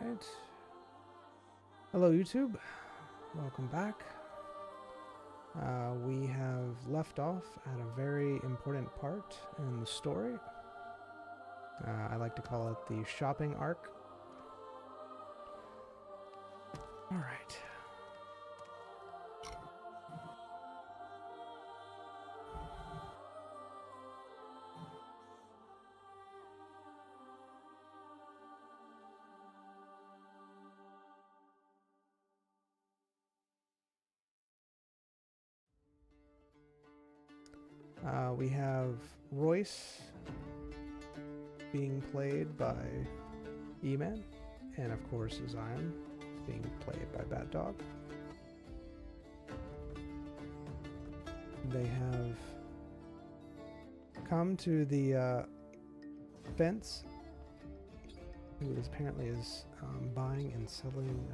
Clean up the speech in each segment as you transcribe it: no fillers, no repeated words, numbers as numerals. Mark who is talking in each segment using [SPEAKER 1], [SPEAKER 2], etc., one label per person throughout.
[SPEAKER 1] right. Hello, YouTube. Welcome back. We have left off at a very important part in the story. I like to call it the shopping arc. All right. We have Royce being played by E-Man, and of course Zion being played by Bat Dog. They have come to the fence, who is apparently buying and selling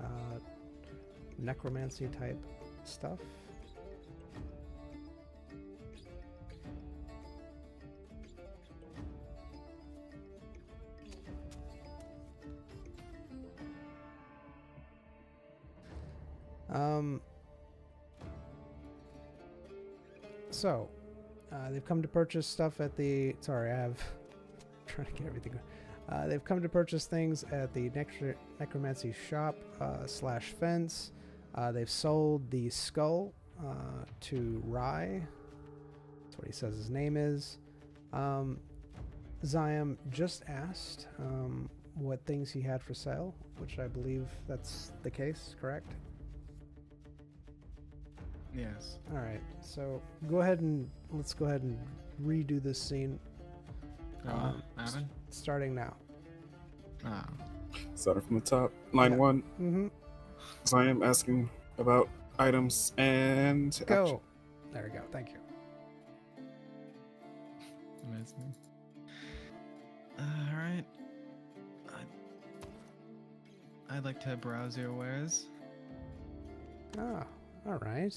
[SPEAKER 1] necromancy type stuff. So, they've come to purchase stuff at the... Sorry, I'm trying to get everything. They've come to purchase things at the necromancy shop slash fence. They've sold the skull to Rye. That's what he says his name is. Zion just asked what things he had for sale, which I believe that's the case, correct?
[SPEAKER 2] Yes.
[SPEAKER 1] All right, so let's go ahead and redo this scene.
[SPEAKER 2] Evan?
[SPEAKER 1] Starting now.
[SPEAKER 2] Ah.
[SPEAKER 3] Starting from the top, line 1.
[SPEAKER 1] Mm-hmm.
[SPEAKER 3] So I am asking about items and
[SPEAKER 1] Go.
[SPEAKER 3] action.
[SPEAKER 1] There we go. Thank you.
[SPEAKER 2] Amazing. Alright. I'd like to browse your wares.
[SPEAKER 1] Ah, all right.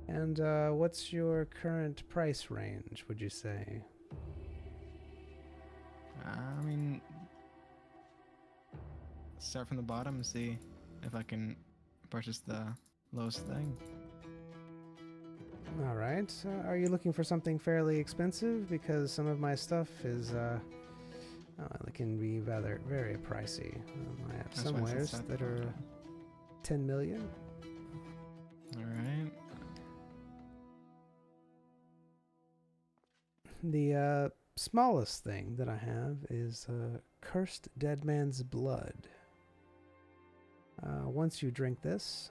[SPEAKER 1] And what's your current price range, would you say?
[SPEAKER 2] I mean, start from the bottom and see if I can purchase the lowest thing.
[SPEAKER 1] All right. Are you looking for something fairly expensive? Because some of my stuff is it can be very pricey. I have
[SPEAKER 2] That's
[SPEAKER 1] some
[SPEAKER 2] why I said
[SPEAKER 1] wares
[SPEAKER 2] start
[SPEAKER 1] that
[SPEAKER 2] from the
[SPEAKER 1] are
[SPEAKER 2] bottom.
[SPEAKER 1] 10 million.
[SPEAKER 2] Alright.
[SPEAKER 1] The smallest thing that I have is Cursed Dead Man's Blood. Once you drink this,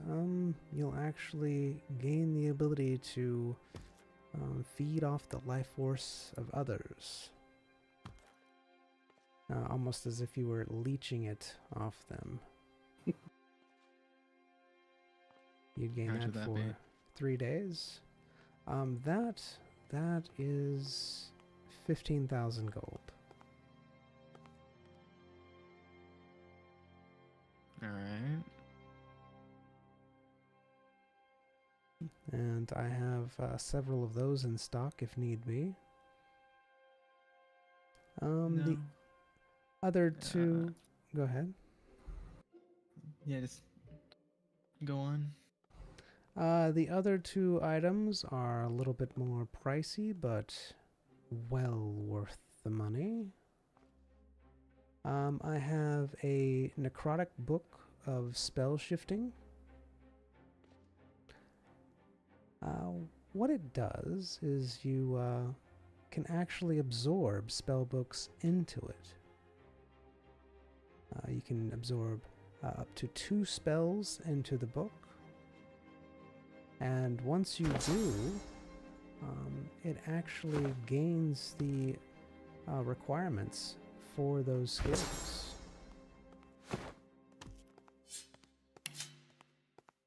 [SPEAKER 1] you'll actually gain the ability to feed off the life force of others. Almost as if you were leeching it off them. You'd gain
[SPEAKER 2] How much
[SPEAKER 1] that
[SPEAKER 2] would that
[SPEAKER 1] for
[SPEAKER 2] be?
[SPEAKER 1] 3 days. That is 15,000 gold.
[SPEAKER 2] Alright.
[SPEAKER 1] And I have several of those in stock if need be. The other two... Go ahead.
[SPEAKER 2] Yeah, just go on.
[SPEAKER 1] The other two items are a little bit more pricey, but well worth the money. I have a necrotic book of spell shifting. What it does is you can actually absorb spell books into it. You can absorb up to 2 spells into the book. And once you do, it actually gains the requirements for those skills.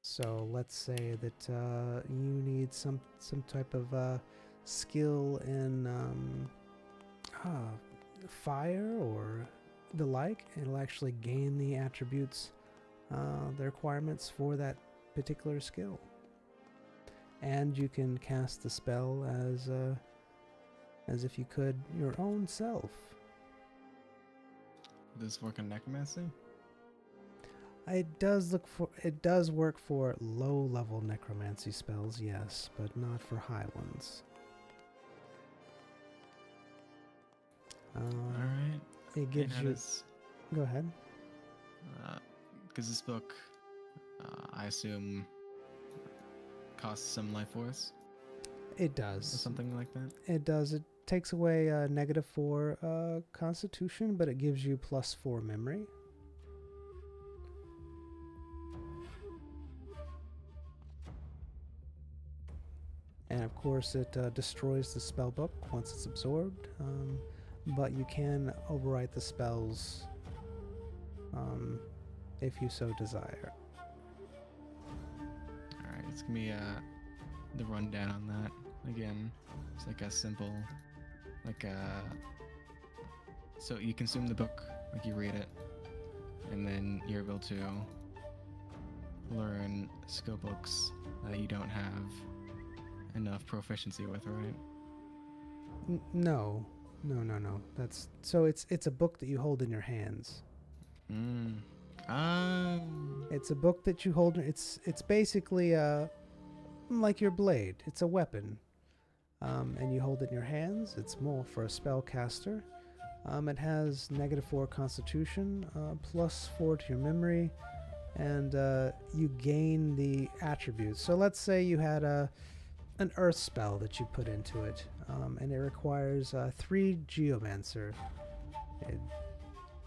[SPEAKER 1] So let's say that you need some type of skill in fire or the like. It'll actually gain the attributes, the requirements for that particular skill. And you can cast the spell as if you could your own self.
[SPEAKER 2] Does this work on necromancy?
[SPEAKER 1] It does work for low-level necromancy spells, yes, but not for high ones.
[SPEAKER 2] Alright.
[SPEAKER 1] It gives you... Go ahead.
[SPEAKER 2] Because this book, I assume, costs some life force?
[SPEAKER 1] It
[SPEAKER 2] Or
[SPEAKER 1] does.
[SPEAKER 2] something like that?
[SPEAKER 1] It does. It takes away -4 constitution, but it gives you +4 memory. And of course it destroys the spell book once it's absorbed, but you can overwrite the spells if you so desire.
[SPEAKER 2] Alright, it's gonna be the rundown on that. Again, it's like a simple, so you consume the book, like you read it, and then you're able to learn skill books that you don't have enough proficiency with, right?
[SPEAKER 1] No. That's so it's a book that you hold in your hands. It's a book that you hold. It's basically like your blade. It's a weapon, and you hold it in your hands. It's more for a spellcaster. It has -4 Constitution, +4 to your memory, and you gain the attributes. So let's say you had an earth spell that you put into it, and it requires 3 Geomancer. It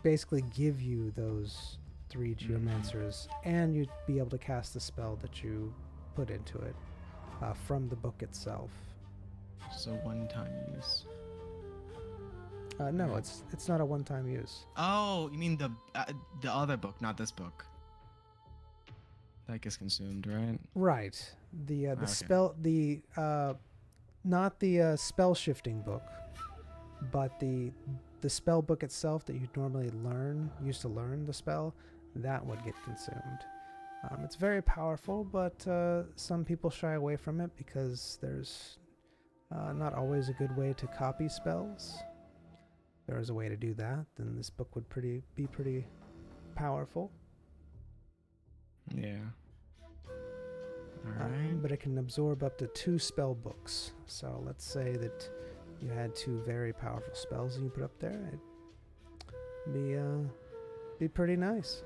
[SPEAKER 1] basically give you those 3 Geomancers, and you'd be able to cast the spell that you put into it from the book itself.
[SPEAKER 2] So one-time use.
[SPEAKER 1] No, it's not a one-time use.
[SPEAKER 2] Oh, you mean the other book, not this book. That gets consumed, right?
[SPEAKER 1] Right. The
[SPEAKER 2] Okay.
[SPEAKER 1] spell, not the spell shifting book, but the spell book itself that you normally used to learn the spell, that would get consumed. It's very powerful, but some people shy away from it because there's not always a good way to copy spells. If there was a way to do that, then this book would be pretty powerful.
[SPEAKER 2] Yeah. Alright.
[SPEAKER 1] But it can absorb up to 2 spell books. So let's say that you had 2 very powerful spells that you put up there. It'd be pretty nice.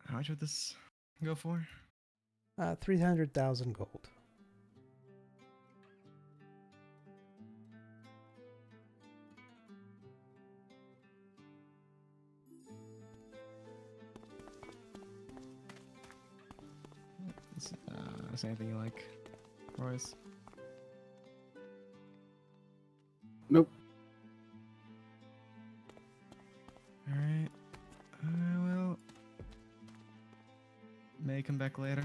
[SPEAKER 2] How much would this go for?
[SPEAKER 1] 300,000 gold.
[SPEAKER 2] Is there anything you like, Royce?
[SPEAKER 3] Nope.
[SPEAKER 2] Alright. Well, may come back later.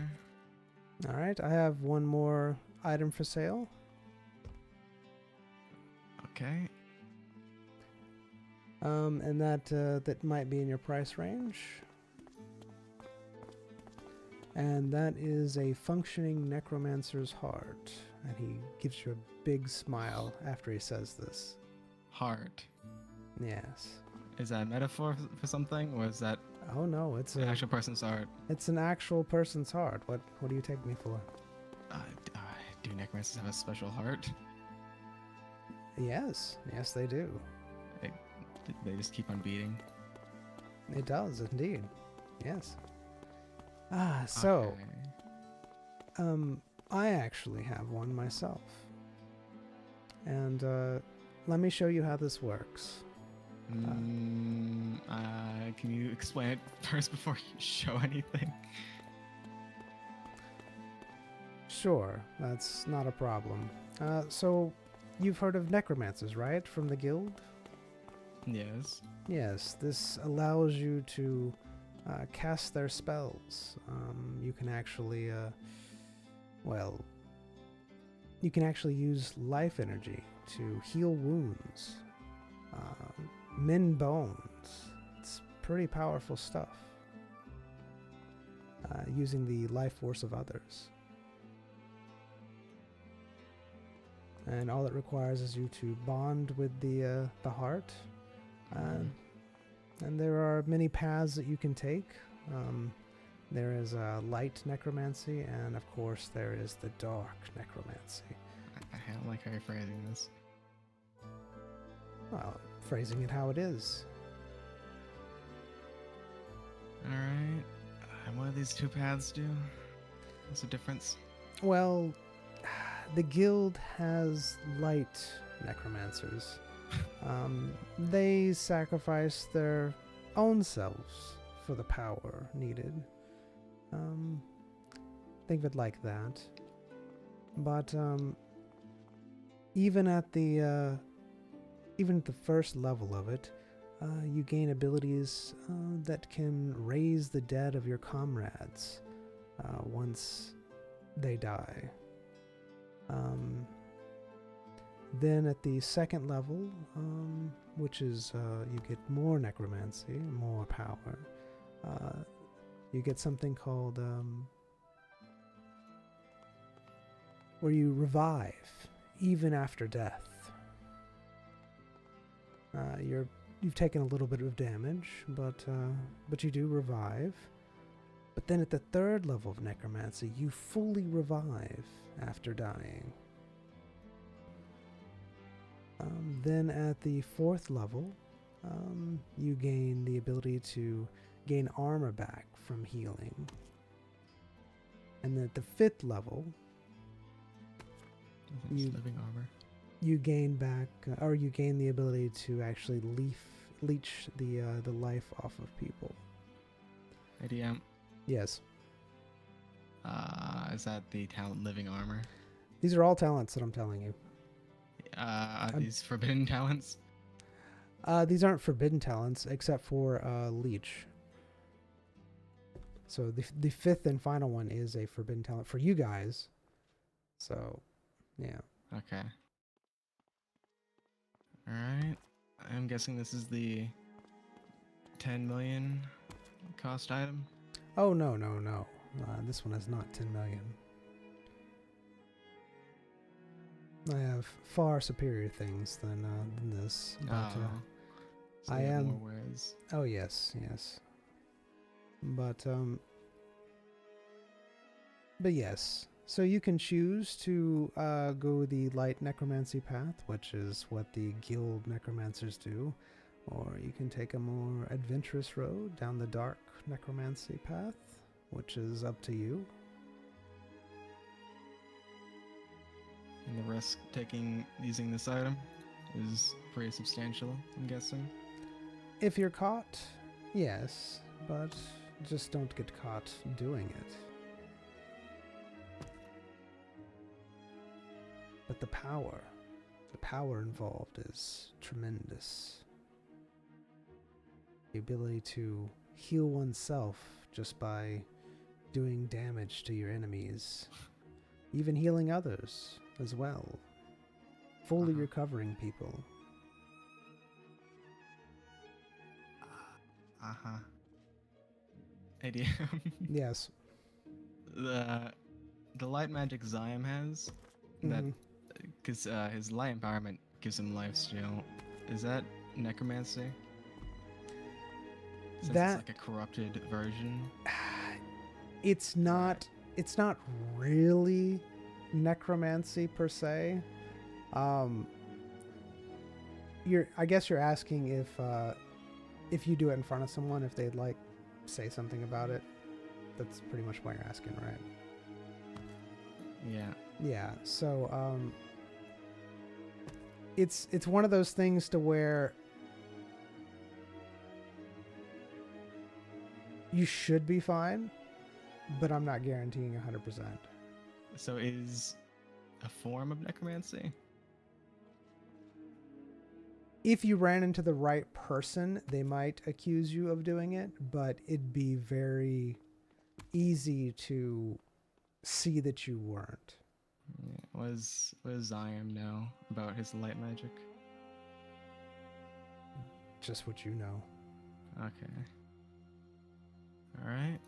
[SPEAKER 1] All right, I have one more item for sale.
[SPEAKER 2] Okay.
[SPEAKER 1] And that might be in your price range. And that is a functioning necromancer's heart. And he gives you a big smile after he says this.
[SPEAKER 2] Heart.
[SPEAKER 1] Yes.
[SPEAKER 2] Is that a metaphor for something, or is that
[SPEAKER 1] Oh no, it's
[SPEAKER 2] an actual person's heart?
[SPEAKER 1] It's an actual person's heart. What do you take me for?
[SPEAKER 2] Do necromancers have a special heart?
[SPEAKER 1] Yes, they do.
[SPEAKER 2] They just keep on beating.
[SPEAKER 1] It does indeed. Yes. So
[SPEAKER 2] Okay.
[SPEAKER 1] I actually have one myself. And let me show you how this works.
[SPEAKER 2] Can you explain it first before you show anything?
[SPEAKER 1] Sure, that's not a problem. So you've heard of necromancers, right? From the guild?
[SPEAKER 2] Yes.
[SPEAKER 1] Yes, this allows you to cast their spells. You can actually, you can actually use life energy to heal wounds, mend bones. It's pretty powerful stuff. Using the life force of others. and all it requires is you to bond with the heart. And there are many paths that you can take. There is light necromancy, and of course there is the dark necromancy.
[SPEAKER 2] I don't like how you're phrasing this.
[SPEAKER 1] Well, phrasing it how it is.
[SPEAKER 2] Alright. And what do these two paths do? What's the difference?
[SPEAKER 1] Well, the guild has light necromancers. They sacrifice their own selves for the power needed. Think of it like that. But even at the first level of it, you gain abilities that can raise the dead of your comrades once they die. Then at the second level, which is you get more necromancy, more power. You get something called where you revive even after death. You've taken a little bit of damage, but you do revive. But then at the third level of necromancy, you fully revive after dying. Then at the fourth level, you gain the ability to gain armor back from healing. And then at the fifth level,
[SPEAKER 2] living armor.
[SPEAKER 1] you gain back, or you gain the ability to actually leech the life off of people.
[SPEAKER 2] ADM.
[SPEAKER 1] Yes.
[SPEAKER 2] Is that the talent living armor?
[SPEAKER 1] These are all talents that I'm telling you.
[SPEAKER 2] Are these forbidden talents?
[SPEAKER 1] These aren't forbidden talents, except for leech. So the fifth and final one is a forbidden talent for you guys. So, yeah.
[SPEAKER 2] Okay. Alright. I'm guessing this is the 10 million cost item?
[SPEAKER 1] Oh, no. This one is not 10 million. I have far superior things than this. But,
[SPEAKER 2] so
[SPEAKER 1] I
[SPEAKER 2] you have
[SPEAKER 1] am.
[SPEAKER 2] more wares.
[SPEAKER 1] Oh, yes. But yes. So you can choose to go the light necromancy path, which is what the guild necromancers do, or you can take a more adventurous road down the dark necromancy path, which is up to you.
[SPEAKER 2] And the risk using this item is pretty substantial, I'm guessing.
[SPEAKER 1] If you're caught, yes, but just don't get caught doing it. But the power involved is tremendous. The ability to heal oneself just by doing damage to your enemies. Even healing others as well. Fully recovering people.
[SPEAKER 2] ADM.
[SPEAKER 1] Yes.
[SPEAKER 2] The light magic Zyme has, that because his light empowerment gives him lifesteal. Is that necromancy? Since
[SPEAKER 1] That
[SPEAKER 2] it's like a corrupted version.
[SPEAKER 1] it's not really necromancy per se. I guess you're asking if you do it in front of someone, if they'd like say something about it. That's pretty much what you're asking, right?
[SPEAKER 2] Yeah.
[SPEAKER 1] Yeah. So it's one of those things to where you should be fine, but I'm not guaranteeing 100%.
[SPEAKER 2] So is a form of necromancy?
[SPEAKER 1] If you ran into the right person, they might accuse you of doing it, but it'd be very easy to see that you weren't.
[SPEAKER 2] Yeah. What does Zyme know about his light magic?
[SPEAKER 1] Just what you know.
[SPEAKER 2] Okay. Alright.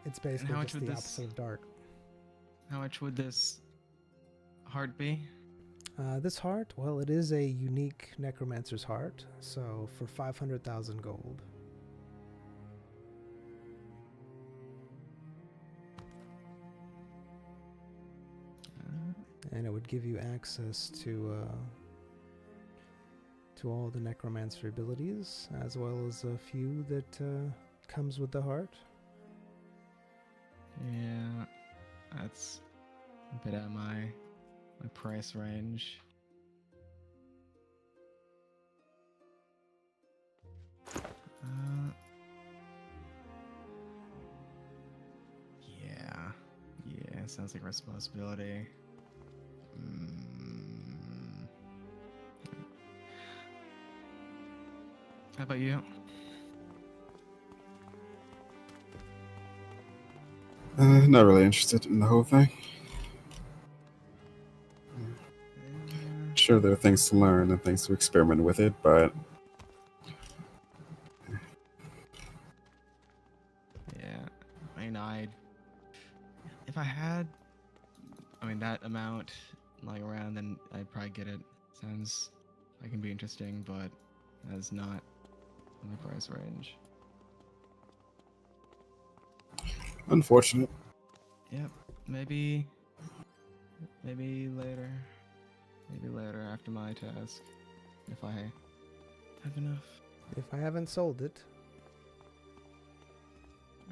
[SPEAKER 1] It's basically just the opposite of dark.
[SPEAKER 2] How much would this heart be?
[SPEAKER 1] This heart, well, it is a unique necromancer's heart, so for 500,000 gold. And it would give you access to all the necromancer abilities, as well as a few that comes with the heart.
[SPEAKER 2] Yeah, that's a bit out of my price range. Yeah, sounds like responsibility. How about you?
[SPEAKER 3] Not really interested in the whole thing. Sure, there are things to learn and things to experiment with it, but
[SPEAKER 2] Yeah, I mean, if I had, that amount lying around, then I'd probably get it. Sounds like it can be interesting, but that's not in my price range.
[SPEAKER 3] unfortunate.
[SPEAKER 2] Yep, maybe later. Maybe later after my task, if I have enough.
[SPEAKER 1] If I haven't sold it.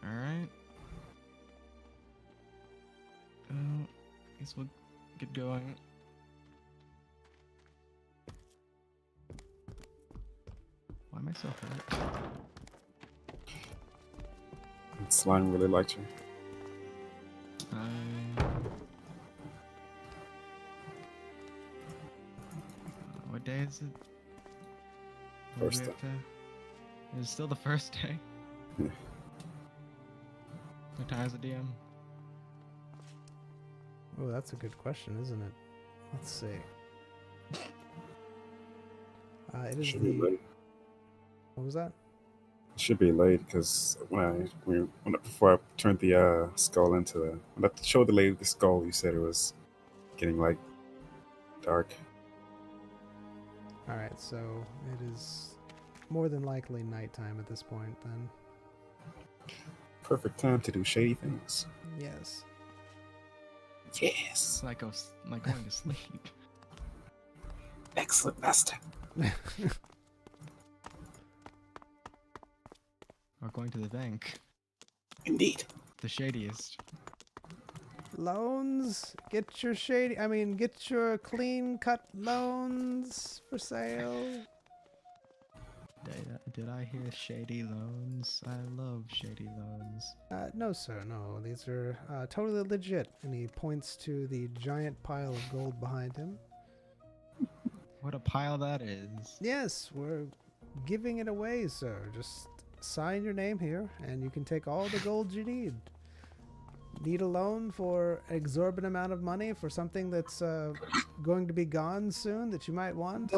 [SPEAKER 2] Alright. Guess we'll get going. Why am I so hurt?
[SPEAKER 3] Slime really liked you.
[SPEAKER 2] What day is it?
[SPEAKER 3] First day.
[SPEAKER 2] It's still the first day.
[SPEAKER 3] Yeah.
[SPEAKER 2] What time is the DM?
[SPEAKER 1] Oh, that's a good question, isn't it? Let's see. It is
[SPEAKER 3] Should be late.
[SPEAKER 1] What was that?
[SPEAKER 3] Should be late because before I turned the skull into when I showed the lady the skull, you said it was getting like dark.
[SPEAKER 1] All right, so it is more than likely nighttime at this point. Then.
[SPEAKER 3] Perfect time to do shady things.
[SPEAKER 1] Yes.
[SPEAKER 3] Yes.
[SPEAKER 2] Like going to sleep.
[SPEAKER 3] Excellent, master.
[SPEAKER 2] Or going to the bank.
[SPEAKER 3] Indeed.
[SPEAKER 2] The shadiest.
[SPEAKER 1] Loans, get your clean cut loans for sale.
[SPEAKER 2] Did I hear shady loans? I love shady loans.
[SPEAKER 1] No, sir, no. These are totally legit. And he points to the giant pile of gold behind him.
[SPEAKER 2] What a pile that is.
[SPEAKER 1] Yes, we're giving it away, sir. Just sign your name here, and you can take all the gold you need. Need a loan for an exorbitant amount of money for something that's going to be gone soon that you might want?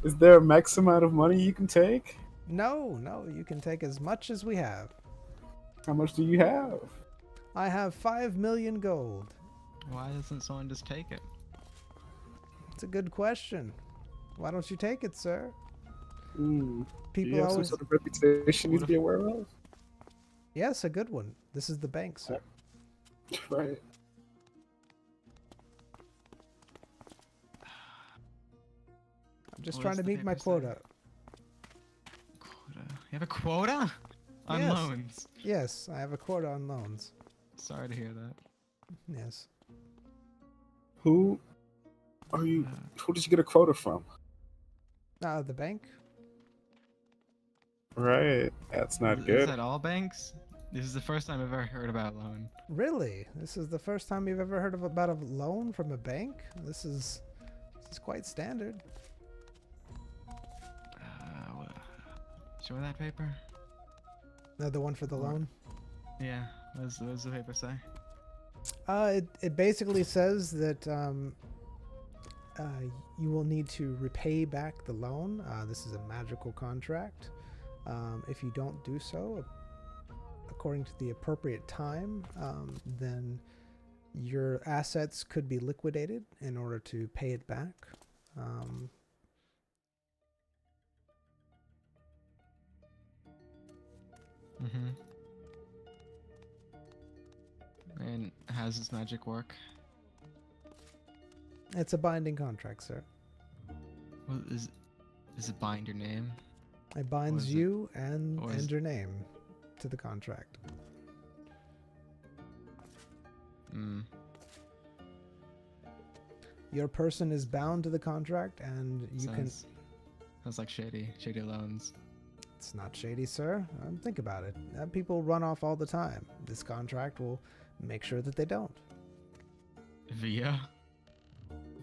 [SPEAKER 3] Is there a max amount of money you can take?
[SPEAKER 1] No, you can take as much as we have.
[SPEAKER 3] How much do you have?
[SPEAKER 1] I have 5 million gold.
[SPEAKER 2] Why doesn't someone just take it?
[SPEAKER 1] It's a good question. Why don't you take it, sir?
[SPEAKER 3] Do
[SPEAKER 1] People
[SPEAKER 3] you have
[SPEAKER 1] always...
[SPEAKER 3] some sort of reputation you need to be aware of?
[SPEAKER 1] Yes, a good one. This is the bank, sir.
[SPEAKER 3] Right.
[SPEAKER 1] I'm just
[SPEAKER 2] What
[SPEAKER 1] trying
[SPEAKER 2] does
[SPEAKER 1] to
[SPEAKER 2] the
[SPEAKER 1] meet my
[SPEAKER 2] paper say?
[SPEAKER 1] quota.
[SPEAKER 2] Quota? You have a quota? On
[SPEAKER 1] Yes.
[SPEAKER 2] loans?
[SPEAKER 1] Yes, I have a quota on loans.
[SPEAKER 2] Sorry to hear that.
[SPEAKER 1] Yes.
[SPEAKER 3] Who are you? Who did you get a quota from?
[SPEAKER 1] The bank?
[SPEAKER 3] Right. That's not
[SPEAKER 2] Is
[SPEAKER 3] good.
[SPEAKER 2] that all banks? This is the first time I've ever heard about a loan.
[SPEAKER 1] Really? This is the first time you've ever heard about a loan from a bank? This is quite standard.
[SPEAKER 2] Show me that paper.
[SPEAKER 1] No, the one for the loan?
[SPEAKER 2] Yeah. What does the paper say?
[SPEAKER 1] It basically says that you will need to repay back the loan. This is a magical contract. If you don't do so, according to the appropriate time, then your assets could be liquidated in order to pay it back.
[SPEAKER 2] Mm-hmm. And how does this magic work?
[SPEAKER 1] It's a binding contract, sir.
[SPEAKER 2] What is it bind your name?
[SPEAKER 1] It binds
[SPEAKER 2] is it?
[SPEAKER 1] you and
[SPEAKER 2] Or is-
[SPEAKER 1] your name to the contract.
[SPEAKER 2] Hmm.
[SPEAKER 1] Your person is bound to the contract, and you can.
[SPEAKER 2] Sounds like shady loans.
[SPEAKER 1] It's not shady, sir. Think about it. People run off all the time. This contract will make sure that they don't.
[SPEAKER 2] Via?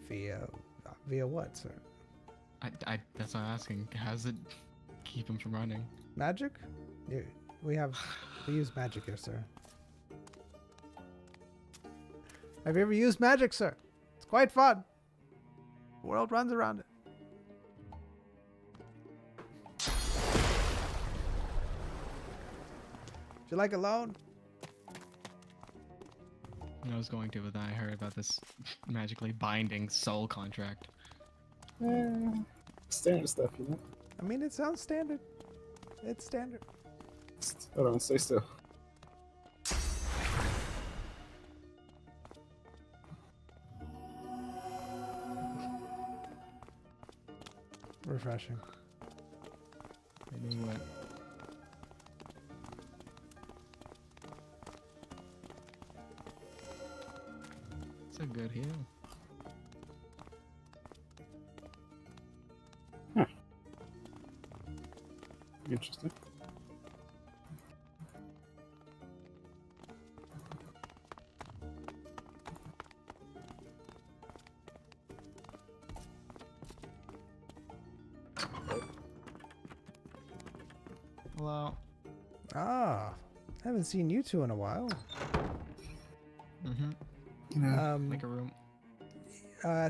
[SPEAKER 1] Via what, sir?
[SPEAKER 2] I that's what I'm asking. How does it keep him from running?
[SPEAKER 1] Magic? We use magic here, sir. Have you ever used magic, sir? It's quite fun. The world runs around it. Would you like a loan?
[SPEAKER 2] I was going to, but then I heard about this magically binding soul contract.
[SPEAKER 3] Standard stuff, you know.
[SPEAKER 1] I mean, it sounds standard. It's standard.
[SPEAKER 3] Hold on, stay still.
[SPEAKER 1] Refreshing.
[SPEAKER 2] I knew what. It's a good heal.
[SPEAKER 3] Interesting.
[SPEAKER 2] Hello.
[SPEAKER 1] Ah, haven't seen you two in a while.
[SPEAKER 2] Mm-hmm.
[SPEAKER 3] You know,
[SPEAKER 2] Make a room.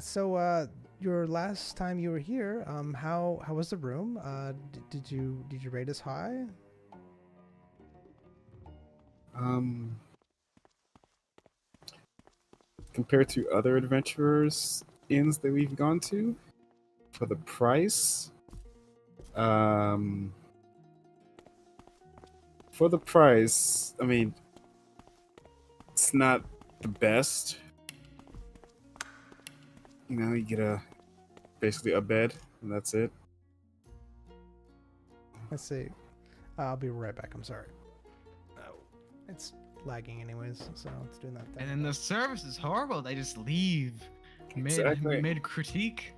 [SPEAKER 1] So your last time you were here, how was the room? Did you rate us high?
[SPEAKER 3] Compared to other adventurers inns that we've gone to, for the price, I mean, it's not the best. You know, you get basically a bed, and that's it.
[SPEAKER 1] Let's see. I'll be right back. I'm sorry. Oh, it's lagging anyways, so it's doing that thing.
[SPEAKER 2] And then the service is horrible. They just leave.
[SPEAKER 3] Exactly.
[SPEAKER 2] Mid critique.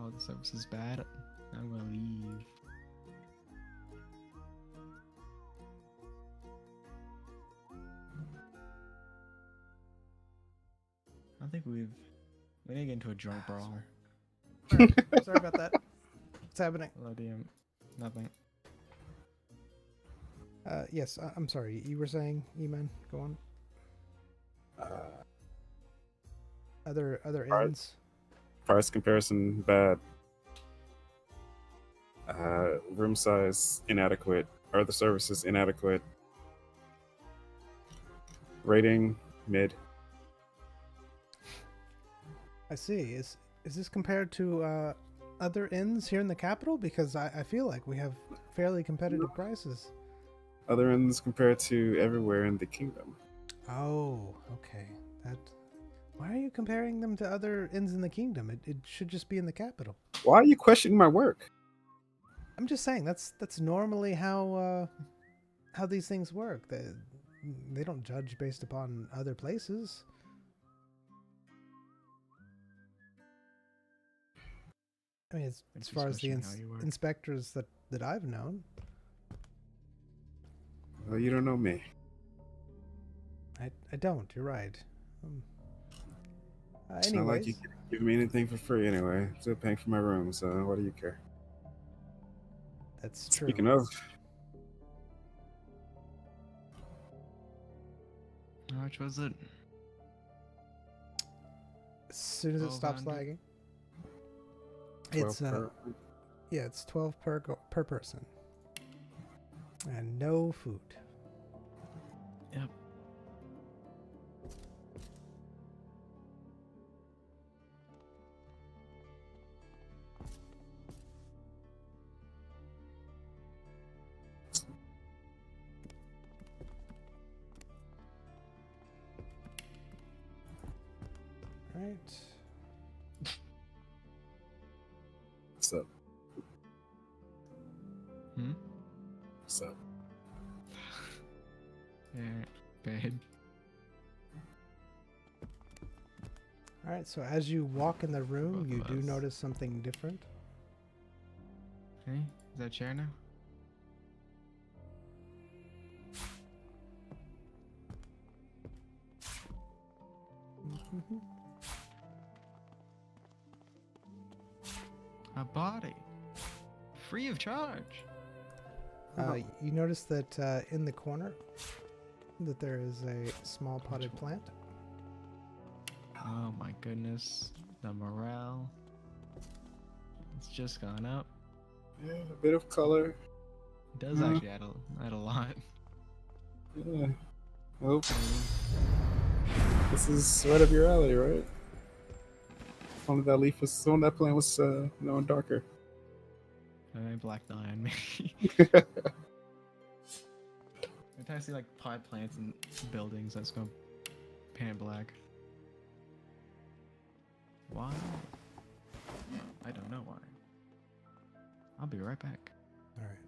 [SPEAKER 2] Oh, the service is bad. I'm gonna leave. I think we need to get into a drunk brawl.
[SPEAKER 1] Sorry. Sorry about that. What's happening?
[SPEAKER 2] Hello, DM. Nothing.
[SPEAKER 1] Yes, I'm sorry. You were saying, E-Man? Go on. Other
[SPEAKER 3] Alright.
[SPEAKER 1] inns?
[SPEAKER 3] Price comparison bad. Room size inadequate. Or the services inadequate. Rating mid.
[SPEAKER 1] I see. Is this compared to other inns here in the capital? Because I feel like we have fairly competitive prices.
[SPEAKER 3] Other ends compared to everywhere in the kingdom.
[SPEAKER 1] Oh, okay. Why are you comparing them to other inns in the kingdom? It should just be in the capital.
[SPEAKER 3] Why are you questioning my work?
[SPEAKER 1] I'm just saying that's normally how these things work. They don't judge based upon other places. I mean, as far as the inspectors that I've known.
[SPEAKER 3] Well, you don't know me.
[SPEAKER 1] I don't. You're right.
[SPEAKER 3] It's not like you
[SPEAKER 1] Anyways,
[SPEAKER 3] can give me anything for free anyway. I'm still paying for my room, so what do you care?
[SPEAKER 1] that's true.
[SPEAKER 3] Speaking of,
[SPEAKER 2] How much was it?
[SPEAKER 1] As soon as it stops
[SPEAKER 2] 1200?
[SPEAKER 1] lagging.
[SPEAKER 3] 12
[SPEAKER 1] It's
[SPEAKER 3] per.
[SPEAKER 1] yeah, it's 12 per person. And no food.
[SPEAKER 2] Yep.
[SPEAKER 1] Right.
[SPEAKER 3] What's up?
[SPEAKER 2] Hmm?
[SPEAKER 3] What's up?
[SPEAKER 2] Yeah, babe.
[SPEAKER 1] All right. So as you walk in the room,
[SPEAKER 2] Both
[SPEAKER 1] you
[SPEAKER 2] of
[SPEAKER 1] do
[SPEAKER 2] us.
[SPEAKER 1] notice something different.
[SPEAKER 2] Hey, is that a chair now?
[SPEAKER 1] Mhm.
[SPEAKER 2] A body. Free of charge.
[SPEAKER 1] You notice that in the corner that there is a small potted plant.
[SPEAKER 2] Oh my goodness. The morale. It's just gone up.
[SPEAKER 3] Yeah, a bit of color.
[SPEAKER 2] It does actually add a lot.
[SPEAKER 3] Yeah. Oh, this is right up your alley, right? If only that leaf was, only that plant was, darker.
[SPEAKER 2] Black dye on me. Every time I see like pot plants and buildings, that's gonna paint it black. Why? I don't know why. I'll be right back.
[SPEAKER 1] All right.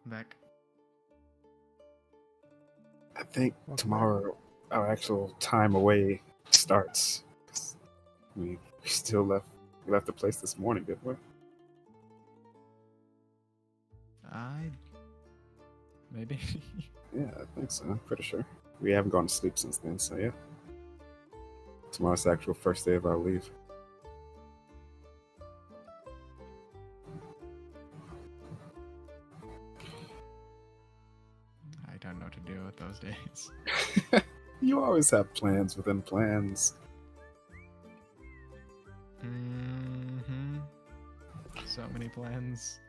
[SPEAKER 2] I'm back.
[SPEAKER 3] I think
[SPEAKER 1] Welcome
[SPEAKER 3] tomorrow our actual time away starts. 'Cause we still left the place this morning, didn't we?
[SPEAKER 2] Maybe.
[SPEAKER 3] Yeah, I think so. I'm pretty sure. We haven't gone to sleep since then, so yeah. Tomorrow's the actual first day of our leave.
[SPEAKER 2] I don't know what to do with those days.
[SPEAKER 3] You always have plans within plans.
[SPEAKER 2] Mm-hmm. So many plans.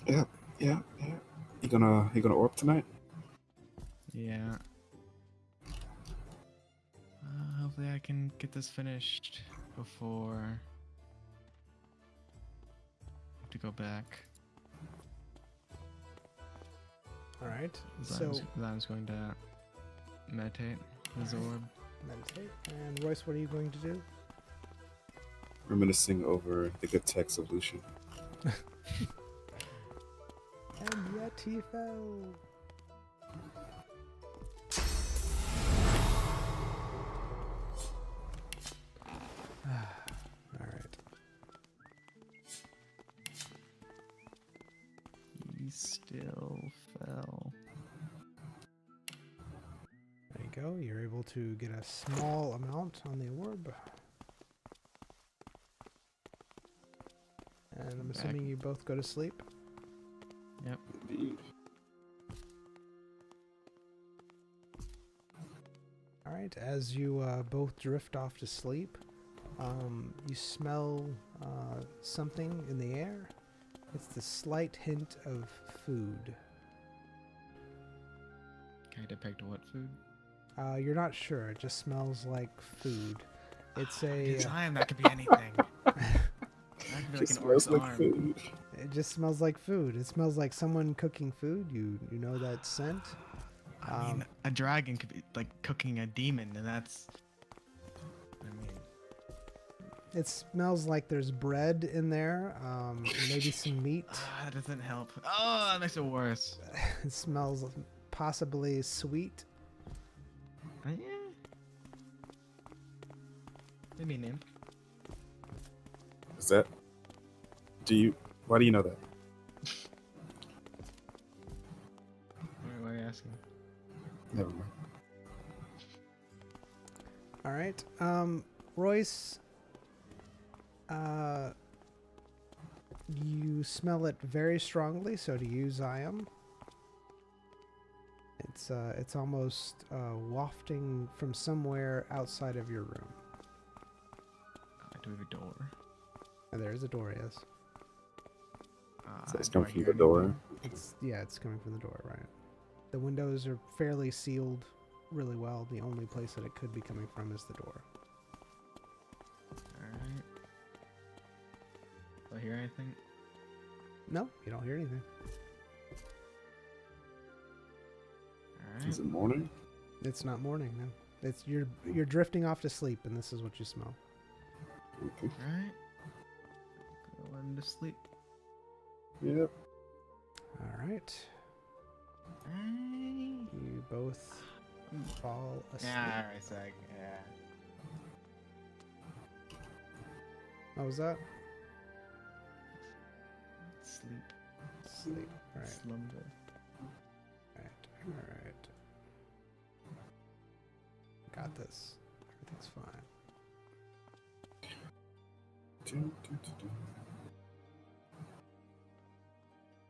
[SPEAKER 3] Yeah. You gonna orb tonight?
[SPEAKER 2] Yeah. Hopefully I can get this finished before I have to go back.
[SPEAKER 1] All right.
[SPEAKER 2] So
[SPEAKER 1] So
[SPEAKER 2] Zion's going to meditate his orb.
[SPEAKER 1] meditate. And Royce, what are you going to do?
[SPEAKER 3] Reminiscing over the good text of Lucian.
[SPEAKER 1] And yet he fell. All right.
[SPEAKER 2] He still fell.
[SPEAKER 1] There you go. You're able to get a small amount on the orb. And I'm assuming you both go to sleep.
[SPEAKER 2] Yep.
[SPEAKER 3] Indeed.
[SPEAKER 1] All right. As you both drift off to sleep, you smell something in the air. It's the slight hint of food.
[SPEAKER 2] Can I depict what food?
[SPEAKER 1] You're not sure. It just smells like food. It's a.
[SPEAKER 2] Zion, that could be anything. That could be like
[SPEAKER 3] Just
[SPEAKER 2] an orc's
[SPEAKER 3] smells like
[SPEAKER 2] arm.
[SPEAKER 3] food.
[SPEAKER 1] It just smells like food. It smells like someone cooking food. You know that scent.
[SPEAKER 2] I mean, a dragon could be like cooking a demon, and that's. I mean,
[SPEAKER 1] It smells like there's bread in there. Maybe some meat.
[SPEAKER 2] that doesn't help. Oh, that makes it worse.
[SPEAKER 1] It smells possibly sweet.
[SPEAKER 2] Yeah. Give me a name.
[SPEAKER 3] Is that? Why do you know that?
[SPEAKER 2] Why are you asking?
[SPEAKER 3] Never mind.
[SPEAKER 1] All right. Royce, you smell it very strongly, so do you, Zion. It's almost wafting from somewhere outside of your room.
[SPEAKER 2] Do we have a door?
[SPEAKER 1] And there is a door, yes.
[SPEAKER 3] So it's
[SPEAKER 2] do
[SPEAKER 3] coming
[SPEAKER 2] I
[SPEAKER 3] from
[SPEAKER 2] hear
[SPEAKER 3] the door.
[SPEAKER 2] anything?
[SPEAKER 1] It's coming from the door, right? The windows are fairly sealed really well. The only place that it could be coming from is the door.
[SPEAKER 2] Alright. Do I hear anything?
[SPEAKER 1] No, you don't hear anything.
[SPEAKER 2] Alright.
[SPEAKER 3] Is it morning?
[SPEAKER 1] It's not morning, no. It's you're drifting off to sleep, and this is what you smell.
[SPEAKER 3] Okay.
[SPEAKER 2] Alright. Go into sleep.
[SPEAKER 3] Yep.
[SPEAKER 1] All right. You both fall asleep.
[SPEAKER 2] Yeah, alright, so yeah.
[SPEAKER 1] What was that?
[SPEAKER 2] Sleep.
[SPEAKER 1] Sleep. All right.
[SPEAKER 2] Slumber.
[SPEAKER 1] All right. Got this. Everything's fine.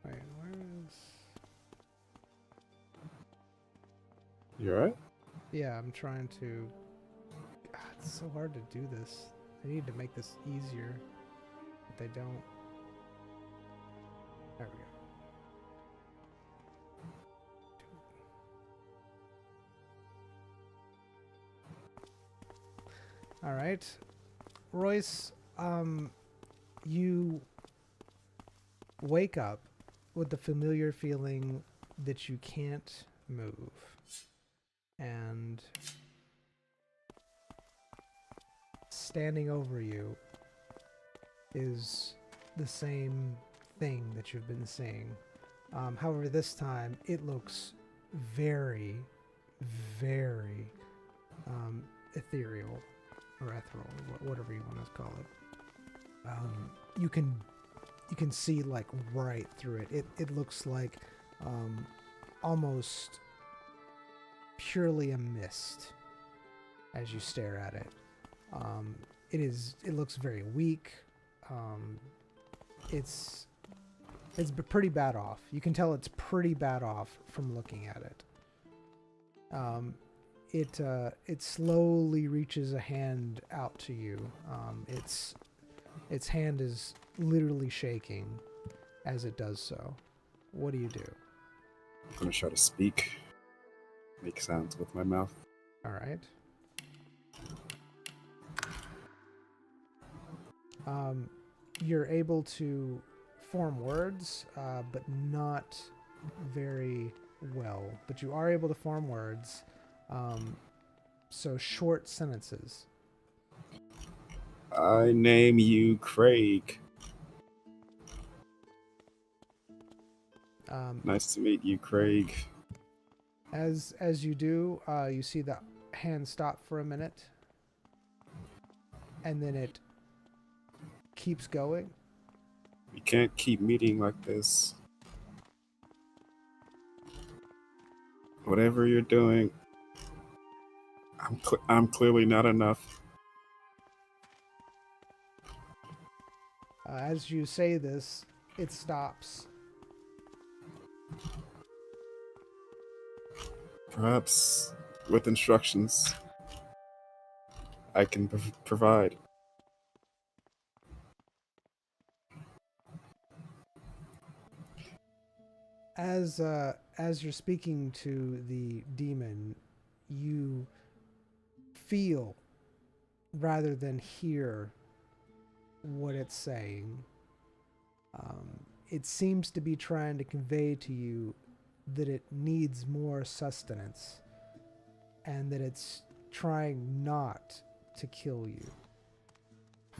[SPEAKER 1] Wait, where is...
[SPEAKER 3] You alright?
[SPEAKER 1] Yeah, I'm trying to... God, it's so hard to do this. I need to make this easier, but they don't. There we go. All right. Royce, you wake up with the familiar feeling that you can't move. And standing over you is the same thing that you've been seeing. However, this time it looks very, very ethereal or ethereal, whatever you want to call it. You can see like right through it. It looks like almost purely a mist as you stare at it. It looks very weak. It's pretty bad off. You can tell it's pretty bad off from looking at it. It slowly reaches a hand out to you. Its hand is literally shaking as it does so. What do you do?
[SPEAKER 3] I'm gonna try to speak. Make sounds with my mouth.
[SPEAKER 1] All right. You're able to form words, but not very well. But you are able to form words, so short sentences.
[SPEAKER 3] I name you Craig. Nice to meet you, Craig.
[SPEAKER 1] As you do, you see the hand stop for a minute, and then it keeps going.
[SPEAKER 3] We can't keep meeting like this. Whatever you're doing, I'm clearly not enough.
[SPEAKER 1] As you say this, it stops.
[SPEAKER 3] Perhaps with instructions, I can provide.
[SPEAKER 1] As you're speaking to the demon, you feel rather than hear what it's saying. It seems to be trying to convey to you that it needs more sustenance and that it's trying not to kill you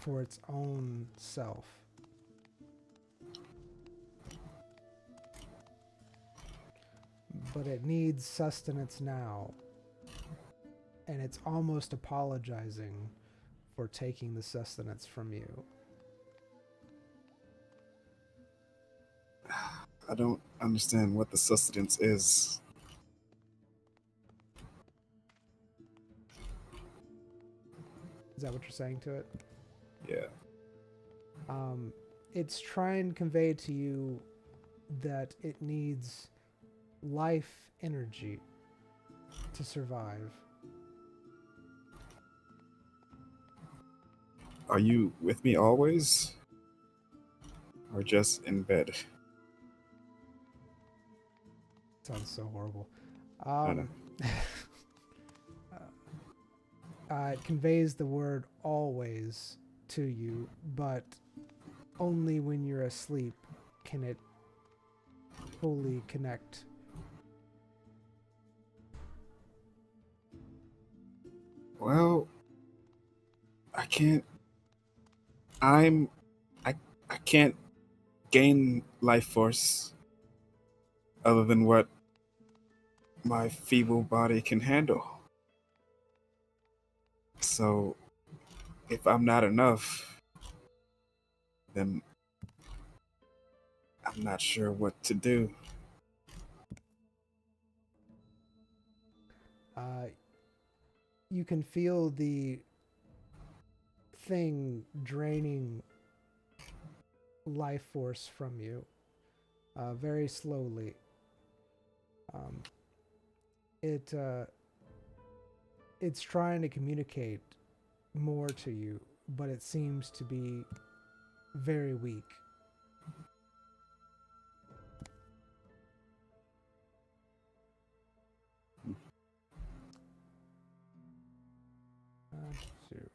[SPEAKER 1] for its own self. But it needs sustenance now, and it's almost apologizing for taking the sustenance from you.
[SPEAKER 3] I don't understand what the sustenance is.
[SPEAKER 1] Is that what you're saying to it?
[SPEAKER 3] Yeah.
[SPEAKER 1] It's trying to convey to you that it needs life energy to survive.
[SPEAKER 3] Are you with me always? Or just in bed?
[SPEAKER 1] Sounds so horrible.
[SPEAKER 3] I know.
[SPEAKER 1] It conveys the word always to you, but only when you're asleep can it fully connect.
[SPEAKER 3] Well, I can't. I can't gain life force other than what my feeble body can handle. So, if I'm not enough, then I'm not sure what to do.
[SPEAKER 1] You can feel the thing draining life force from you very slowly. It's trying to communicate more to you, but it seems to be very weak. Two.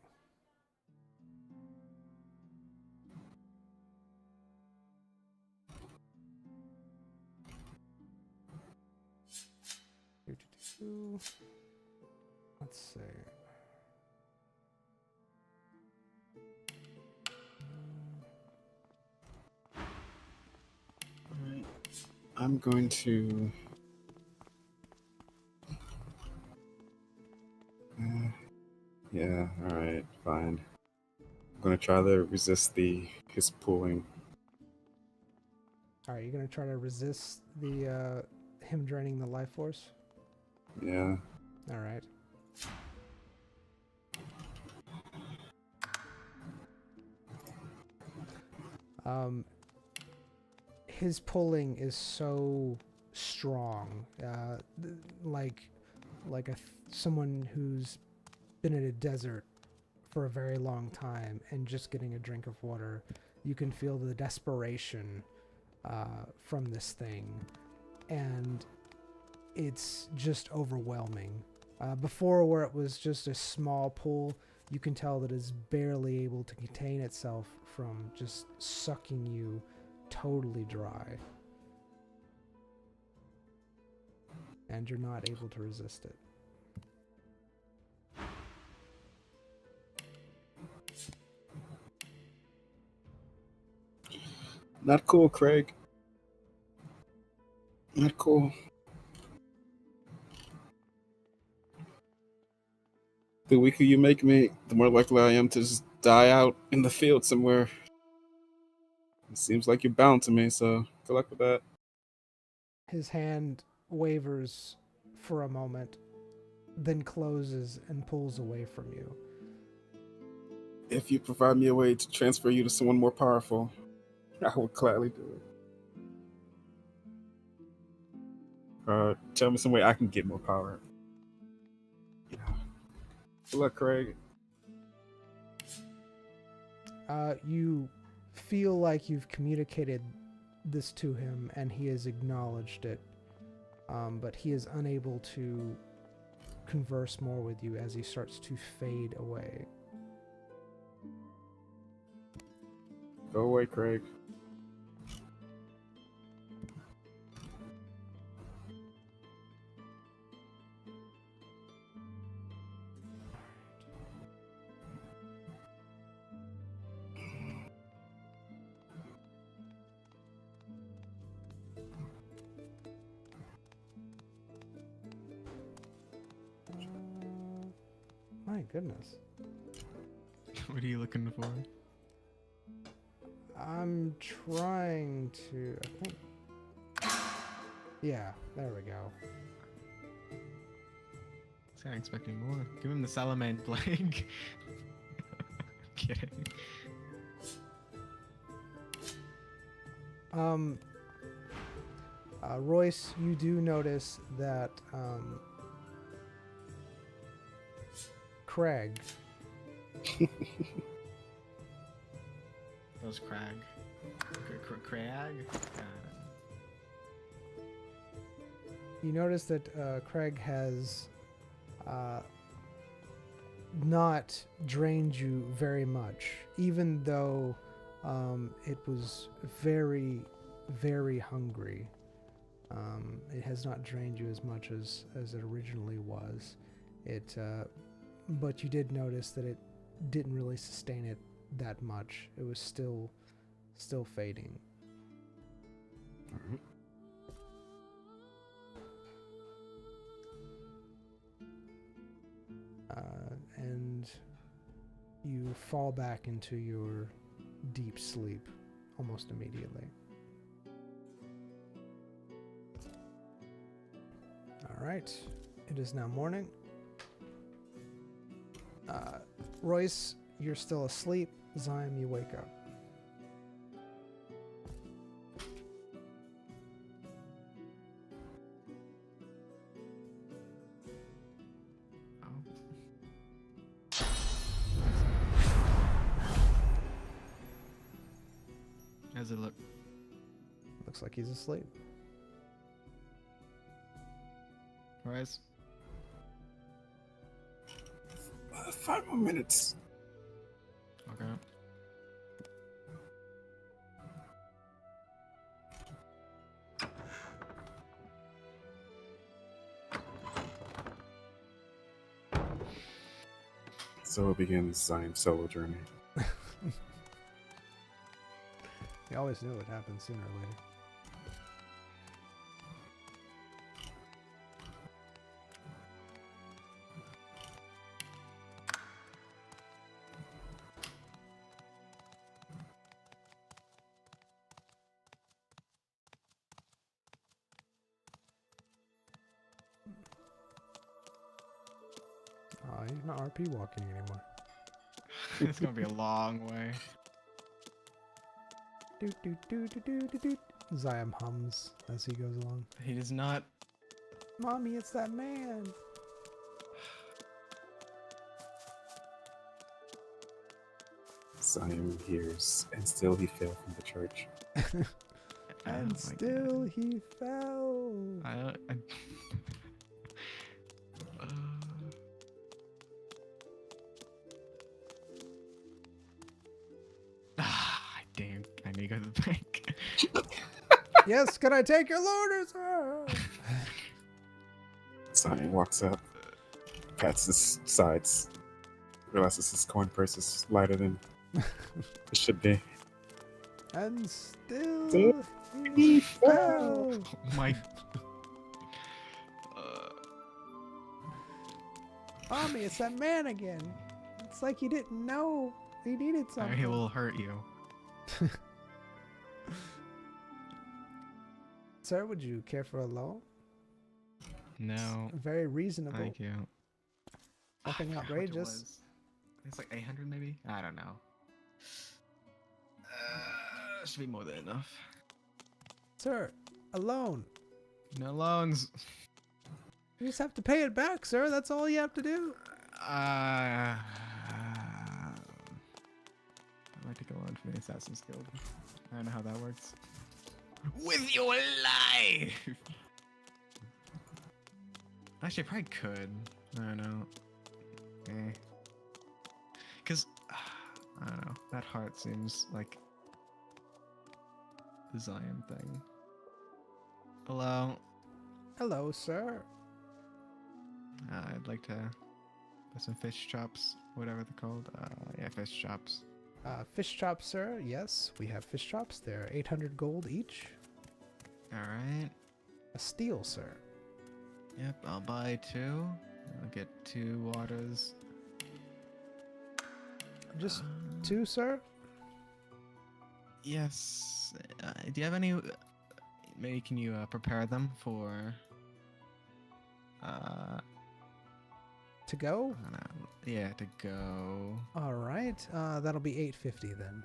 [SPEAKER 1] Two. Let's see.
[SPEAKER 3] Alright. I'm going to. Yeah, alright, fine. I'm gonna try to resist his pulling.
[SPEAKER 1] All right, you're gonna try to resist the him draining the life force.
[SPEAKER 3] Yeah.
[SPEAKER 1] All right. His pulling is so strong, like someone who's been in a desert for a very long time and just getting a drink of water. You can feel the desperation from this thing, and it's just overwhelming. Before, where it was just a small pull, you can tell that it's barely able to contain itself from just sucking you totally dry. And you're not able to resist it.
[SPEAKER 3] Not cool, Craig. Not cool. The weaker you make me, the more likely I am to just die out in the field somewhere. It seems like you're bound to me, so good luck with that.
[SPEAKER 1] His hand wavers for a moment, then closes and pulls away from you.
[SPEAKER 3] If you provide me a way to transfer you to someone more powerful, I would gladly do it. Tell me some way I can get more power. Yeah. Good luck, Craig.
[SPEAKER 1] You feel like you've communicated this to him and he has acknowledged it, but he is unable to converse more with you as he starts to fade away.
[SPEAKER 3] Go away, Craig.
[SPEAKER 1] My goodness.
[SPEAKER 2] What are you looking for?
[SPEAKER 1] I'm trying to. I think. Yeah, there we go.
[SPEAKER 2] This guy expecting more. Give him the Salamand plague. Kidding.
[SPEAKER 1] Royce, you do notice that Craig.
[SPEAKER 2] Those Crag. Crag?
[SPEAKER 1] You notice that Craig has not drained you very much, even though it was very, very hungry. It has not drained you as much as it originally was. But you did notice that it didn't really sustain it that much. It was still fading.
[SPEAKER 3] Alright.
[SPEAKER 1] And you fall back into your deep sleep almost immediately. All right, it is now morning. Royce, you're still asleep. Zyme, you wake up.
[SPEAKER 2] How's it look?
[SPEAKER 1] Looks like he's asleep.
[SPEAKER 2] Rise.
[SPEAKER 3] 5 more minutes.
[SPEAKER 2] Okay.
[SPEAKER 3] So begins Zion's solo journey.
[SPEAKER 1] You always knew it happened sooner or later. He's not RP walking anymore.
[SPEAKER 2] It's gonna be a long way.
[SPEAKER 1] Doot doot doot doot doot doot doot. Zyme hums as he goes along.
[SPEAKER 2] He does not.
[SPEAKER 1] Mommy, it's that man.
[SPEAKER 3] Zion hears, and still he fell from the church.
[SPEAKER 1] And
[SPEAKER 2] my
[SPEAKER 1] still he fell.
[SPEAKER 2] God. Damn, I need to go to the bank.
[SPEAKER 1] Yes, can I take your loader, sir?
[SPEAKER 3] Zion walks up, pats his sides, realizes his coin purse is lighter than it should be.
[SPEAKER 1] And still
[SPEAKER 3] Still
[SPEAKER 1] he fell.
[SPEAKER 2] Oh my.
[SPEAKER 1] Mommy, it's that man again. It's like he didn't know he needed something.
[SPEAKER 2] He will hurt you.
[SPEAKER 1] Sir, would you care for a loan?
[SPEAKER 2] No.
[SPEAKER 1] Very reasonable.
[SPEAKER 2] Thank you.
[SPEAKER 1] Nothing
[SPEAKER 2] I forgot how much it
[SPEAKER 1] outrageous.
[SPEAKER 2] was. It's like 800 maybe? I don't know. Should be more than enough.
[SPEAKER 1] Sir, a loan.
[SPEAKER 2] No loans.
[SPEAKER 1] You just have to pay it back, sir. That's all you have to do.
[SPEAKER 2] I'd like to go on for the Assassin's Guild. I don't know how that works. With your life! Actually, I probably could. I don't know. Because, I don't know. That heart seems like the Zion thing. Hello?
[SPEAKER 1] Hello, sir.
[SPEAKER 2] I'd like to buy some fish chops, whatever they're called. Yeah, fish chops.
[SPEAKER 1] Fish chops, sir. Yes, we have fish chops. They're 800 gold each.
[SPEAKER 2] Alright.
[SPEAKER 1] A steal, sir.
[SPEAKER 2] Yep, I'll buy 2. I'll get 2 waters.
[SPEAKER 1] Just 2, sir?
[SPEAKER 2] Yes. Do you have any? Maybe can you prepare them for?
[SPEAKER 1] To go?
[SPEAKER 2] I don't know. Yeah, to go.
[SPEAKER 1] All right. That'll be 850 then.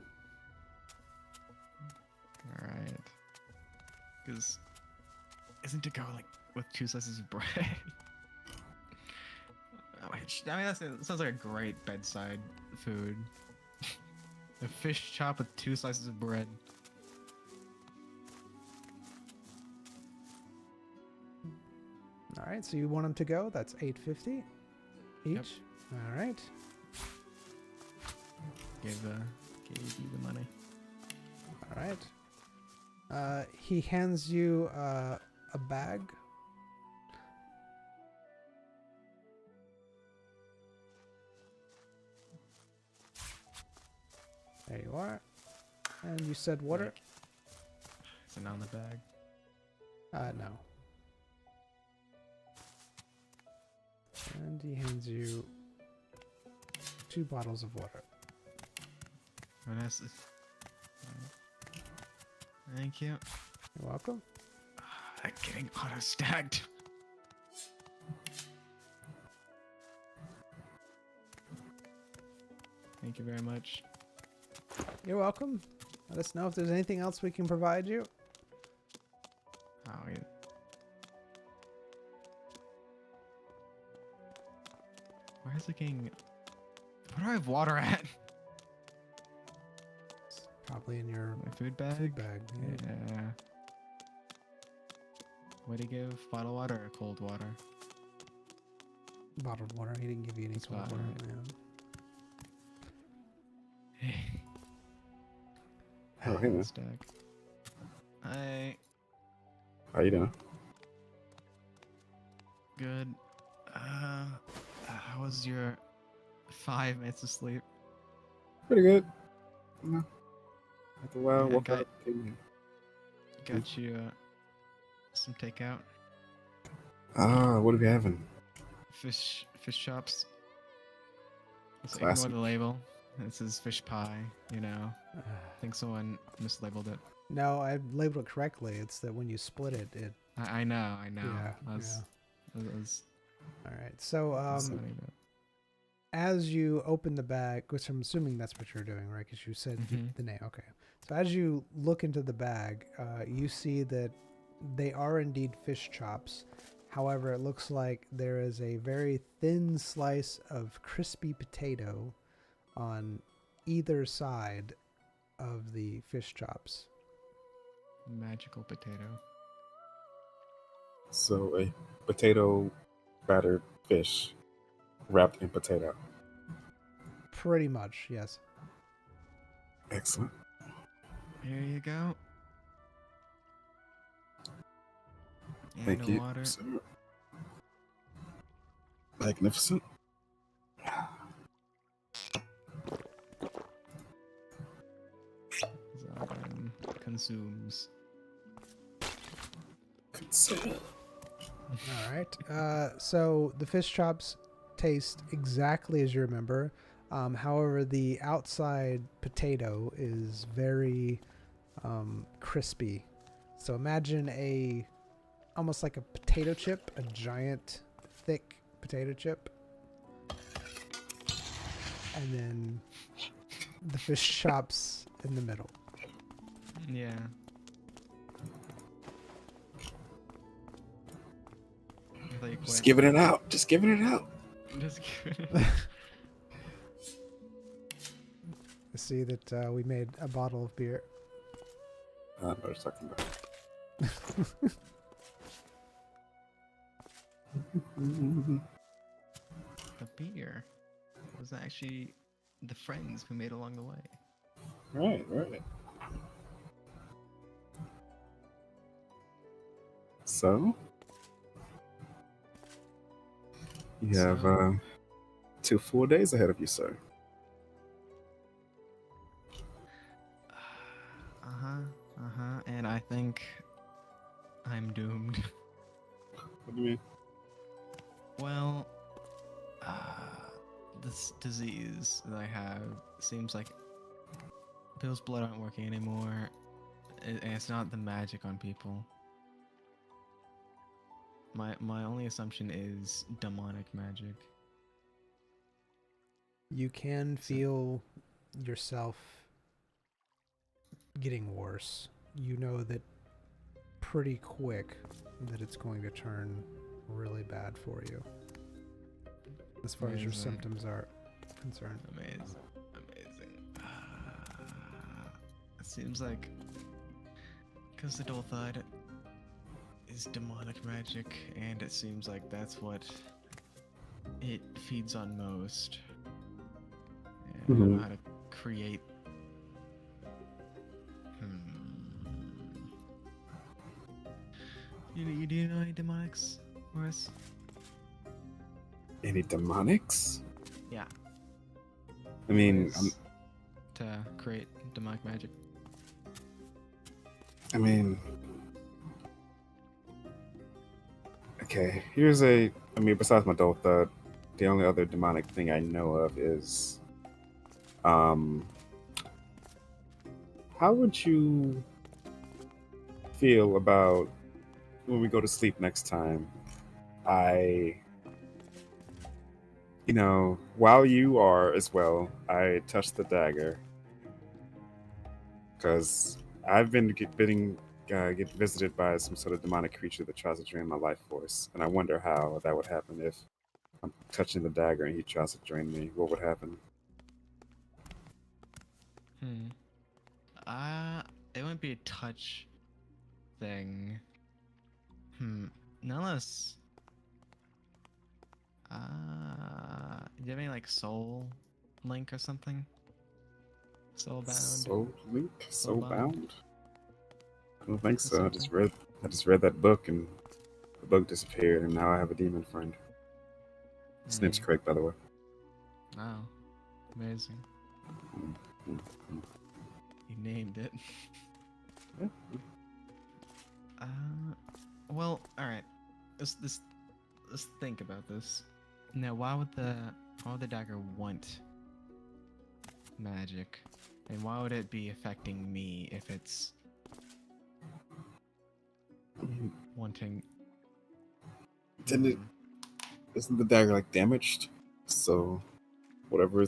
[SPEAKER 2] All right. Because isn't to go like with 2 slices of bread? Which, I mean, that sounds like a great bedside food. A fish chop with 2 slices of bread.
[SPEAKER 1] All right. So you want them to go? That's 850 each.
[SPEAKER 2] Yep.
[SPEAKER 1] All right.
[SPEAKER 2] Gave you the money.
[SPEAKER 1] All right. He hands you a bag. There you are. And you said water?
[SPEAKER 2] Is it on the bag?
[SPEAKER 1] No. And he hands you 2 bottles of water.
[SPEAKER 2] Vanessa. Thank you.
[SPEAKER 1] You're welcome.
[SPEAKER 2] I'm getting auto stacked. Thank you very much.
[SPEAKER 1] You're welcome. Let us know if there's anything else we can provide you.
[SPEAKER 2] Oh, yeah. Where is it getting? Where do I have water at?
[SPEAKER 1] It's probably in your
[SPEAKER 2] My food bag?
[SPEAKER 1] food bag. Yeah.
[SPEAKER 2] Yeah. What do you give? Bottled water or cold water?
[SPEAKER 1] Bottled water. He didn't give you any
[SPEAKER 2] It's
[SPEAKER 1] cold water.
[SPEAKER 2] bottled.
[SPEAKER 1] Yeah.
[SPEAKER 3] Oh, hey man.
[SPEAKER 2] Stack. Hi.
[SPEAKER 3] How you doing?
[SPEAKER 2] Good. How was your 5 minutes of sleep?
[SPEAKER 3] Pretty good. You know, after a while,
[SPEAKER 2] Yeah,
[SPEAKER 3] woke
[SPEAKER 2] got-
[SPEAKER 3] up. came here.
[SPEAKER 2] Got you some takeout.
[SPEAKER 3] What are we having?
[SPEAKER 2] Fish chops. Let's
[SPEAKER 3] Classic.
[SPEAKER 2] ignore the label. This is fish pie, you know. I think someone mislabeled it.
[SPEAKER 1] No, I labeled it correctly. It's that when you split it, it.
[SPEAKER 2] I know.
[SPEAKER 1] Yeah.
[SPEAKER 2] I was
[SPEAKER 1] All right. So,
[SPEAKER 2] sorry about-
[SPEAKER 1] as you open the bag, which I'm assuming that's what you're doing, right? Because you said
[SPEAKER 2] Mhm.
[SPEAKER 1] the name. Okay. So as you look into the bag, you see that they are indeed fish chops. However, it looks like there is a very thin slice of crispy potato on either side of the fish chops.
[SPEAKER 2] magical potato.
[SPEAKER 3] So a potato battered fish wrapped in potato.
[SPEAKER 1] Pretty much, yes.
[SPEAKER 3] Excellent.
[SPEAKER 2] Here you go. And
[SPEAKER 3] Thank
[SPEAKER 2] the
[SPEAKER 3] you,
[SPEAKER 2] water.
[SPEAKER 3] sir. Magnificent.
[SPEAKER 2] Zagan consumes.
[SPEAKER 3] Consider.
[SPEAKER 1] All right. So the fish chops taste exactly as you remember. However, the outside potato is very crispy. So imagine almost like a potato chip, a giant, thick potato chip, and then the fish chops in the middle.
[SPEAKER 2] Yeah. I thought you
[SPEAKER 3] Just
[SPEAKER 2] quit.
[SPEAKER 3] giving it out. Just giving it out.
[SPEAKER 2] Just kidding.
[SPEAKER 1] I see that we made a bottle of beer.
[SPEAKER 3] I know what you're talking about.
[SPEAKER 2] The beer was actually the friends we made along the way.
[SPEAKER 3] Right, right. So, you have
[SPEAKER 2] So-
[SPEAKER 3] 2 full days ahead of you, sir.
[SPEAKER 2] And I think I'm doomed.
[SPEAKER 3] What do you mean?
[SPEAKER 2] Well, this disease that I have seems like Bill's blood aren't working anymore, and it's not the magic on people. My only assumption is demonic magic.
[SPEAKER 1] You can feel yourself getting worse. You know that pretty quick that it's going to turn really bad for you, as far as your
[SPEAKER 2] Amazing.
[SPEAKER 1] symptoms are concerned.
[SPEAKER 2] Amazing. It seems like because the Dolthide is demonic magic, and it seems like that's what it feeds on most. And I don't know how to create. You do you know any demonics, Horace?
[SPEAKER 3] Any demonics?
[SPEAKER 2] Yeah.
[SPEAKER 3] I mean,
[SPEAKER 2] Ways to create demonic magic.
[SPEAKER 3] Okay, besides my dope, the only other demonic thing I know of is, how would you feel about when we go to sleep next time? While you are as well, I touch the dagger. Because I've been get visited by some sort of demonic creature that tries to drain my life force, and I wonder how that would happen if I'm touching the dagger and he tries to drain me. What would happen?
[SPEAKER 2] It wouldn't be a touch thing. Unless. Do you have any like soul link or something? Soulbound.
[SPEAKER 3] Soul link?
[SPEAKER 2] Soulbound?
[SPEAKER 3] Soulbound? I don't think
[SPEAKER 2] Or
[SPEAKER 3] so. I
[SPEAKER 2] something?
[SPEAKER 3] just read that book and the book disappeared, and now I have a demon friend. His name's Craig, by the way.
[SPEAKER 2] Wow. Amazing.
[SPEAKER 3] Mm.
[SPEAKER 2] You named it.
[SPEAKER 3] Yeah.
[SPEAKER 2] Well, alright. Let's think about this. Now, why would the dagger want magic? And why would it be affecting me if it's wanting...
[SPEAKER 3] Isn't the dagger like damaged? So whatever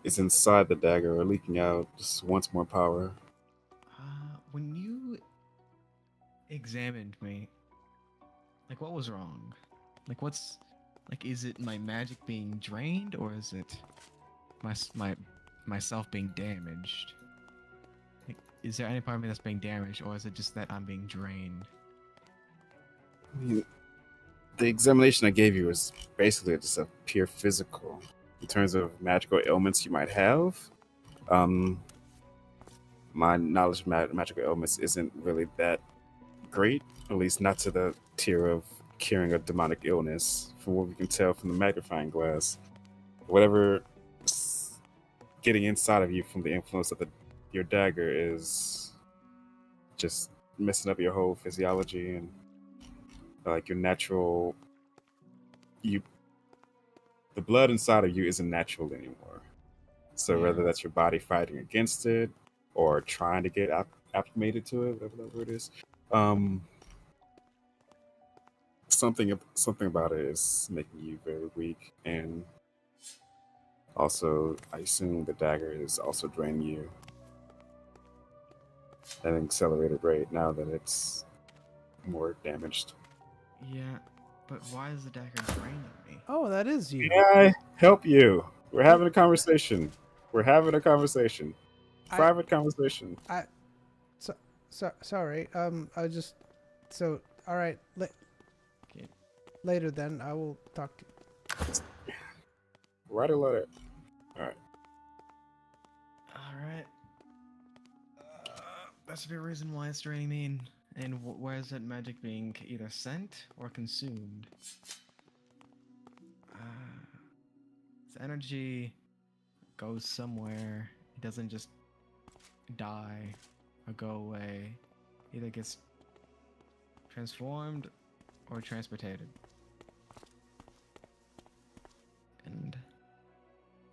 [SPEAKER 3] is inside the dagger or leaking out just wants more power.
[SPEAKER 2] When you examined me, like, what was wrong? Like, is it my magic being drained, or is it myself being damaged? Like, is there any part of me that's being damaged, or is it just that I'm being drained?
[SPEAKER 3] I mean, the examination I gave you is basically just a pure physical. In terms of magical ailments you might have, my knowledge of magical ailments isn't really that great, at least not to the tier of curing a demonic illness, from what we can tell from the magnifying glass. Whatever getting inside of you from the influence of your dagger is just messing up your whole physiology and like your natural the blood inside of you isn't natural anymore. So whether that's your body fighting against it or trying to get acclimated to it, whatever it is, something about it is making you very weak. And also, I assume the dagger is also draining you at an accelerated rate now that it's more damaged.
[SPEAKER 2] Yeah, but why is the dagger draining me?
[SPEAKER 1] Oh, that is you.
[SPEAKER 3] May I help you? We're having a conversation. Private conversation.
[SPEAKER 1] Sorry. I just. So, all right.
[SPEAKER 2] Okay.
[SPEAKER 1] Later then, I will talk to you.
[SPEAKER 3] Write a letter.
[SPEAKER 2] Alright. That should be a reason why it's draining me. And where is that magic being either sent or consumed? This energy goes somewhere. It doesn't just die or go away. Either gets transformed or transported. And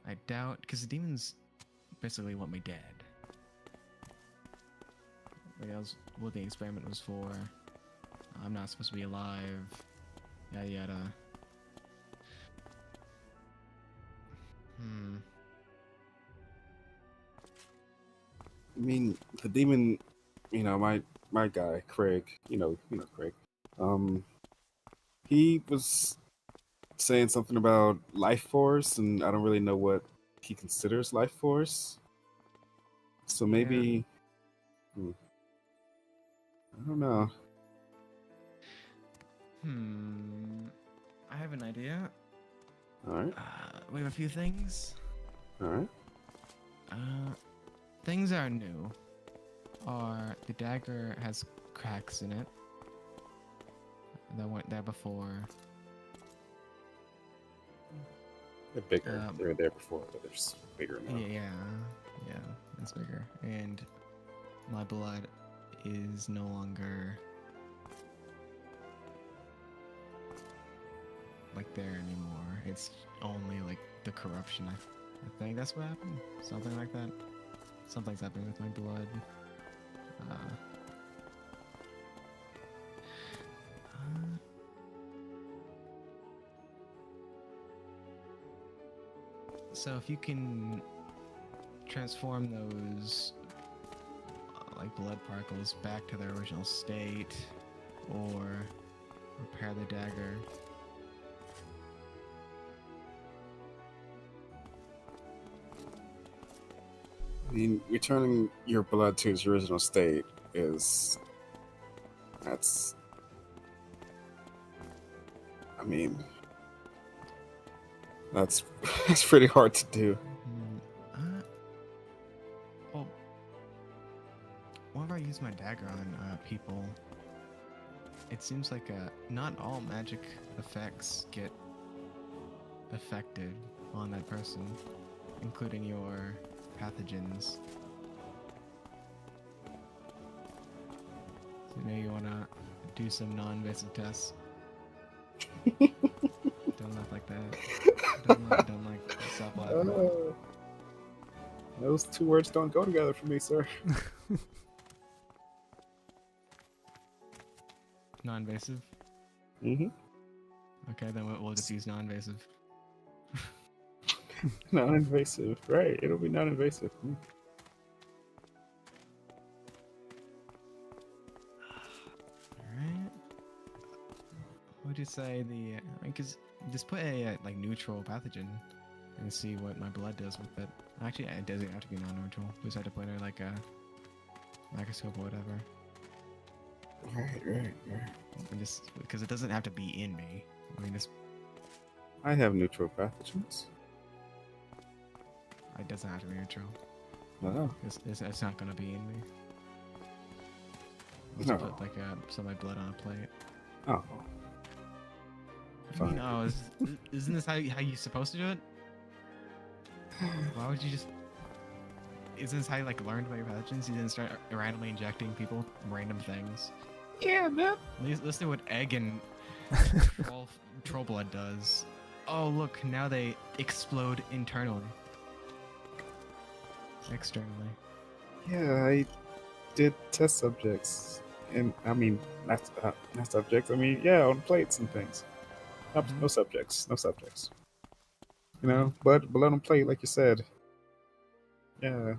[SPEAKER 2] I doubt, because the demons basically want me dead. Like, that was what the experiment was for. I'm not supposed to be alive. Yada yada.
[SPEAKER 3] I mean, the demon, my guy, Craig, Craig. He was saying something about life force, and I don't really know what he considers life force. So maybe, I don't know.
[SPEAKER 2] I have an idea.
[SPEAKER 3] All right.
[SPEAKER 2] We have a few things.
[SPEAKER 3] All right.
[SPEAKER 2] Things that are new are the dagger has cracks in it that weren't there before.
[SPEAKER 3] They're bigger. They were there before, but they're just bigger now.
[SPEAKER 2] Yeah, it's bigger. And my blood is no longer like there anymore. It's only like the corruption. I think that's what happened. Something like that. Something's happening with my blood. So if you can transform those like blood particles back to their original state, or repair the dagger.
[SPEAKER 3] I mean, returning your blood to its original state that's pretty hard to do.
[SPEAKER 2] Well, whenever I use my dagger on people, it seems like not all magic effects get affected on that person, including your pathogens. So now you want to do some non-invasive tests. Don't laugh like that. Don't like self-laughing.
[SPEAKER 3] Those two words don't go together for me, sir.
[SPEAKER 2] Non-invasive?
[SPEAKER 3] Mm-hmm.
[SPEAKER 2] Okay, then we'll just use non-invasive.
[SPEAKER 3] Non-invasive, right? It'll be non-invasive.
[SPEAKER 2] Alright. What would you say because just put a like neutral pathogen and see what my blood does with it. Actually, it doesn't have to be non-neutral. We just have to put it like a microscope or whatever.
[SPEAKER 3] Right.
[SPEAKER 2] And just because it doesn't have to be in me. I mean,
[SPEAKER 3] I have neutral pathogens.
[SPEAKER 2] it doesn't have to be neutral.
[SPEAKER 3] No.
[SPEAKER 2] It's not gonna be in me. Let's
[SPEAKER 3] No.
[SPEAKER 2] put like some of my blood on a plate.
[SPEAKER 3] Oh.
[SPEAKER 2] I mean, isn't this how you're supposed to do it? Why would you just? Isn't this how you like learned about your pathogens? You didn't start randomly injecting people random things.
[SPEAKER 3] Yeah, man.
[SPEAKER 2] Let's do what egg and troll blood does. Oh look, now they explode internally. Externally.
[SPEAKER 3] Yeah, I did test subjects, and I mean not subjects. I mean, yeah, on plates and things. No subjects. You know, blood on plate, like you said. Yeah.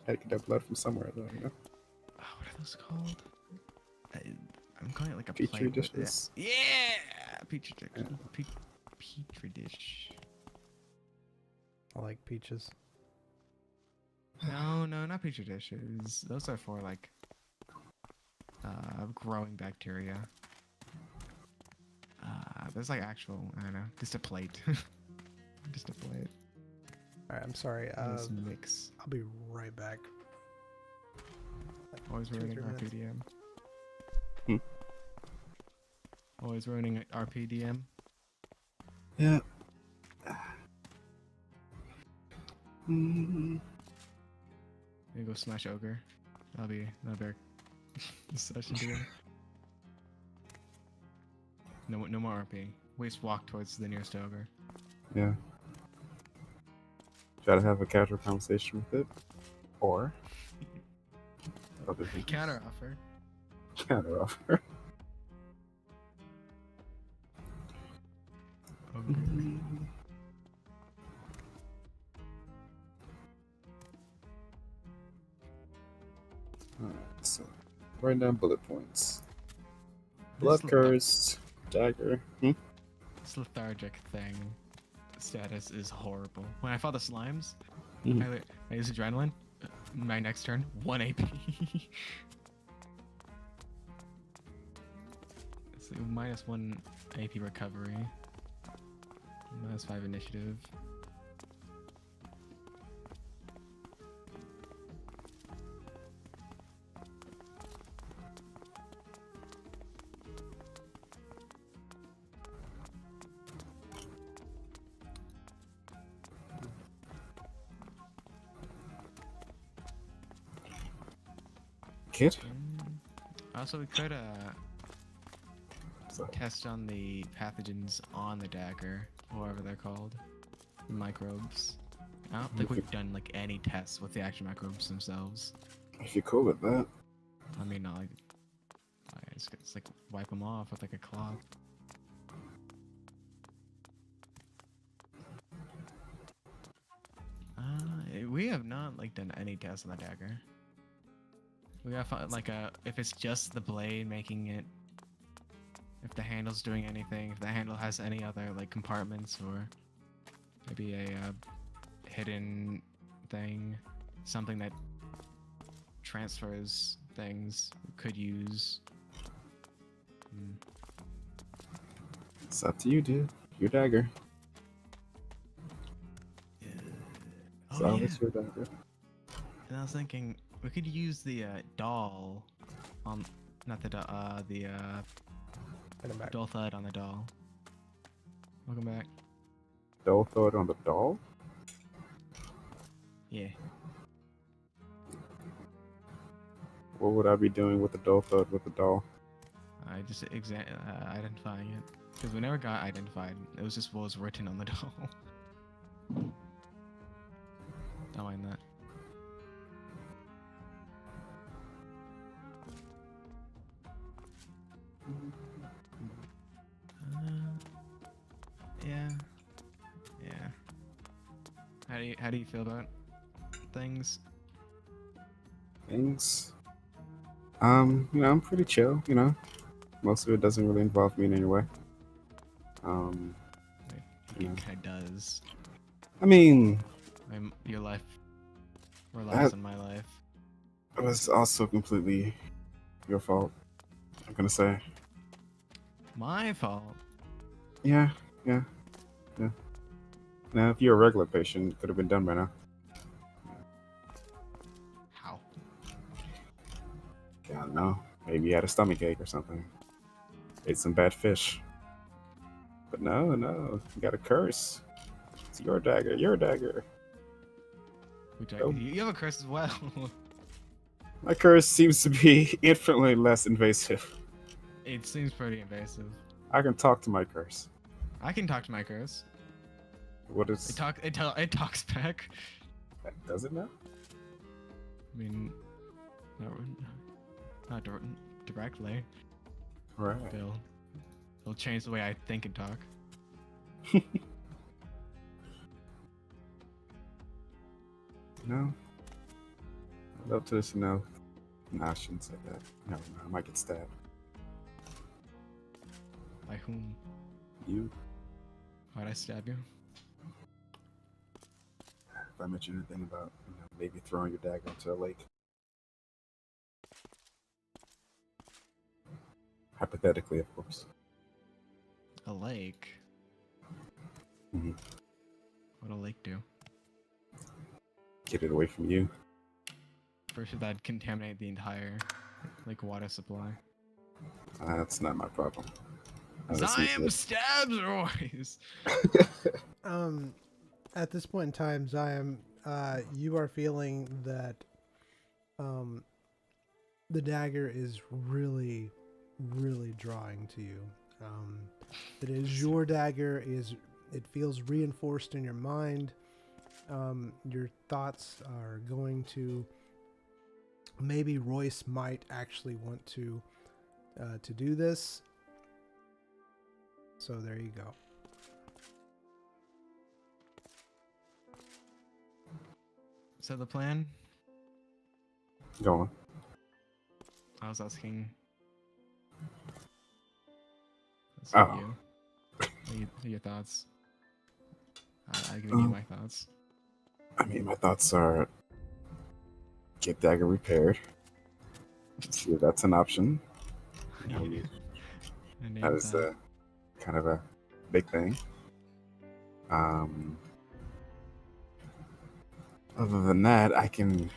[SPEAKER 3] Had to get that blood from somewhere, though. You know.
[SPEAKER 2] Oh, what are those called? I'm calling it like a
[SPEAKER 3] Petri
[SPEAKER 2] plate.
[SPEAKER 3] dishes.
[SPEAKER 2] Yeah, petri dish. Petri dish.
[SPEAKER 1] I like peaches.
[SPEAKER 2] No, not petri dishes. Those are for like growing bacteria. There's like actual, I don't know, just a plate. Just a plate.
[SPEAKER 1] Alright, I'm sorry.
[SPEAKER 2] Just mix.
[SPEAKER 1] I'll be right back.
[SPEAKER 2] Always
[SPEAKER 1] 2 or
[SPEAKER 2] ruining
[SPEAKER 1] 3 minutes.
[SPEAKER 2] RPDM. Always ruining RPDM.
[SPEAKER 3] Yeah. Mm.
[SPEAKER 2] Maybe go smash ogre. That'll be our session together. No more RP. We just walk towards the nearest ogre.
[SPEAKER 3] Yeah. try to have a casual conversation with it, or other things.
[SPEAKER 2] Counter offer.
[SPEAKER 3] Counter offer. Alright, so write down bullet points. Blood curse, dagger.
[SPEAKER 2] This lethargic thing status is horrible. When I fought the slimes, I used adrenaline. My next turn, 1 AP. So -1 AP recovery. -5 initiative.
[SPEAKER 3] Kid?
[SPEAKER 2] Also, we could test on the pathogens on the dagger, whatever they're called, microbes. I don't think we've done like any tests with the actual microbes themselves.
[SPEAKER 3] If you're cool with that.
[SPEAKER 2] I mean, not like it's like wipe them off with like a cloth. We have not like done any tests on the dagger. We gotta find like if it's just the blade making it, if the handle's doing anything, if the handle has any other like compartments or maybe a hidden thing, something that transfers things we could use.
[SPEAKER 3] It's up to you, dude. Your dagger.
[SPEAKER 2] Oh, yeah.
[SPEAKER 3] It's your dagger.
[SPEAKER 2] And I was thinking we could use the doll on, not the doll, the doll thud on the doll. Welcome back.
[SPEAKER 3] Doll thud on the doll?
[SPEAKER 2] Yeah.
[SPEAKER 3] What would I be doing with the doll thud with the doll?
[SPEAKER 2] I just identifying it because we never got identified. It was just what was written on the doll. Don't mind that. Yeah. How do you feel about things?
[SPEAKER 3] Things? I'm pretty chill, Most of it doesn't really involve me in any way.
[SPEAKER 2] It kind of does.
[SPEAKER 3] I mean,
[SPEAKER 2] your life relies on my life.
[SPEAKER 3] It was also completely your fault, I'm gonna say.
[SPEAKER 2] My fault?
[SPEAKER 3] Yeah. Now, if you're a regular patient, it could have been done by now.
[SPEAKER 2] How?
[SPEAKER 3] I don't know. Maybe you had a stomach ache or something. Ate some bad fish. But no, you got a curse. It's your dagger, your dagger.
[SPEAKER 2] You have a curse as well.
[SPEAKER 3] My curse seems to be infinitely less invasive.
[SPEAKER 2] It seems pretty invasive.
[SPEAKER 3] I can talk to my curse.
[SPEAKER 2] I can talk to my curse.
[SPEAKER 3] What is...
[SPEAKER 2] It talks back.
[SPEAKER 3] Does it now?
[SPEAKER 2] I mean, not directly.
[SPEAKER 3] Right.
[SPEAKER 2] It'll change the way I think and talk.
[SPEAKER 3] No. I'd love to listen now. No, I shouldn't say that. Never mind. I might get stabbed.
[SPEAKER 2] By whom?
[SPEAKER 3] You.
[SPEAKER 2] Why'd I stab you?
[SPEAKER 3] If I mentioned anything about maybe throwing your dagger into a lake. Hypothetically, of course.
[SPEAKER 2] A lake?
[SPEAKER 3] Mm-hmm.
[SPEAKER 2] What'd a lake do?
[SPEAKER 3] Get it away from you.
[SPEAKER 2] First, that'd contaminate the entire water supply.
[SPEAKER 3] That's not my problem.
[SPEAKER 2] Ziam stabs Royce!
[SPEAKER 1] At this point in time, Ziam, you are feeling that the dagger is really, really drawing to you. It is your dagger, it feels reinforced in your mind. your thoughts are going to maybe Royce might actually want to do this. So there you go.
[SPEAKER 2] So the plan?
[SPEAKER 3] Go on.
[SPEAKER 2] I was asking. Let's
[SPEAKER 3] Oh.
[SPEAKER 2] you. What are your thoughts? I've given you my thoughts.
[SPEAKER 3] I mean, my thoughts are get dagger repaired. See if that's an option. You know, that is a kind of a big thing. Other than that, I don't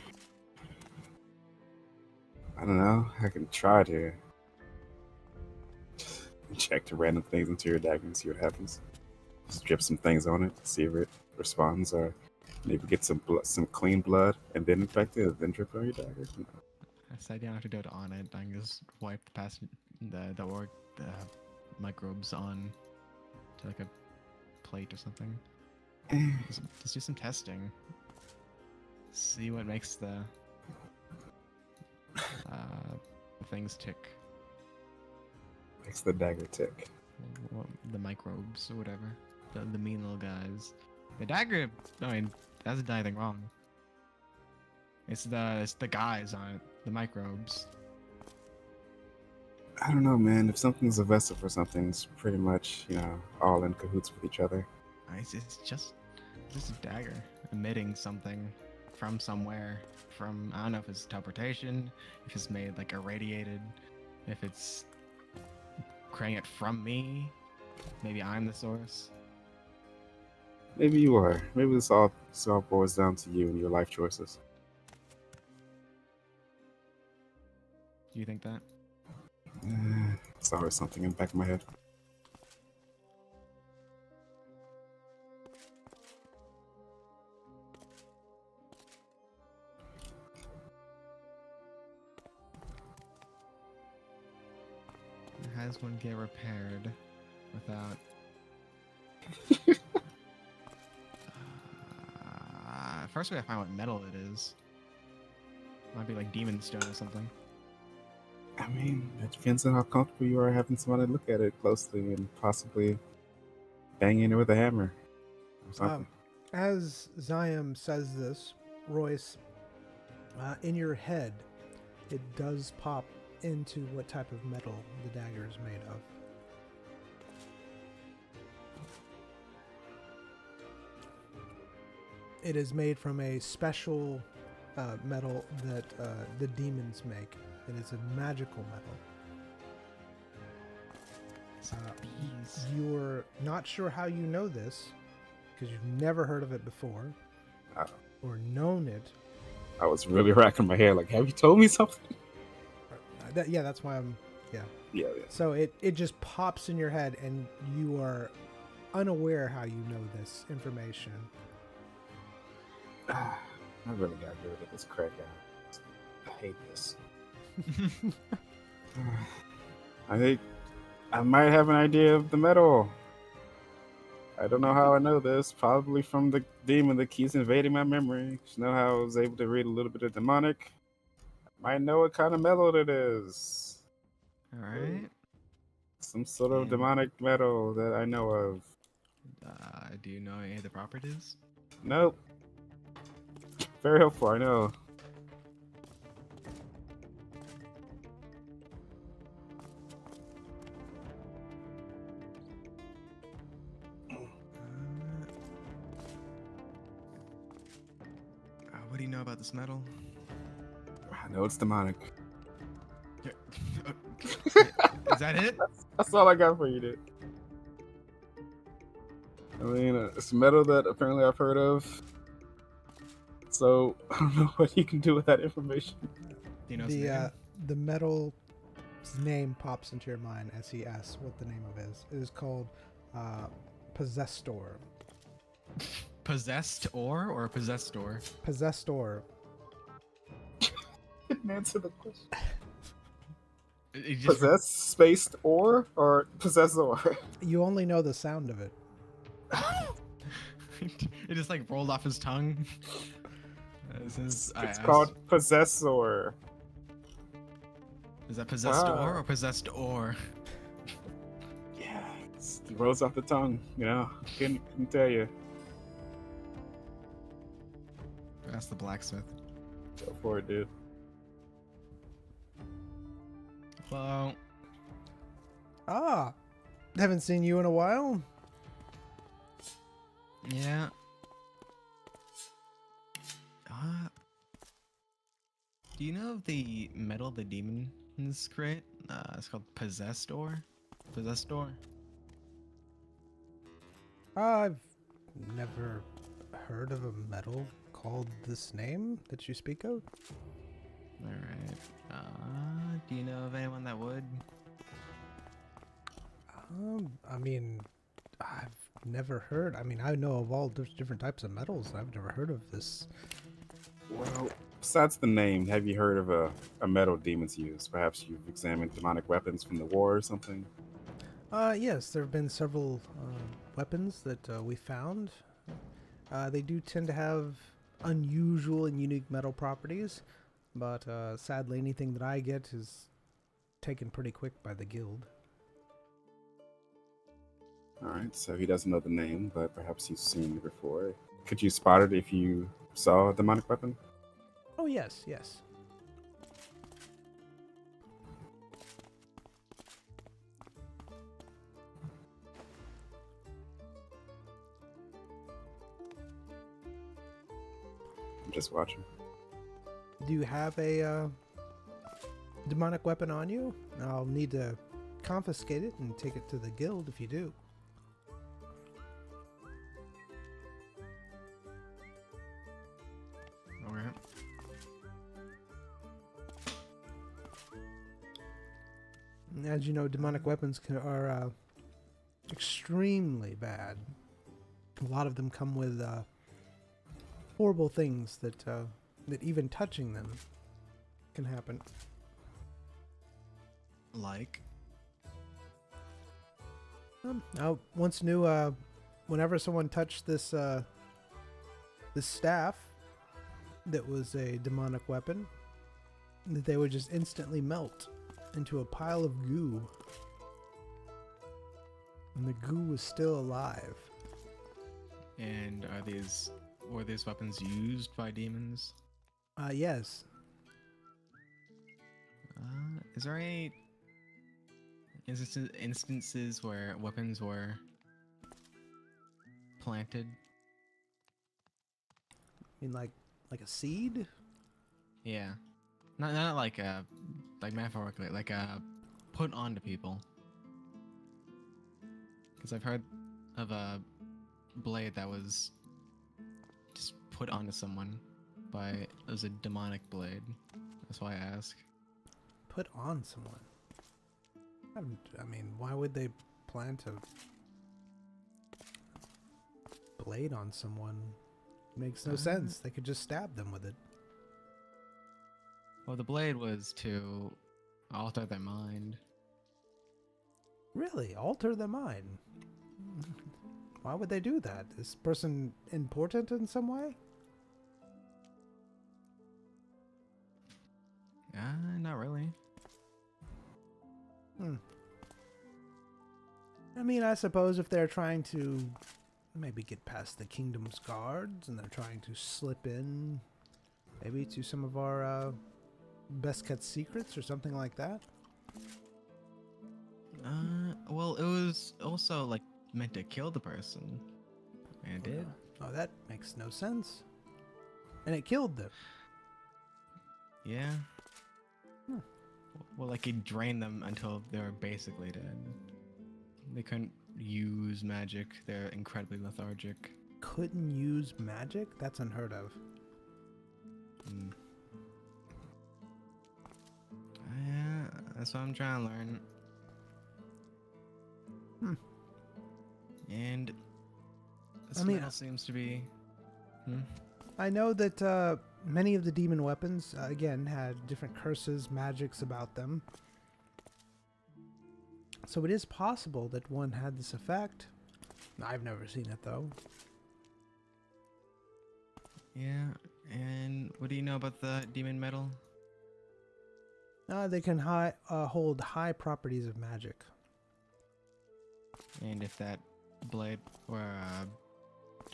[SPEAKER 3] know, I can try to inject random things into your dagger and see what happens. Just drip some things on it, see if it responds, or maybe get some clean blood and then infect it, and then drip it on your dagger.
[SPEAKER 2] I said you don't have to do it on it. I can just wipe past the microbes on to like a plate or something. Just do some testing. See what makes the things tick.
[SPEAKER 3] Makes the dagger tick.
[SPEAKER 2] The microbes or whatever. The mean little guys. The dagger, I mean, doesn't do anything wrong. It's the guys on it. The microbes.
[SPEAKER 3] I don't know, man. If something's a vessel for something, it's pretty much, all in cahoots with each other.
[SPEAKER 2] It's just a dagger emitting something from somewhere. I don't know if it's teleportation, if it's made like irradiated, if it's creating it from me. Maybe I'm the source.
[SPEAKER 3] Maybe you are. Maybe this all boils down to you and your life choices.
[SPEAKER 2] Do you think that?
[SPEAKER 3] It's always something in the back of my head.
[SPEAKER 2] How does one get repaired without? First we gotta find what metal it is. Might be like demon stone or something.
[SPEAKER 3] I mean, it depends on how comfortable you are having somebody look at it closely and possibly banging it with a hammer or something.
[SPEAKER 1] As Zion says this, Royce, in your head, it does pop into what type of metal the dagger is made of. It is made from a special metal that the demons make. It is a magical metal. You're not sure how you know this because you've never heard of it before or known it.
[SPEAKER 3] I was really racking my head like, have you told me something?
[SPEAKER 1] That's why I'm... Yeah. So it just pops in your head and you are unaware how you know this information.
[SPEAKER 3] I really got rid of this crack out. I hate this. I might have an idea of the metal. I don't know how I know this. Probably from the demon that keeps invading my memory. You know how I was able to read a little bit of demonic? I might know what kind of metal it is.
[SPEAKER 2] Alright.
[SPEAKER 3] Some sort of demonic metal that I know of.
[SPEAKER 2] Do you know any of the properties?
[SPEAKER 3] Nope. Very helpful, I know.
[SPEAKER 2] What do you know about this metal?
[SPEAKER 3] I know it's demonic.
[SPEAKER 2] Is that it?
[SPEAKER 3] That's all I got for you, dude. I mean, it's metal that apparently I've heard of. So, I don't know what you can do with that information.
[SPEAKER 2] Do you know his name?
[SPEAKER 1] The metal's name pops into your mind as he asks what the name of it is. It is called Possessor.
[SPEAKER 2] Possessed or possessor?
[SPEAKER 1] Possessor.
[SPEAKER 3] Didn't answer the question.
[SPEAKER 2] Just...
[SPEAKER 3] Possess spaced or possessor?
[SPEAKER 1] You only know the sound of it.
[SPEAKER 2] It just like rolled off his tongue.
[SPEAKER 3] It's called Possessor.
[SPEAKER 2] Is that possessed
[SPEAKER 3] Ah.
[SPEAKER 2] or possessed or?
[SPEAKER 3] Yeah, it rolls off the tongue, you know. Couldn't tell you.
[SPEAKER 2] Ask the blacksmith.
[SPEAKER 3] Go for it, dude.
[SPEAKER 2] Hello.
[SPEAKER 1] Ah, haven't seen you in a while.
[SPEAKER 2] Yeah. Do you know of the metal the demons create? It's called possessed ore. Possessed ore.
[SPEAKER 1] I've never heard of a metal called this name that you speak of.
[SPEAKER 2] All right. Do you know of anyone that would?
[SPEAKER 1] I mean, I've never heard. I mean, I know of all different types of metals. I've never heard of this.
[SPEAKER 3] Well, besides the name, have you heard of a metal demons use? Perhaps you've examined demonic weapons from the war or something?
[SPEAKER 1] Yes, there have been several weapons that we found. They do tend to have unusual and unique metal properties, but sadly, anything that I get is taken pretty quick by the guild.
[SPEAKER 3] Alright, so he doesn't know the name, but perhaps you've seen it before. Could you spot it if you saw a demonic weapon?
[SPEAKER 1] Oh, yes, yes.
[SPEAKER 3] I'm just watching.
[SPEAKER 1] Do you have a demonic weapon on you? I'll need to confiscate it and take it to the guild if you do.
[SPEAKER 2] Alright.
[SPEAKER 1] As you know, demonic weapons are extremely bad. A lot of them come with horrible things that even touching them can happen.
[SPEAKER 2] Like?
[SPEAKER 1] I once knew whenever someone touched this this staff that was a demonic weapon, that they would just instantly melt into a pile of goo. And the goo was still alive.
[SPEAKER 2] And were these weapons used by demons?
[SPEAKER 1] Yes.
[SPEAKER 2] Is there any instances where weapons were planted?
[SPEAKER 1] I mean, like a seed?
[SPEAKER 2] Yeah. Not like metaphorically, like put onto people. Because I've heard of a blade that was just put onto someone it was a demonic blade. That's why I ask.
[SPEAKER 1] Put on someone? I mean, why would they plant a blade on someone? Makes no sense. They could just stab them with it.
[SPEAKER 2] Well, the blade was to alter their mind.
[SPEAKER 1] Really? Alter their mind? Why would they do that? Is this person important in some way?
[SPEAKER 2] Not really.
[SPEAKER 1] I mean, I suppose if they're trying to maybe get past the kingdom's guards and they're trying to slip in maybe to some of our best kept secrets or something like that.
[SPEAKER 2] Well, it was also like meant to kill the person. And it did.
[SPEAKER 1] Oh, that makes no sense. And it killed them.
[SPEAKER 2] Yeah. Well, like it drained them until they were basically dead. They couldn't use magic. They're incredibly lethargic.
[SPEAKER 1] Couldn't use magic? That's unheard of.
[SPEAKER 2] Yeah, that's what I'm trying to learn. And this metal seems to be.
[SPEAKER 1] I know that many of the demon weapons, again, had different curses, magics about them. So it is possible that one had this effect. I've never seen it, though.
[SPEAKER 2] Yeah, and what do you know about the demon metal?
[SPEAKER 1] They can hold high properties of magic.
[SPEAKER 2] And if that blade or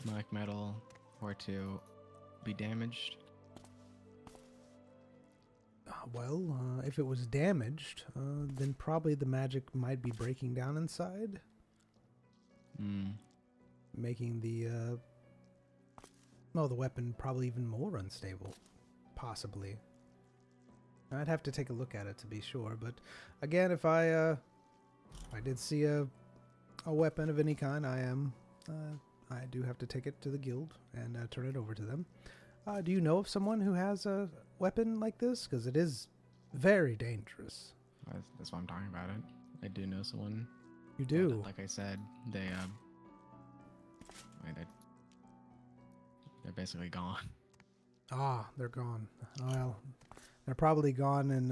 [SPEAKER 2] demonic metal were to be damaged?
[SPEAKER 1] Well, if it was damaged, then probably the magic might be breaking down inside, making the weapon probably even more unstable, possibly. I'd have to take a look at it to be sure, but again, if I did see a weapon of any kind, I do have to take it to the guild and turn it over to them. Do you know of someone who has a weapon like this? Because it is very dangerous.
[SPEAKER 2] That's why I'm talking about it. I do know someone.
[SPEAKER 1] You do?
[SPEAKER 2] Like I said, they're basically gone.
[SPEAKER 1] Ah, they're gone. Well, they're probably gone in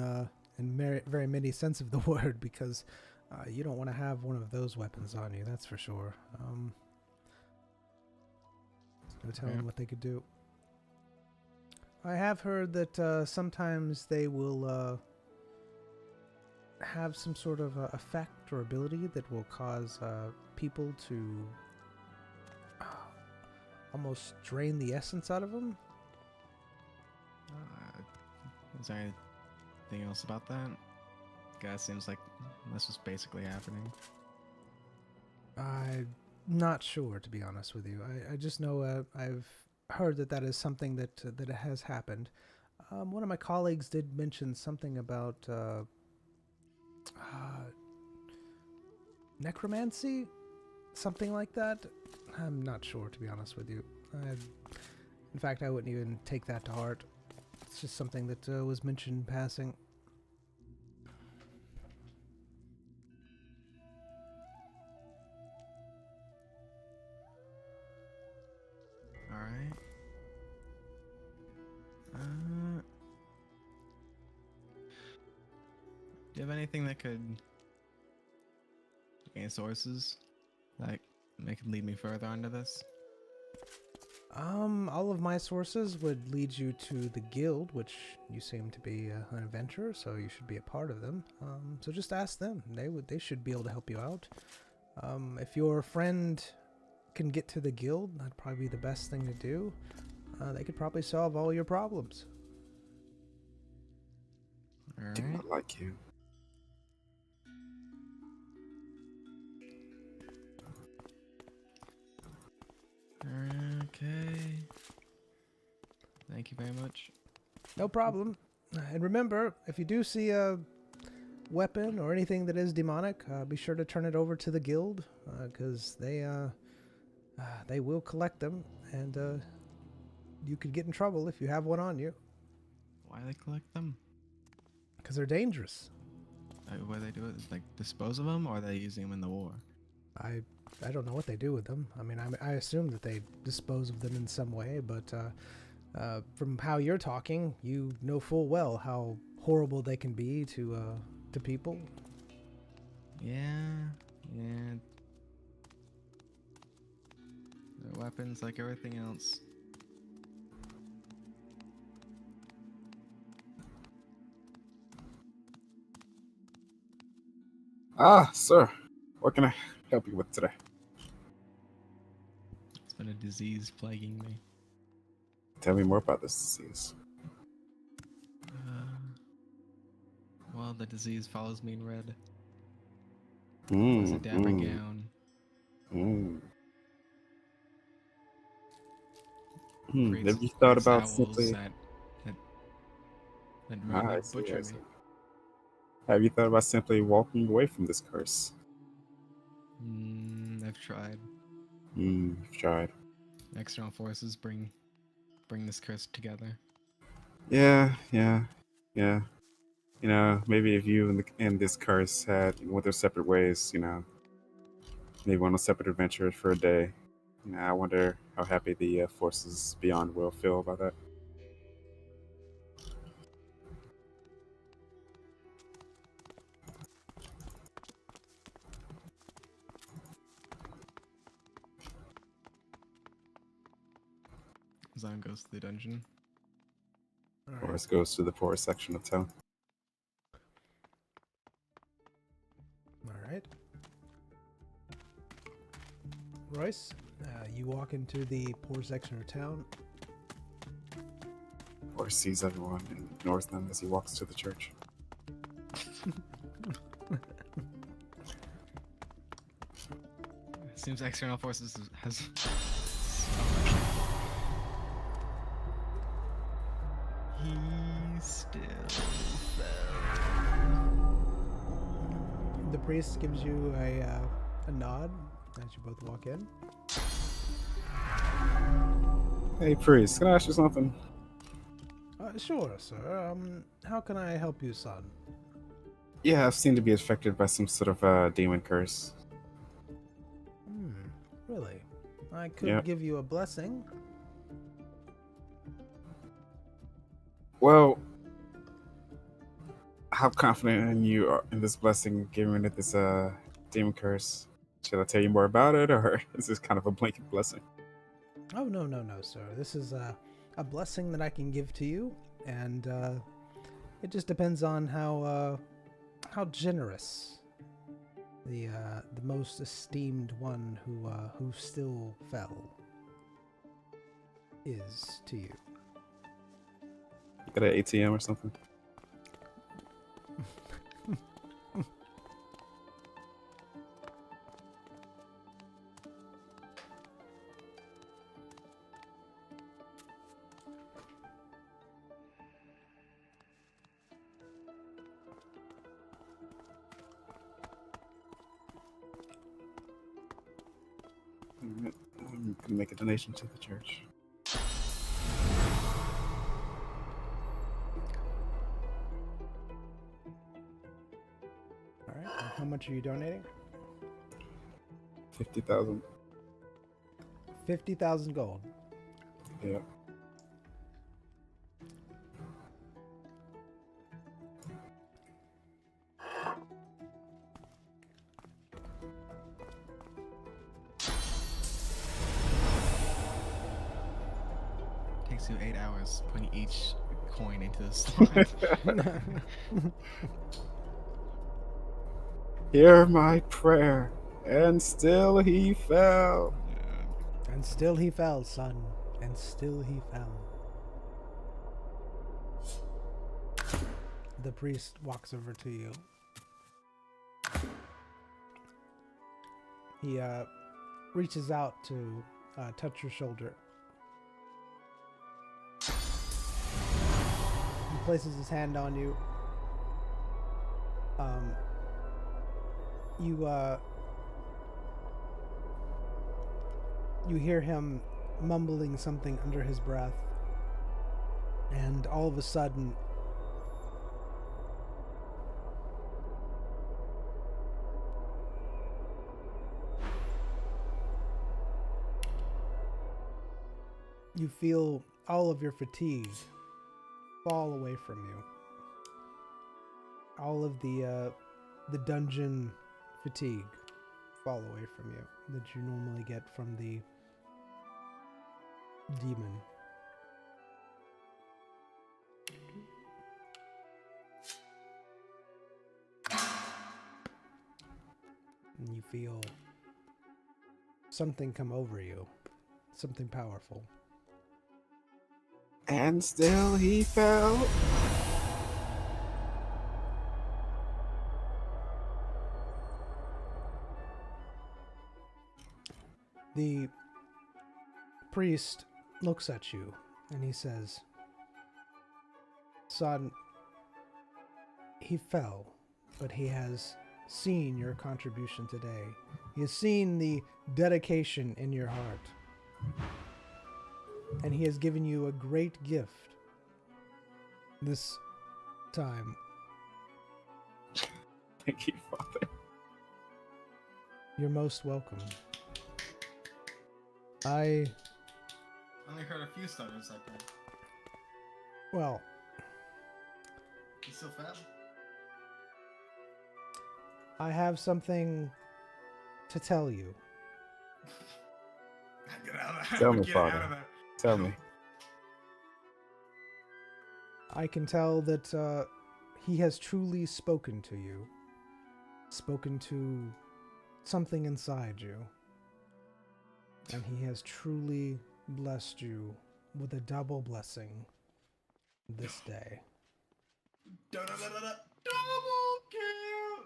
[SPEAKER 1] very many sense of the word, because you don't want to have one of those weapons on you, that's for sure. No telling what they could do. I have heard that sometimes they will have some sort of effect or ability that will cause people to almost drain the essence out of them.
[SPEAKER 2] Is there anything else about that? Guys, seems like this was basically happening.
[SPEAKER 1] I'm not sure, to be honest with you. I just know I've heard that is something that has happened. One of my colleagues did mention something about necromancy, something like that. I'm not sure, to be honest with you. In fact, I wouldn't even take that to heart. It's just something that was mentioned in passing.
[SPEAKER 2] Alright. Do you have anything that could gain sources that could lead me further onto this?
[SPEAKER 1] All of my sources would lead you to the guild, which you seem to be an adventurer, so you should be a part of them. So just ask them. They should be able to help you out. If your friend can get to the guild, that'd probably be the best thing to do. They could probably solve all your problems.
[SPEAKER 3] I do not like you.
[SPEAKER 2] Okay. Thank you very much.
[SPEAKER 1] No problem. And remember, if you do see a weapon or anything that is demonic, be sure to turn it over to the guild, because they will collect them, and you could get in trouble if you have one on you.
[SPEAKER 2] Why do they collect them?
[SPEAKER 1] Because they're dangerous.
[SPEAKER 2] What do they do? Like dispose of them, or are they using them in the war?
[SPEAKER 1] I don't know what they do with them. I mean, I assume that they dispose of them in some way, but from how you're talking, you know full well how horrible they can be to people.
[SPEAKER 2] Yeah. They're weapons like everything else.
[SPEAKER 3] Ah, sir. What can I help you with today?
[SPEAKER 2] It's been a disease plaguing me.
[SPEAKER 3] Tell me more about this disease.
[SPEAKER 2] Well, the disease follows me in red.
[SPEAKER 3] Mm,
[SPEAKER 2] It's a dapper gown.
[SPEAKER 3] Have you thought about
[SPEAKER 2] owls
[SPEAKER 3] simply...
[SPEAKER 2] that really butcher me.
[SPEAKER 3] Have you thought about simply walking away from this curse?
[SPEAKER 2] I've tried.
[SPEAKER 3] You've tried.
[SPEAKER 2] External forces bring this curse together.
[SPEAKER 3] Yeah. You know, maybe if you and this curse went their separate ways, you know, maybe on a separate adventure for a day. You know, I wonder how happy the forces beyond will feel about that.
[SPEAKER 2] Zion goes to the dungeon.
[SPEAKER 1] All right.
[SPEAKER 3] Forrest goes to the poorest section of town.
[SPEAKER 1] All right. Royce, you walk into the poor section of town.
[SPEAKER 3] Forrest sees everyone and ignores them as he walks to the church.
[SPEAKER 2] Seems external forces has. He still fell.
[SPEAKER 1] The priest gives you a nod as you both walk in.
[SPEAKER 3] Hey, priest, can I ask you something?
[SPEAKER 1] Sure, sir. How can I help you, son?
[SPEAKER 3] Yeah, I've seemed to be affected by some sort of demon curse.
[SPEAKER 1] Really? I could
[SPEAKER 3] Yep.
[SPEAKER 1] give you a blessing.
[SPEAKER 3] Well, how confident in you are in this blessing, given rid of this demon curse? Should I tell you more about it, or is this kind of a blanket blessing?
[SPEAKER 1] Oh, no, sir. This is a blessing that I can give to you, and it just depends on how generous the most esteemed one who still fell is to you.
[SPEAKER 3] Got an ATM or something? Alright, I'm gonna make a donation to the church.
[SPEAKER 1] All right. And how much are you donating?
[SPEAKER 3] 50,000.
[SPEAKER 1] 50,000 gold.
[SPEAKER 3] Yeah.
[SPEAKER 2] Takes you 8 hours putting each coin into the slot.
[SPEAKER 3] Hear my prayer, and still he fell.
[SPEAKER 1] And still he fell, son. And still he fell. The priest walks over to you. He reaches out to touch your shoulder. He places his hand on you. You hear him mumbling something under his breath, and all of a sudden, you feel all of your fatigue fall away from you. All of the dungeon fatigue fall away from you that you normally get from the demon. And you feel something come over you, something powerful.
[SPEAKER 3] And still he fell.
[SPEAKER 1] The priest looks at you and he says, "Son, he fell, but he has seen your contribution today. He has seen the dedication in your heart. And he has given you a great gift this time."
[SPEAKER 3] Thank you, Father.
[SPEAKER 1] You're most welcome. I
[SPEAKER 2] only heard a few stutters like that.
[SPEAKER 1] Well,
[SPEAKER 2] You still fell?
[SPEAKER 1] I have something to tell you.
[SPEAKER 2] Get out of there.
[SPEAKER 3] Tell me,
[SPEAKER 2] Get
[SPEAKER 3] Father.
[SPEAKER 2] out of there.
[SPEAKER 3] Tell me.
[SPEAKER 1] I can tell that he has truly spoken to you. Spoken to something inside you. And he has truly blessed you with a double blessing this day.
[SPEAKER 2] Double kill.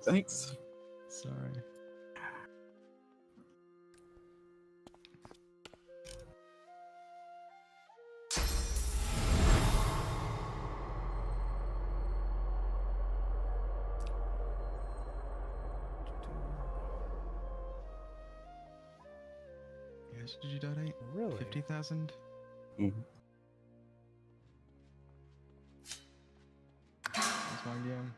[SPEAKER 3] Thanks.
[SPEAKER 2] Sorry. Yes, did you donate?
[SPEAKER 1] Really?
[SPEAKER 2] 50,000?
[SPEAKER 3] Mm-hmm.
[SPEAKER 2] That's my game.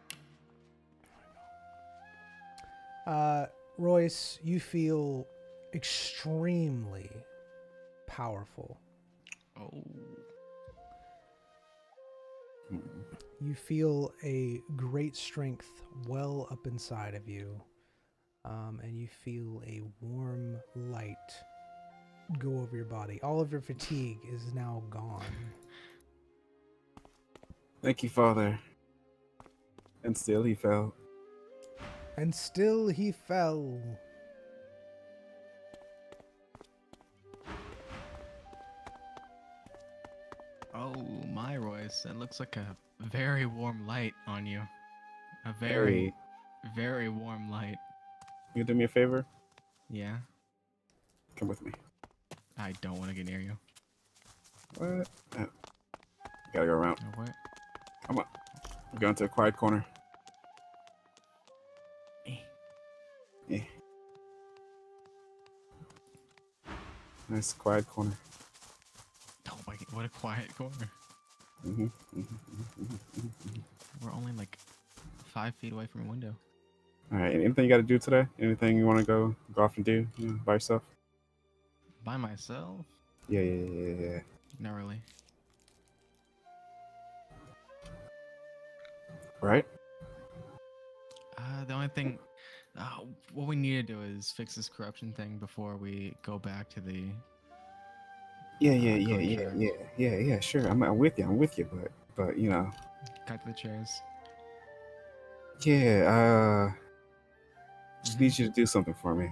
[SPEAKER 1] Royce, you feel extremely powerful.
[SPEAKER 2] Oh.
[SPEAKER 1] You feel a great strength well up inside of you, and you feel a warm light go over your body. All of your fatigue is now gone.
[SPEAKER 3] Thank you, Father. And still he fell.
[SPEAKER 1] And still he fell.
[SPEAKER 2] Oh, my Royce. That looks like a very warm light on you. A very, very warm light.
[SPEAKER 3] You do me a favor?
[SPEAKER 2] Yeah?
[SPEAKER 3] Come with me.
[SPEAKER 2] I don't want to get near you.
[SPEAKER 3] What? Gotta go around.
[SPEAKER 2] Oh, what?
[SPEAKER 3] Come on. We're going to a quiet corner. Yeah. Nice quiet corner.
[SPEAKER 2] Oh my god, what a quiet corner.
[SPEAKER 3] Mm-hmm.
[SPEAKER 2] We're only like 5 feet away from a window.
[SPEAKER 3] All right. Anything you got to do today? Anything you want to go off and do by yourself?
[SPEAKER 2] By myself?
[SPEAKER 3] Yeah.
[SPEAKER 2] Not really.
[SPEAKER 3] Right?
[SPEAKER 2] The only thing, what we need to do is fix this corruption thing before we go back to the.
[SPEAKER 3] Yeah. Sure. I'm with you. But you know.
[SPEAKER 2] Cut to the chairs.
[SPEAKER 3] Yeah. Just need you to do something for me.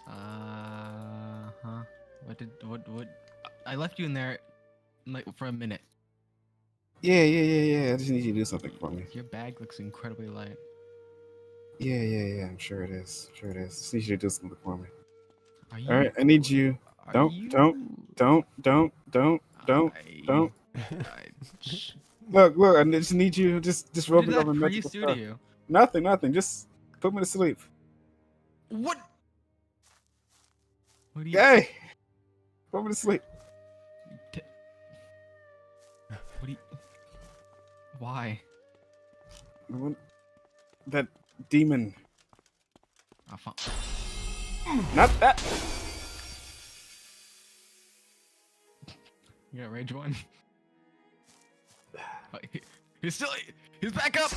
[SPEAKER 2] Huh? What? I left you in there, like for a minute.
[SPEAKER 3] Yeah. I just need you to do something for me.
[SPEAKER 2] Your bag looks incredibly light.
[SPEAKER 3] Yeah. I'm sure it is. Just need you to do something for me.
[SPEAKER 2] Are you?
[SPEAKER 3] All right. I need you. Don't. Look. I just need you. Just rub it over magical stuff. Nothing. Just put me to sleep.
[SPEAKER 2] What? What do you?
[SPEAKER 3] Hey, put me to sleep.
[SPEAKER 2] What do you? Why?
[SPEAKER 3] That demon. Not that.
[SPEAKER 2] You got rage one. He's back up.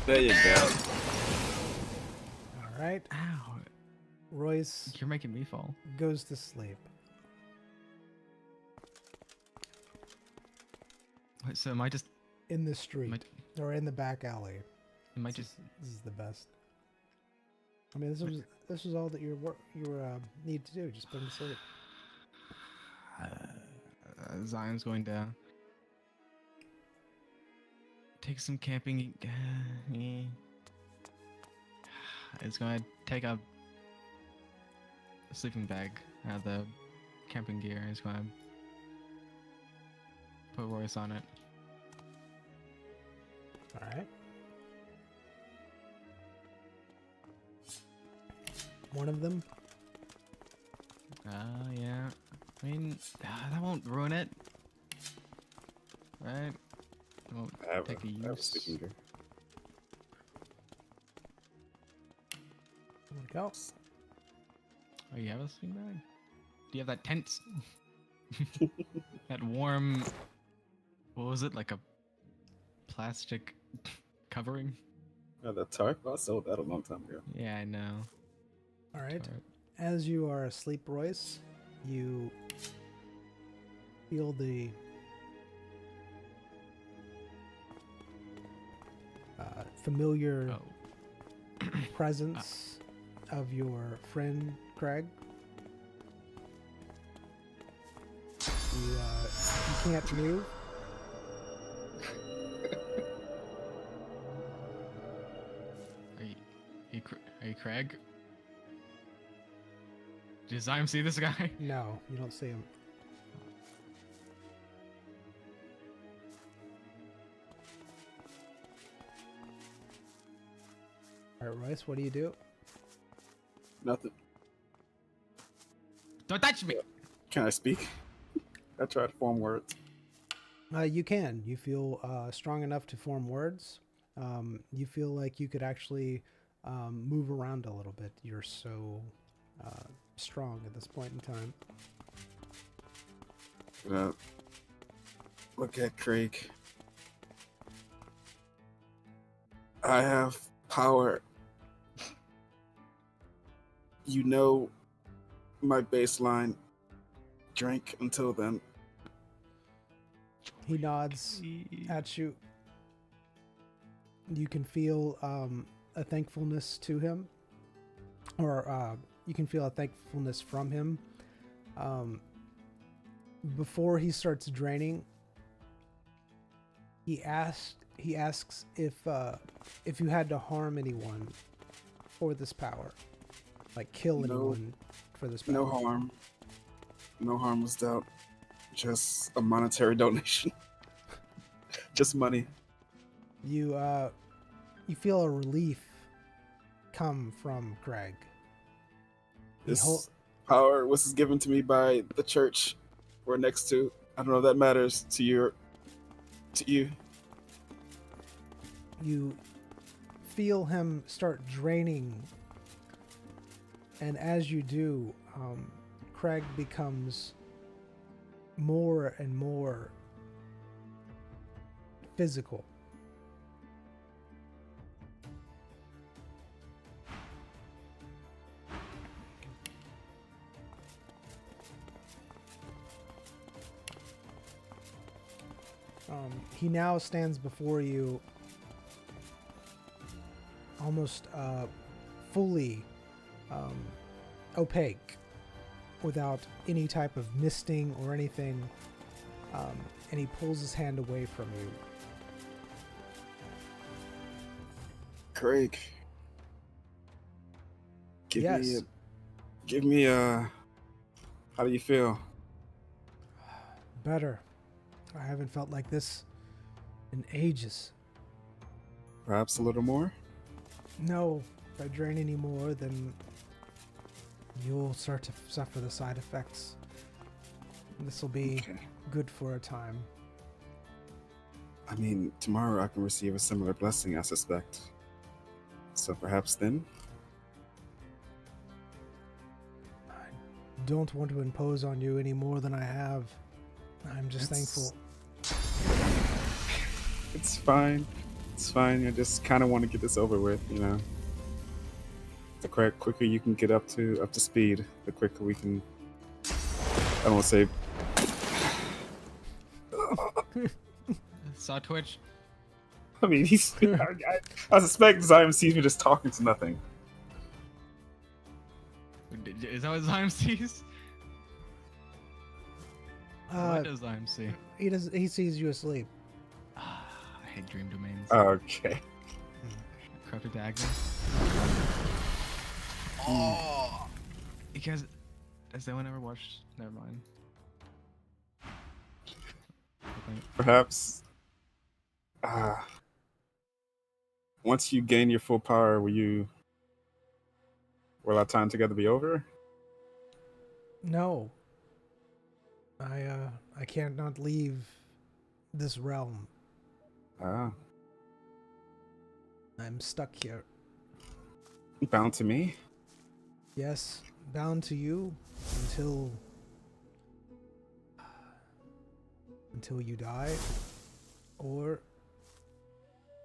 [SPEAKER 3] There you go.
[SPEAKER 1] All right.
[SPEAKER 2] Ow.
[SPEAKER 1] Royce
[SPEAKER 2] You're making me fall.
[SPEAKER 1] goes to sleep.
[SPEAKER 2] Wait, so am I just?
[SPEAKER 1] In the street. Or in the back alley.
[SPEAKER 2] Am I just?
[SPEAKER 1] This is the best. I mean, this was all that you need to do. Just put him to sleep.
[SPEAKER 2] Zion's going to take some camping. It's going to take a sleeping bag out of the camping gear. He's going to put Royce on it.
[SPEAKER 1] All right. One of them.
[SPEAKER 2] Yeah. I mean, that won't ruin it, right? It won't take a
[SPEAKER 3] I have a
[SPEAKER 2] use.
[SPEAKER 3] sleeping gear.
[SPEAKER 1] What else?
[SPEAKER 2] Oh, you have a sleeping bag? Do you have that tent? That warm. What was it? Like a plastic covering?
[SPEAKER 3] The tarp. I sold that a long time ago.
[SPEAKER 2] Yeah, I know.
[SPEAKER 1] All right. As you are asleep, Royce, you feel the familiar
[SPEAKER 2] Oh.
[SPEAKER 1] presence of your friend Craig. You can't move.
[SPEAKER 2] Are you Craig? Does Zyme see this guy?
[SPEAKER 1] No, you don't see him. All right, Royce, what do you do?
[SPEAKER 3] Nothing.
[SPEAKER 2] Don't touch me!
[SPEAKER 3] Can I speak? I try to form words.
[SPEAKER 1] You can. You feel strong enough to form words. You feel like you could actually move around a little bit. You're so strong at this point in time.
[SPEAKER 3] Look at Craig. I have power. You know my baseline. Drink until then.
[SPEAKER 1] He nods at you. You can feel a thankfulness to him, or you can feel a thankfulness from him. Before he starts draining, he asks if you had to harm anyone for this power, like kill anyone for this power.
[SPEAKER 3] No harm. No harm was dealt. Just a monetary donation. Just money.
[SPEAKER 1] You feel a relief come from Greg.
[SPEAKER 3] This power was given to me by the church we're next to. I don't know if that matters to you.
[SPEAKER 1] You feel him start draining, and as you do, Craig becomes more and more physical. He now stands before you almost fully opaque, without any type of misting or anything, and he pulls his hand away from you.
[SPEAKER 3] Craig. Give me how do you feel?
[SPEAKER 1] Better. I haven't felt like this in ages.
[SPEAKER 3] Perhaps a little more?
[SPEAKER 1] No, if I drain any more, then you'll start to suffer the side effects. This will be good for a time.
[SPEAKER 3] I mean, tomorrow I can receive a similar blessing, I suspect. So perhaps then?
[SPEAKER 1] I don't want to impose on you any more than I have. I'm just thankful.
[SPEAKER 3] It's fine. It's fine. I just kind of want to get this over with, you know. The quicker you can get up to speed, the quicker we can. I don't want to say.
[SPEAKER 2] Saw Twitch.
[SPEAKER 3] I mean, he's. I suspect Zyme sees me just talking to nothing.
[SPEAKER 2] Is that what Zyme sees? What does Zyme see?
[SPEAKER 1] He sees you asleep.
[SPEAKER 2] I hate dream domains.
[SPEAKER 3] Okay.
[SPEAKER 2] Corrupted dagger. Oh! Because has anyone ever watched? Never mind.
[SPEAKER 3] Perhaps. Once you gain your full power, will our time together be over?
[SPEAKER 1] No. I can't not leave this realm.
[SPEAKER 3] Ah.
[SPEAKER 1] I'm stuck here.
[SPEAKER 3] Bound to me?
[SPEAKER 1] Yes, bound to you until you die, or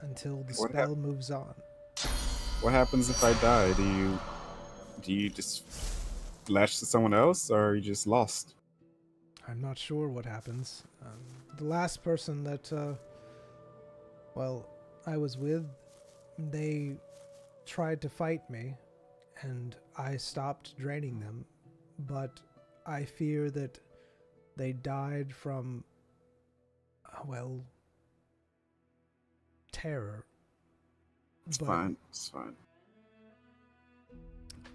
[SPEAKER 1] until the spell moves on.
[SPEAKER 3] What happens if I die? Do you just latch to someone else, or are you just lost?
[SPEAKER 1] I'm not sure what happens. The last person that, I was with They tried to fight me, and I stopped draining them, but I fear that they died from, well, terror.
[SPEAKER 3] It's fine. It's fine.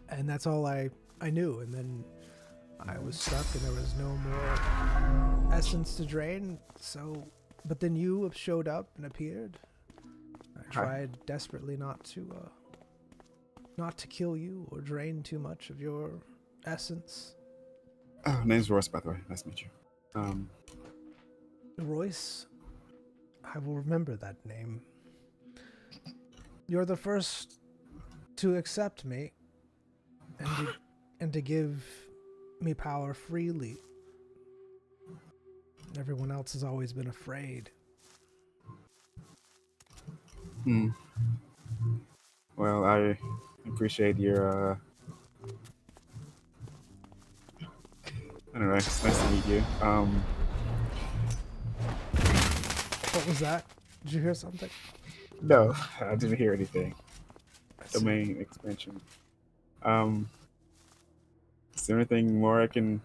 [SPEAKER 1] And that's all I knew. And then I was stuck, and there was no more essence to drain. So, but then you showed up and appeared. I tried desperately not to kill you or drain too much of your essence.
[SPEAKER 3] Oh, name's Royce, by the way. Nice to meet you.
[SPEAKER 1] Royce, I will remember that name. You're the first to accept me and to give me power freely. Everyone else has always been afraid.
[SPEAKER 3] Well, I appreciate your, anyway, it's nice to meet you.
[SPEAKER 1] What was that? Did you hear something?
[SPEAKER 3] No, I didn't hear anything. Domain expansion. Is there anything more that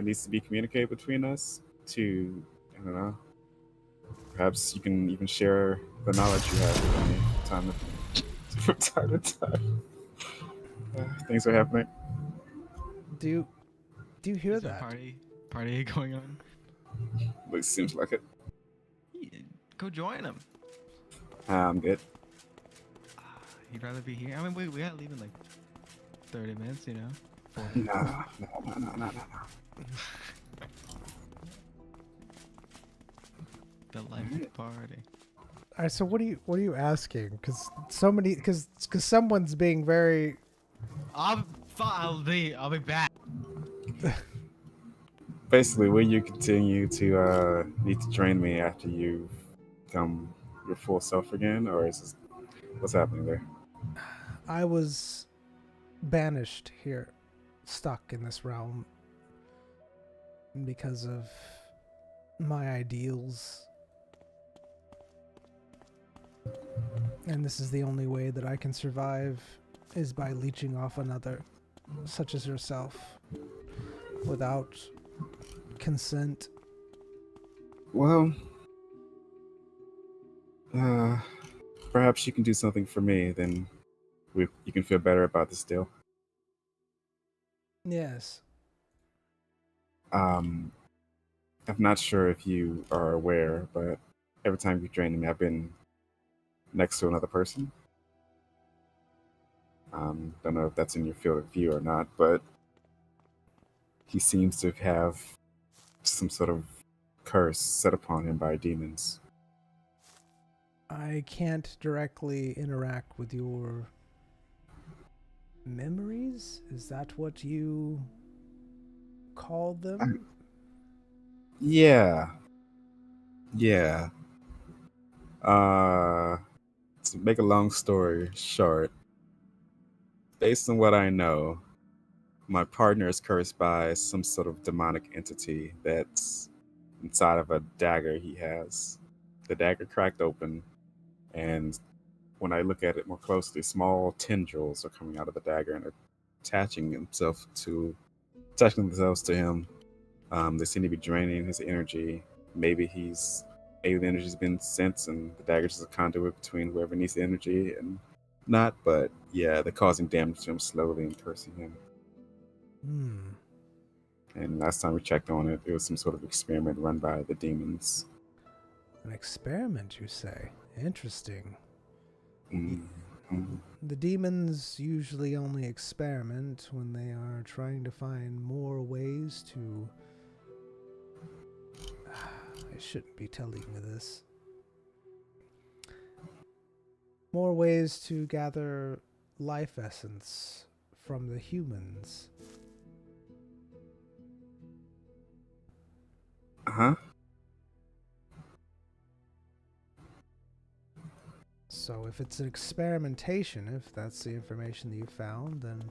[SPEAKER 3] needs to be communicated between us to, I don't know, perhaps you can even share the knowledge you have with me from time to time. Things are happening.
[SPEAKER 1] Do you hear
[SPEAKER 2] Is there
[SPEAKER 1] that?
[SPEAKER 2] a party going on?
[SPEAKER 3] At least seems like it.
[SPEAKER 2] Yeah, go join them.
[SPEAKER 3] I'm good.
[SPEAKER 2] You'd rather be here? I mean, we gotta leave in like 30 minutes, you know?
[SPEAKER 3] No.
[SPEAKER 2] The life party.
[SPEAKER 1] All right, so what are you asking? Because someone's being very.
[SPEAKER 2] I'll be back.
[SPEAKER 3] Basically, will you continue to need to drain me after you become your full self again, or is this what's happening there?
[SPEAKER 1] I was banished here, stuck in this realm because of my ideals. And this is the only way that I can survive, is by leeching off another, such as yourself, without consent.
[SPEAKER 3] Well, perhaps you can do something for me, then you can feel better about this deal.
[SPEAKER 1] Yes.
[SPEAKER 3] I'm not sure if you are aware, but every time you've drained me, I've been next to another person. Don't know if that's in your field of view or not, but he seems to have some sort of curse set upon him by demons.
[SPEAKER 1] I can't directly interact with your memories? Is that what you call them?
[SPEAKER 3] Yeah. To make a long story short, based on what I know, my partner is cursed by some sort of demonic entity that's inside of a dagger he has. The dagger cracked open, and when I look at it more closely, small tendrils are coming out of the dagger and attaching themselves to him. They seem to be draining his energy. Maybe the energy's been sent, and the dagger's just a conduit between whoever needs the energy and not. But yeah, they're causing damage to him slowly and cursing him. And last time we checked on it, it was some sort of experiment run by the demons.
[SPEAKER 1] An experiment, you say? Interesting.
[SPEAKER 3] Mm-hmm.
[SPEAKER 1] The demons usually only experiment when they are trying to find more ways to... I shouldn't be telling you this. More ways to gather life essence from the humans.
[SPEAKER 3] Uh-huh.
[SPEAKER 1] So if it's an experimentation, if that's the information that you found, then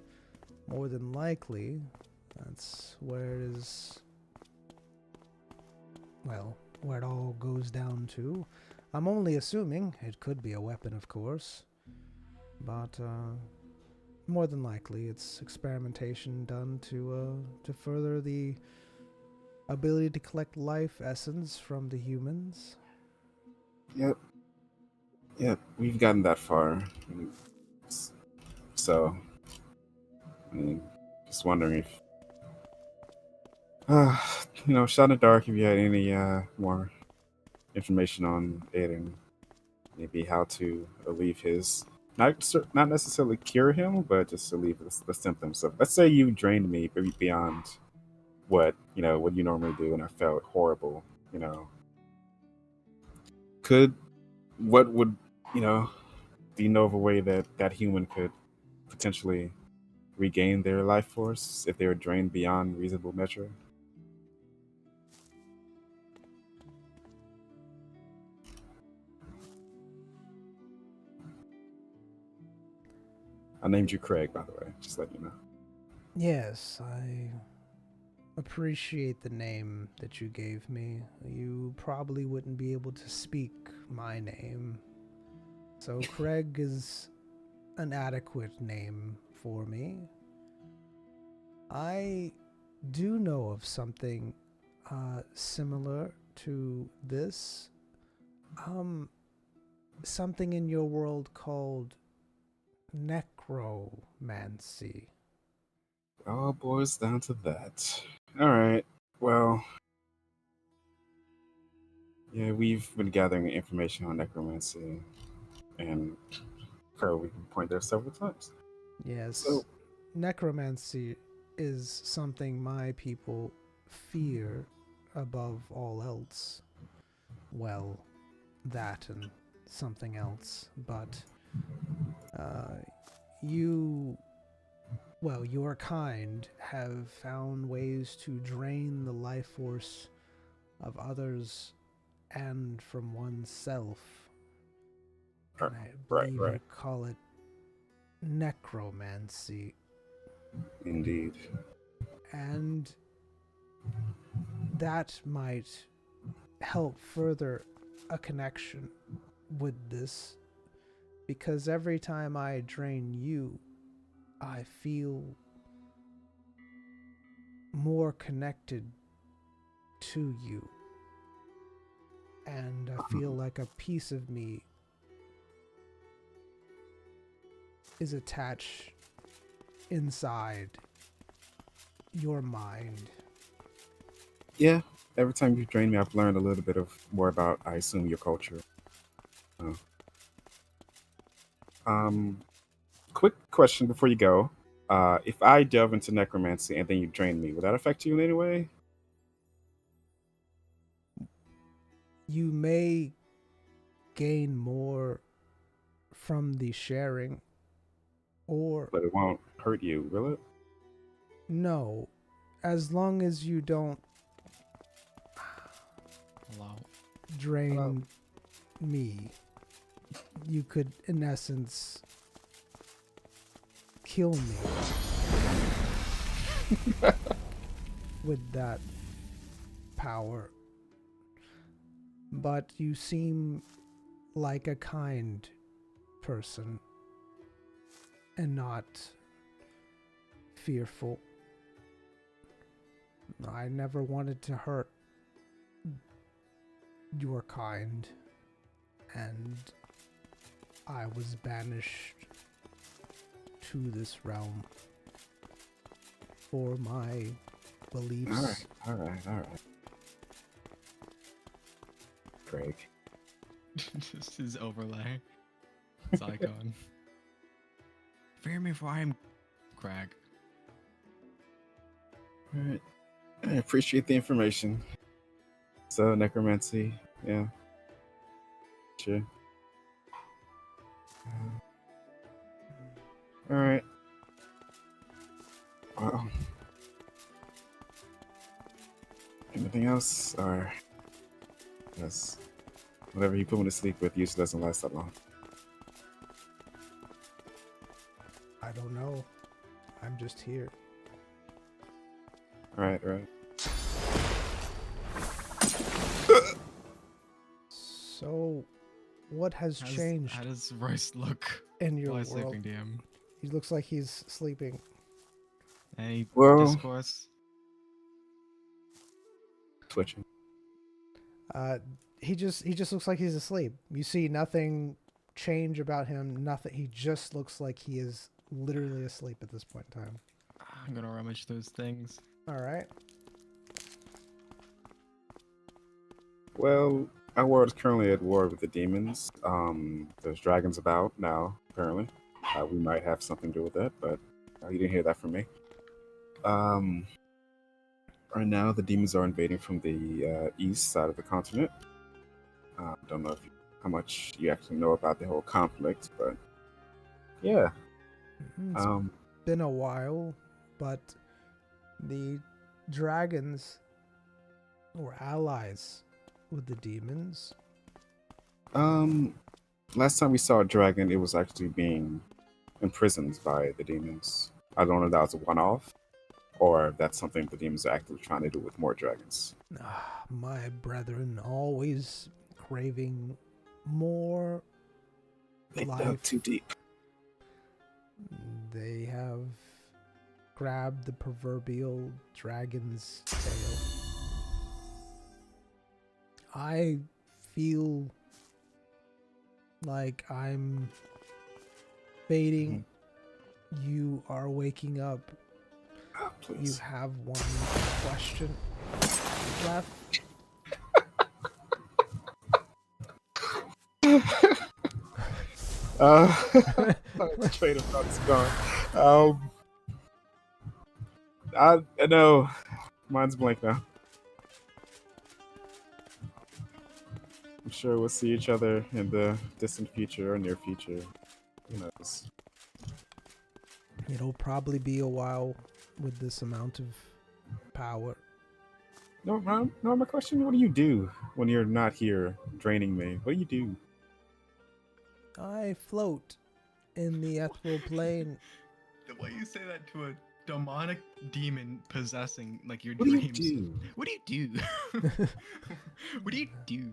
[SPEAKER 1] more than likely that's where it is, well, where it all goes down to. I'm only assuming. It could be a weapon, of course. But more than likely, it's experimentation done to further the ability to collect life essence from the humans.
[SPEAKER 3] Yep. Yep. We've gotten that far. So, I mean, just wondering if, shot in the dark, if you had any more information on it and maybe how to alleviate his, not necessarily cure him, but just alleviate the symptoms. So let's say you drained me beyond what you normally do, and I felt horrible. Could what would do you know of a way that that human could potentially regain their life force if they were drained beyond reasonable measure? I named you Craig, by the way, just letting you know.
[SPEAKER 1] Yes, I appreciate the name that you gave me. You probably wouldn't be able to speak my name. So Craig is an adequate name for me. I do know of something similar to this. Something in your world called necromancy.
[SPEAKER 3] All boils down to that. All right. Well, yeah, we've been gathering information on necromancy, and we can point there several times.
[SPEAKER 1] Yes.
[SPEAKER 3] So,
[SPEAKER 1] necromancy is something my people fear above all else. Well, that and something else. But your kind have found ways to drain the life force of others and from oneself. And I believe you call it necromancy.
[SPEAKER 3] Indeed.
[SPEAKER 1] And that might help further a connection with this, because every time I drain you, I feel more connected to you. And I feel like a piece of me is attached inside your mind.
[SPEAKER 3] Yeah, every time you drain me, I've learned a little bit more about, I assume, your culture. Quick question before you go. If I delve into necromancy and then you drain me, would that affect you in any way?
[SPEAKER 1] You may gain more from the sharing, or...
[SPEAKER 3] But it won't hurt you, will it?
[SPEAKER 1] No, as long as you don't drain me, you could, in essence, kill me with that power. But you seem like a kind person and not fearful. I never wanted to hurt your kind, and I was banished to this realm for my beliefs.
[SPEAKER 3] All right. Craig.
[SPEAKER 2] Just his overlay. His icon. Fear me, for I am Crag.
[SPEAKER 3] All right. I appreciate the information. So, necromancy, yeah. Sure. All right. Well, anything else? Or yes, whatever you put me to sleep with usually doesn't last that long.
[SPEAKER 1] I don't know. I'm just here.
[SPEAKER 3] All right.
[SPEAKER 1] So, What has changed
[SPEAKER 2] How does Royce look
[SPEAKER 1] in your
[SPEAKER 2] while
[SPEAKER 1] world?
[SPEAKER 2] sleeping, DM?
[SPEAKER 1] He looks like he's sleeping.
[SPEAKER 2] Any
[SPEAKER 3] Well-
[SPEAKER 2] discourse?
[SPEAKER 3] Twitching.
[SPEAKER 1] He just looks like he's asleep. You see nothing change about him. Nothing. He just looks like he is literally asleep at this point in time.
[SPEAKER 2] I'm gonna rummage those things.
[SPEAKER 1] All right.
[SPEAKER 3] Well, our world is currently at war with the demons. There's dragons about now, apparently. We might have something to do with that, but you didn't hear that from me. Right now, the demons are invading from the east side of the continent. Don't know how much you actually know about the whole conflict, but yeah.
[SPEAKER 1] It's been a while, but the dragons were allies with the demons.
[SPEAKER 3] Last time we saw a dragon, it was actually being imprisoned by the demons. I don't know if that was a one-off, or if that's something the demons are actively trying to do with more dragons.
[SPEAKER 1] My brethren always craving more
[SPEAKER 3] They
[SPEAKER 1] life.
[SPEAKER 3] dug too deep.
[SPEAKER 1] They have grabbed the proverbial dragon's tail. I feel like I'm fading. You are waking up.
[SPEAKER 3] Oh,
[SPEAKER 1] You
[SPEAKER 3] please.
[SPEAKER 1] have one question left.
[SPEAKER 3] Train of thought is gone. I know. Mine's blank now. I'm sure we'll see each other in the distant future or near future. Who knows?
[SPEAKER 1] It'll probably be a while with this amount of power.
[SPEAKER 3] No, my question, what do you do when you're not here draining me? What do you do?
[SPEAKER 1] I float in the ethereal plane.
[SPEAKER 2] The way you say that to a demonic demon possessing like your
[SPEAKER 3] What do you
[SPEAKER 2] dreams.
[SPEAKER 3] do?
[SPEAKER 2] What do you do? What do you do?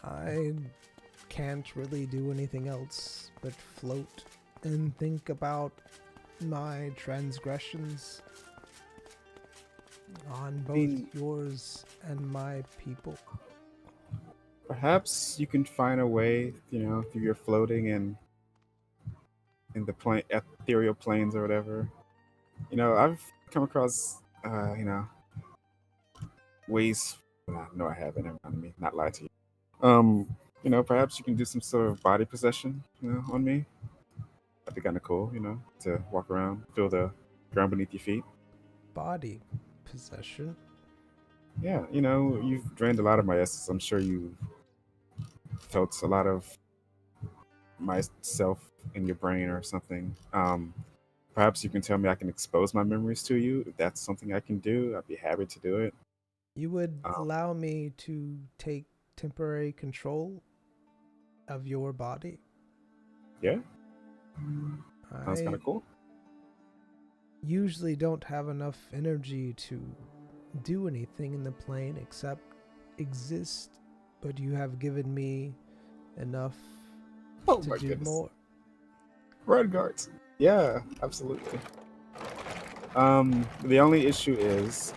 [SPEAKER 1] I can't really do anything else but float and think about my transgressions on both yours and my people.
[SPEAKER 3] Perhaps you can find a way, through your floating and in the ethereal planes or whatever. I've come across, ways. No, I haven't. Never mind me. Not lie to you. Perhaps you can do some sort of body possession, on me. That'd be kind of cool, to walk around, feel the ground beneath your feet.
[SPEAKER 1] Body possession.
[SPEAKER 3] Yeah, you've drained a lot of my essence. I'm sure you felt a lot of myself in your brain or something. Perhaps you can tell me I can expose my memories to you. If that's something I can do, I'd be happy to do it.
[SPEAKER 1] You would allow me to take temporary control of your body?
[SPEAKER 3] Yeah. Sounds kind of cool.
[SPEAKER 1] Usually don't have enough energy to do anything in the plane except exist, but you have given me enough
[SPEAKER 3] Oh
[SPEAKER 1] to
[SPEAKER 3] my
[SPEAKER 1] do
[SPEAKER 3] goodness.
[SPEAKER 1] more.
[SPEAKER 3] Red guards. Yeah, absolutely. The only issue is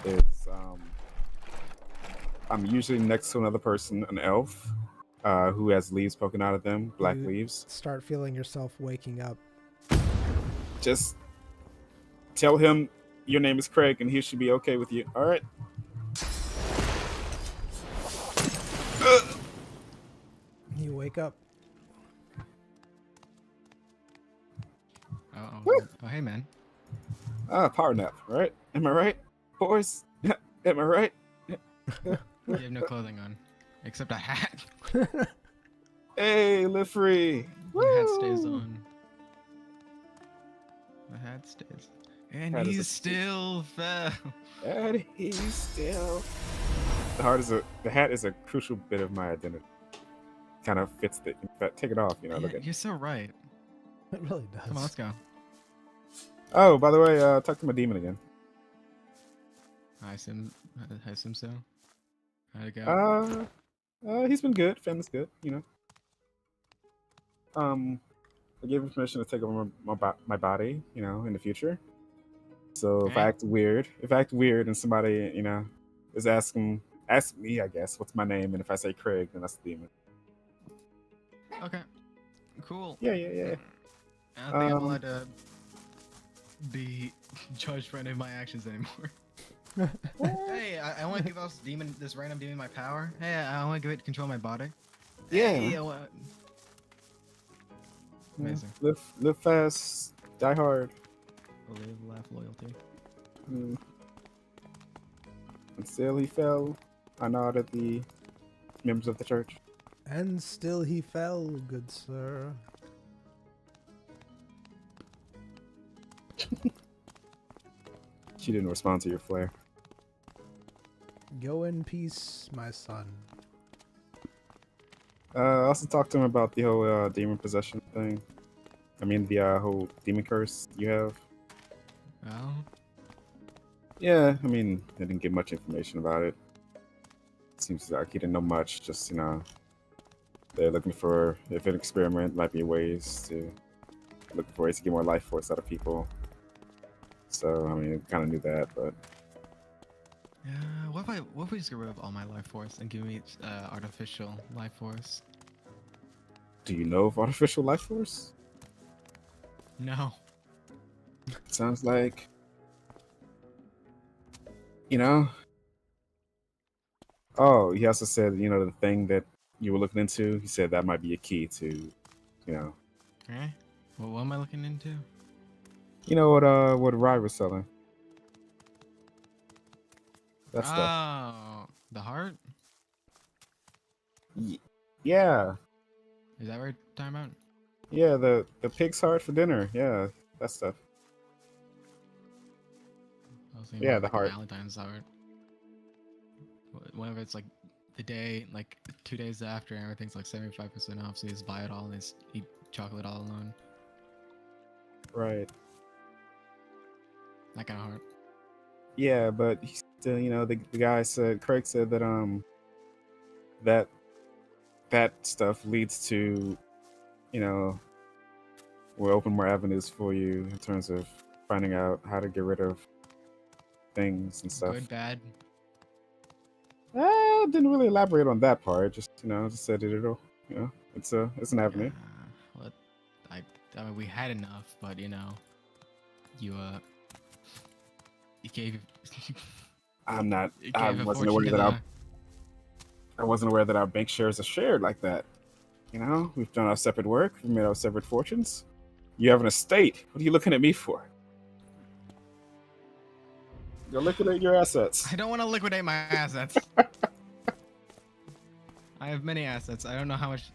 [SPEAKER 3] I'm usually next to another person, an elf, who has leaves poking out of them, black
[SPEAKER 1] You
[SPEAKER 3] leaves.
[SPEAKER 1] Start feeling yourself waking up.
[SPEAKER 3] Just tell him your name is Craig and he should be okay with you. All right.
[SPEAKER 1] You wake up.
[SPEAKER 2] Oh, hey, man.
[SPEAKER 3] Power nap, right? Am I right, boys? Am I right?
[SPEAKER 2] You have no clothing on, except a hat.
[SPEAKER 3] Hey, live free.
[SPEAKER 2] Your hat
[SPEAKER 3] Woo!
[SPEAKER 2] stays on. The hat stays. And
[SPEAKER 3] Hat is
[SPEAKER 2] he
[SPEAKER 3] a-
[SPEAKER 2] still fell.
[SPEAKER 3] And he's still. The hat is a crucial bit of my identity. Kind of fits the. In fact, take it off.
[SPEAKER 2] Yeah,
[SPEAKER 3] Look at.
[SPEAKER 2] you're so right.
[SPEAKER 1] It really does.
[SPEAKER 2] Come on, let's go.
[SPEAKER 3] Oh, by the way, talk to my demon again.
[SPEAKER 2] I assume so. How'd it go?
[SPEAKER 3] He's been good. Family's good. I gave him permission to take over my body, in the future. So
[SPEAKER 2] Okay.
[SPEAKER 3] if I act weird, and somebody, is ask me, I guess, what's my name, and if I say Craig, then that's the demon.
[SPEAKER 2] Okay. Cool.
[SPEAKER 3] Yeah, yeah, yeah.
[SPEAKER 2] I don't think I'm
[SPEAKER 3] Um,
[SPEAKER 2] allowed to be judged for any of my actions anymore. Hey, I want to give this random demon my power. Hey, I want to give it control of my body.
[SPEAKER 3] Yeah.
[SPEAKER 2] Hey, amazing.
[SPEAKER 3] Live fast, die hard.
[SPEAKER 2] Live, laugh, loyalty.
[SPEAKER 3] Mm. And still he fell. I nod at the members of the church.
[SPEAKER 1] And still he fell, good sir.
[SPEAKER 3] She didn't respond to your flare.
[SPEAKER 1] Go in peace, my son.
[SPEAKER 3] I also talked to him about the whole demon possession thing. I mean, the whole demon curse you have.
[SPEAKER 2] Well,
[SPEAKER 3] Yeah, I mean, I didn't get much information about it. Seems like he didn't know much. Just, they're looking for, if an experiment might be ways to get more life force out of people. So, I mean, kind of knew that, but
[SPEAKER 2] yeah. What if we just get rid of all my life force and give me artificial life force?
[SPEAKER 3] do you know of artificial life force?
[SPEAKER 2] No.
[SPEAKER 3] Sounds like, you know. Oh, he also said, the thing that you were looking into. He said that might be a key to, you
[SPEAKER 2] Okay. Well, what am I looking into?
[SPEAKER 3] what Rye was selling. That stuff.
[SPEAKER 2] Oh, the heart?
[SPEAKER 3] Yeah,
[SPEAKER 2] Is that what you're talking about?
[SPEAKER 3] yeah, the pig's heart for dinner. Yeah, that stuff.
[SPEAKER 2] I was thinking
[SPEAKER 3] Yeah,
[SPEAKER 2] more
[SPEAKER 3] the
[SPEAKER 2] like
[SPEAKER 3] heart.
[SPEAKER 2] a Valentine's heart. Whenever it's like the day, like 2 days after, and everything's like 75% off, so you just buy it all and just eat chocolate all alone.
[SPEAKER 3] Right.
[SPEAKER 2] That kind of heart.
[SPEAKER 3] Yeah, but he still, the guy said, Craig said that that that stuff leads to, will open more avenues for you in terms of finding out how to get rid of things and stuff.
[SPEAKER 2] Good, bad.
[SPEAKER 3] Didn't really elaborate on that part. Just just said it's an avenue.
[SPEAKER 2] Well, I mean, we had enough, but you gave
[SPEAKER 3] I'm not.
[SPEAKER 2] you
[SPEAKER 3] I
[SPEAKER 2] gave a
[SPEAKER 3] wasn't
[SPEAKER 2] fortune
[SPEAKER 3] aware
[SPEAKER 2] to
[SPEAKER 3] that
[SPEAKER 2] the.
[SPEAKER 3] I wasn't aware that our bank shares are shared like that. We've done our separate work. We've made our separate fortunes. You have an estate. What are you looking at me for? Go liquidate your assets.
[SPEAKER 2] I don't want to liquidate my assets. I have many assets. I don't know how much.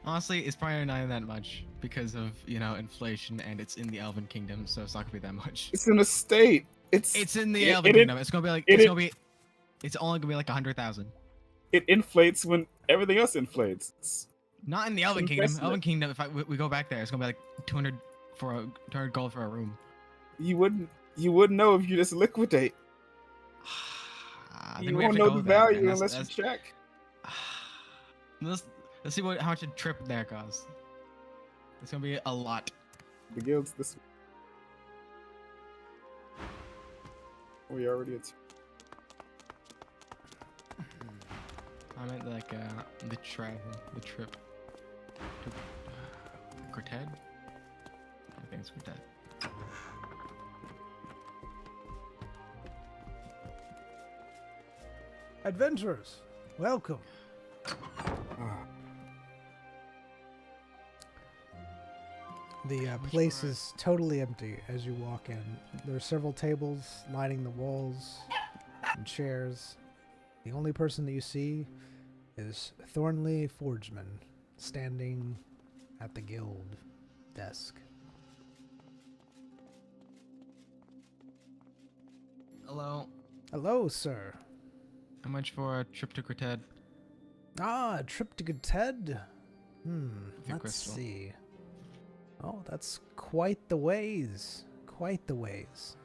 [SPEAKER 2] Honestly, it's probably not that much because of inflation, and it's in the Elven Kingdom, so it's not gonna be that much.
[SPEAKER 3] It's an estate.
[SPEAKER 2] It's in the Elven Kingdom. It's gonna be like it's only gonna be like 100,000.
[SPEAKER 3] It inflates when everything else inflates.
[SPEAKER 2] Not in the Elven Kingdom.
[SPEAKER 3] Investment.
[SPEAKER 2] Elven Kingdom. If we go back there, it's gonna be like 200 gold for a room.
[SPEAKER 3] You wouldn't know if you just liquidate.
[SPEAKER 2] Then
[SPEAKER 3] You
[SPEAKER 2] we have
[SPEAKER 3] won't
[SPEAKER 2] to
[SPEAKER 3] know
[SPEAKER 2] go
[SPEAKER 3] the
[SPEAKER 2] there,
[SPEAKER 3] value
[SPEAKER 2] and
[SPEAKER 3] unless you check.
[SPEAKER 2] Let's see how much a trip there costs. It's gonna be a lot.
[SPEAKER 3] The guild's this. We already at.
[SPEAKER 2] I meant like the trip to Corted. I think it's Corted.
[SPEAKER 1] Adventurers, welcome. The place is totally empty as you walk in. There are several tables lining the walls and chairs. The only person that you see is Thornley Forgeman, standing at the guild desk.
[SPEAKER 2] Hello.
[SPEAKER 1] Hello, sir.
[SPEAKER 2] How much for a trip to Corted?
[SPEAKER 1] Ah, a trip to Ted. Let's
[SPEAKER 2] crystal.
[SPEAKER 1] see. Oh, that's quite the ways. Quite the ways.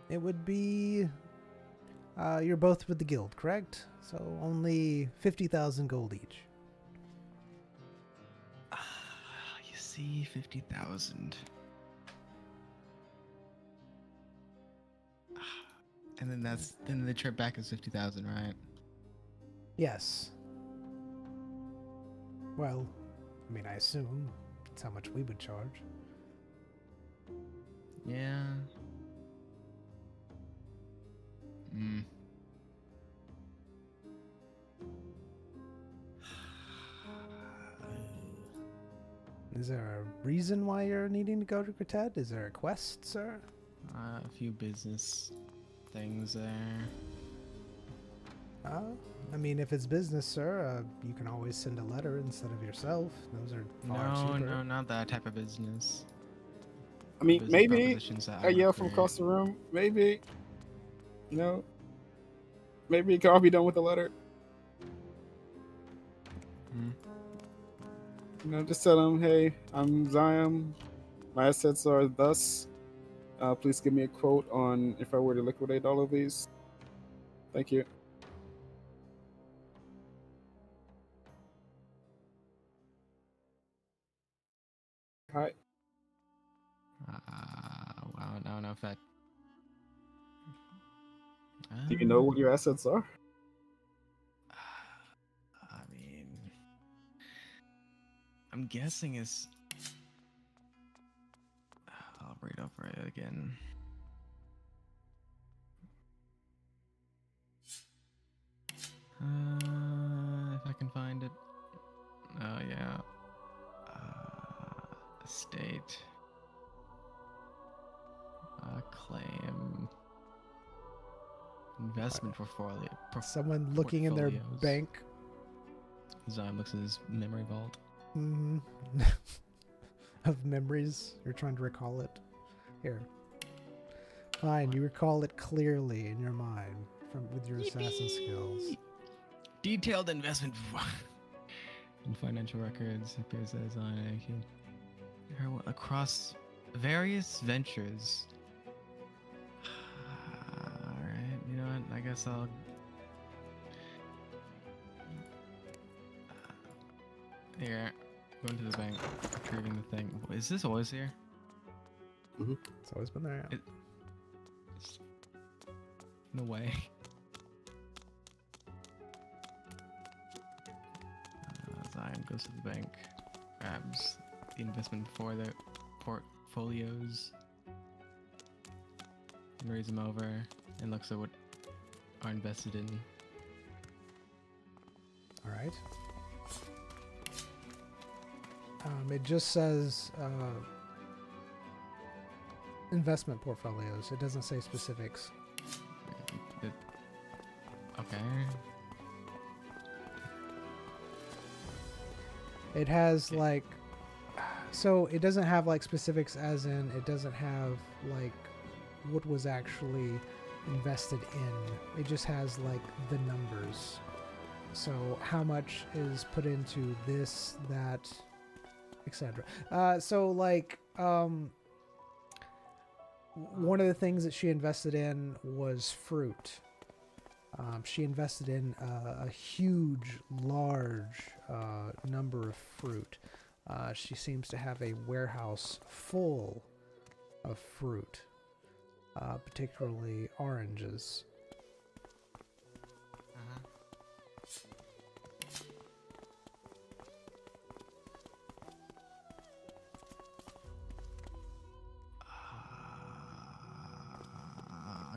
[SPEAKER 1] It would be... you're both with the guild, correct? So only 50,000 gold each.
[SPEAKER 2] see 50,000. And then the trip back is 50,000, right?
[SPEAKER 1] Yes. Well, I mean, I assume that's how much we would charge.
[SPEAKER 2] Yeah. Hmm.
[SPEAKER 1] Is there a reason why you're needing to go to Gratet? Is there a quest, sir?
[SPEAKER 2] A few business things there.
[SPEAKER 1] I mean, if it's business, sir, you can always send a letter instead of yourself. Those are far cheaper.
[SPEAKER 2] No, not that type of business.
[SPEAKER 3] I mean,
[SPEAKER 2] Business
[SPEAKER 3] maybe
[SPEAKER 2] propositions that I
[SPEAKER 3] a
[SPEAKER 2] would
[SPEAKER 3] yell from
[SPEAKER 2] create.
[SPEAKER 3] across the room. Maybe. You know. Maybe it can all be done with a letter.
[SPEAKER 2] Hmm.
[SPEAKER 3] You know, just tell them, hey, I'm Zion. My assets are thus. Please give me a quote on if I were to liquidate all of these. Thank you. Hi.
[SPEAKER 2] Well, I don't know if that.
[SPEAKER 3] Do you know what your assets are?
[SPEAKER 2] I mean, I'm guessing it's. I'll read over it again. If I can find it. Oh yeah. Estate. Claim. Investment portfolio.
[SPEAKER 1] Someone looking in their
[SPEAKER 2] portfolios.
[SPEAKER 1] bank.
[SPEAKER 2] Zion looks in his memory vault.
[SPEAKER 1] Mm-hmm. Of memories. You're trying to recall it. Here. Fine, you recall it clearly in your mind with your assassin skills.
[SPEAKER 2] Detailed investment in financial records appears as Zion across various ventures. Alright, you know what? I guess I'll. Here, going to the bank, retrieving the thing. Is this always here?
[SPEAKER 1] It's always been there. Yeah.
[SPEAKER 2] No way. Zion goes to the bank, grabs the investment for the portfolios, and reads them over, and looks at what are invested in.
[SPEAKER 1] All right. It just says investment portfolios. It doesn't say specifics.
[SPEAKER 2] Okay.
[SPEAKER 1] It has like, so it doesn't have like specifics as in it doesn't have like what was actually invested in. It just has like the numbers. So how much is put into this, that, etc. So like one of the things that she invested in was fruit. She invested in a huge, large number of fruit. She seems to have a warehouse full of fruit, particularly oranges.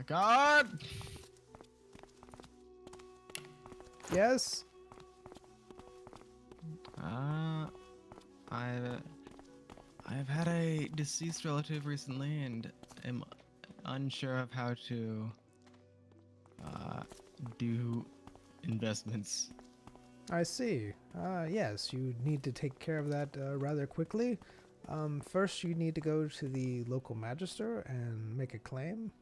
[SPEAKER 2] God!
[SPEAKER 1] Yes?
[SPEAKER 2] I've had a deceased relative recently and am unsure of how to do investments.
[SPEAKER 1] I see. Yes, you need to take care of that rather quickly. First, you need to go to the local magister and make a claim.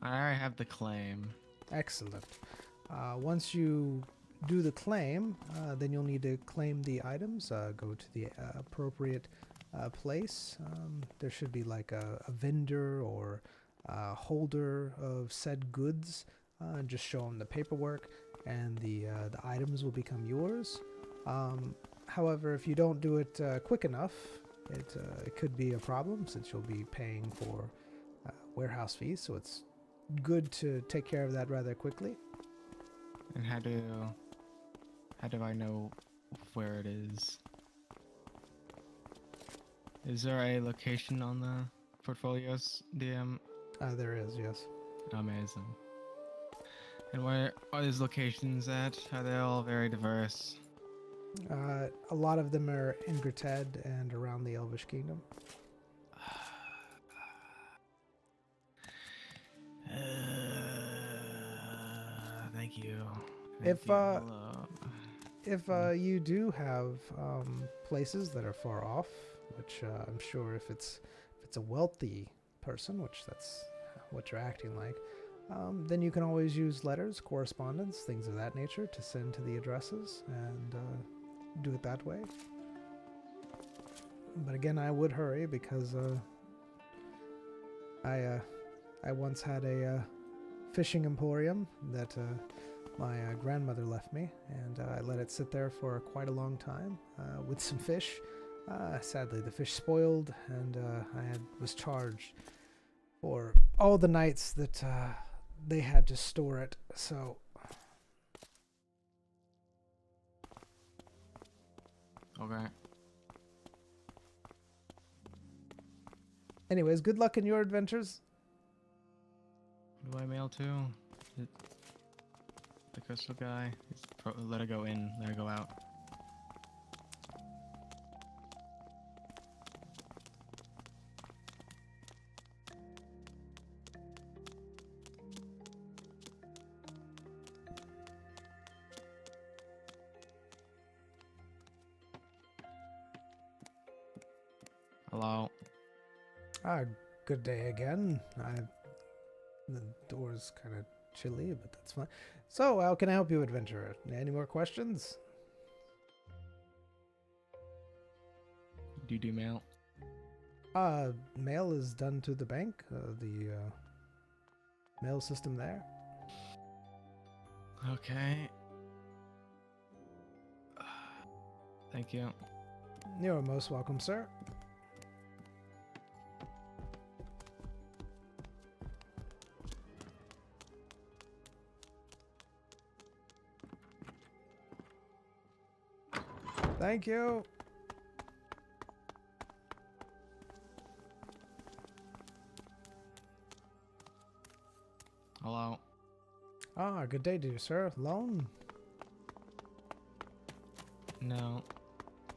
[SPEAKER 2] I already have the claim.
[SPEAKER 1] Excellent. Once you do the claim, then you'll need to claim the items. Go to the appropriate place. There should be like a vendor or a holder of said goods. Just show them the paperwork, and the items will become yours. However, if you don't do it quick enough, It could be a problem since you'll be paying for warehouse fees, so it's good to take care of that rather quickly.
[SPEAKER 2] And how do I know where it is? Is there a location on the portfolios, DM?
[SPEAKER 1] There is, yes.
[SPEAKER 2] Amazing. And where are these locations at? Are they all very diverse?
[SPEAKER 1] A lot of them are in Gritted and around the Elvish Kingdom.
[SPEAKER 2] Thank you.
[SPEAKER 1] If you do have places that are far off, which I'm sure if it's a wealthy person, which that's what you're acting like, then you can always use letters, correspondence, things of that nature to send to the addresses and do it that way. But again, I would hurry because I once had a fishing emporium that my grandmother left me, and I let it sit there for quite a long time with some fish. Sadly, the fish spoiled, and was charged for all the nights that they had to store it. So,
[SPEAKER 2] okay.
[SPEAKER 1] anyways, good luck in your adventures.
[SPEAKER 2] Who do I mail to? Is it the crystal guy? Let her go in, let her go out. Hello.
[SPEAKER 1] Good day again. The door's kind of chilly, but that's fine. So, how can I help you, adventurer? Any more questions?
[SPEAKER 2] Do you do mail?
[SPEAKER 1] Mail is done to the bank, the mail system there.
[SPEAKER 2] Okay. Thank you.
[SPEAKER 1] You're most welcome, sir. Thank you.
[SPEAKER 2] Hello.
[SPEAKER 1] Good day to you, sir. Loan?
[SPEAKER 2] No.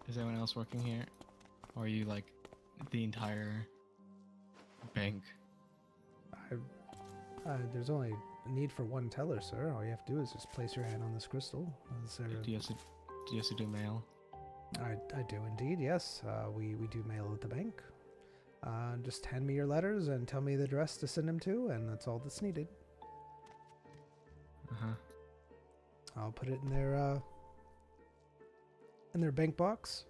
[SPEAKER 2] Is anyone else working here? Or are you like the entire bank?
[SPEAKER 1] There's only a need for one teller, sir. All you have to do is just place your hand on this crystal.
[SPEAKER 2] Do you also do mail?
[SPEAKER 1] I do indeed, yes. We do mail at the bank. Just hand me your letters and tell me the address to send them to, and that's all that's needed.
[SPEAKER 2] Uh-huh.
[SPEAKER 1] I'll put it in their bank box.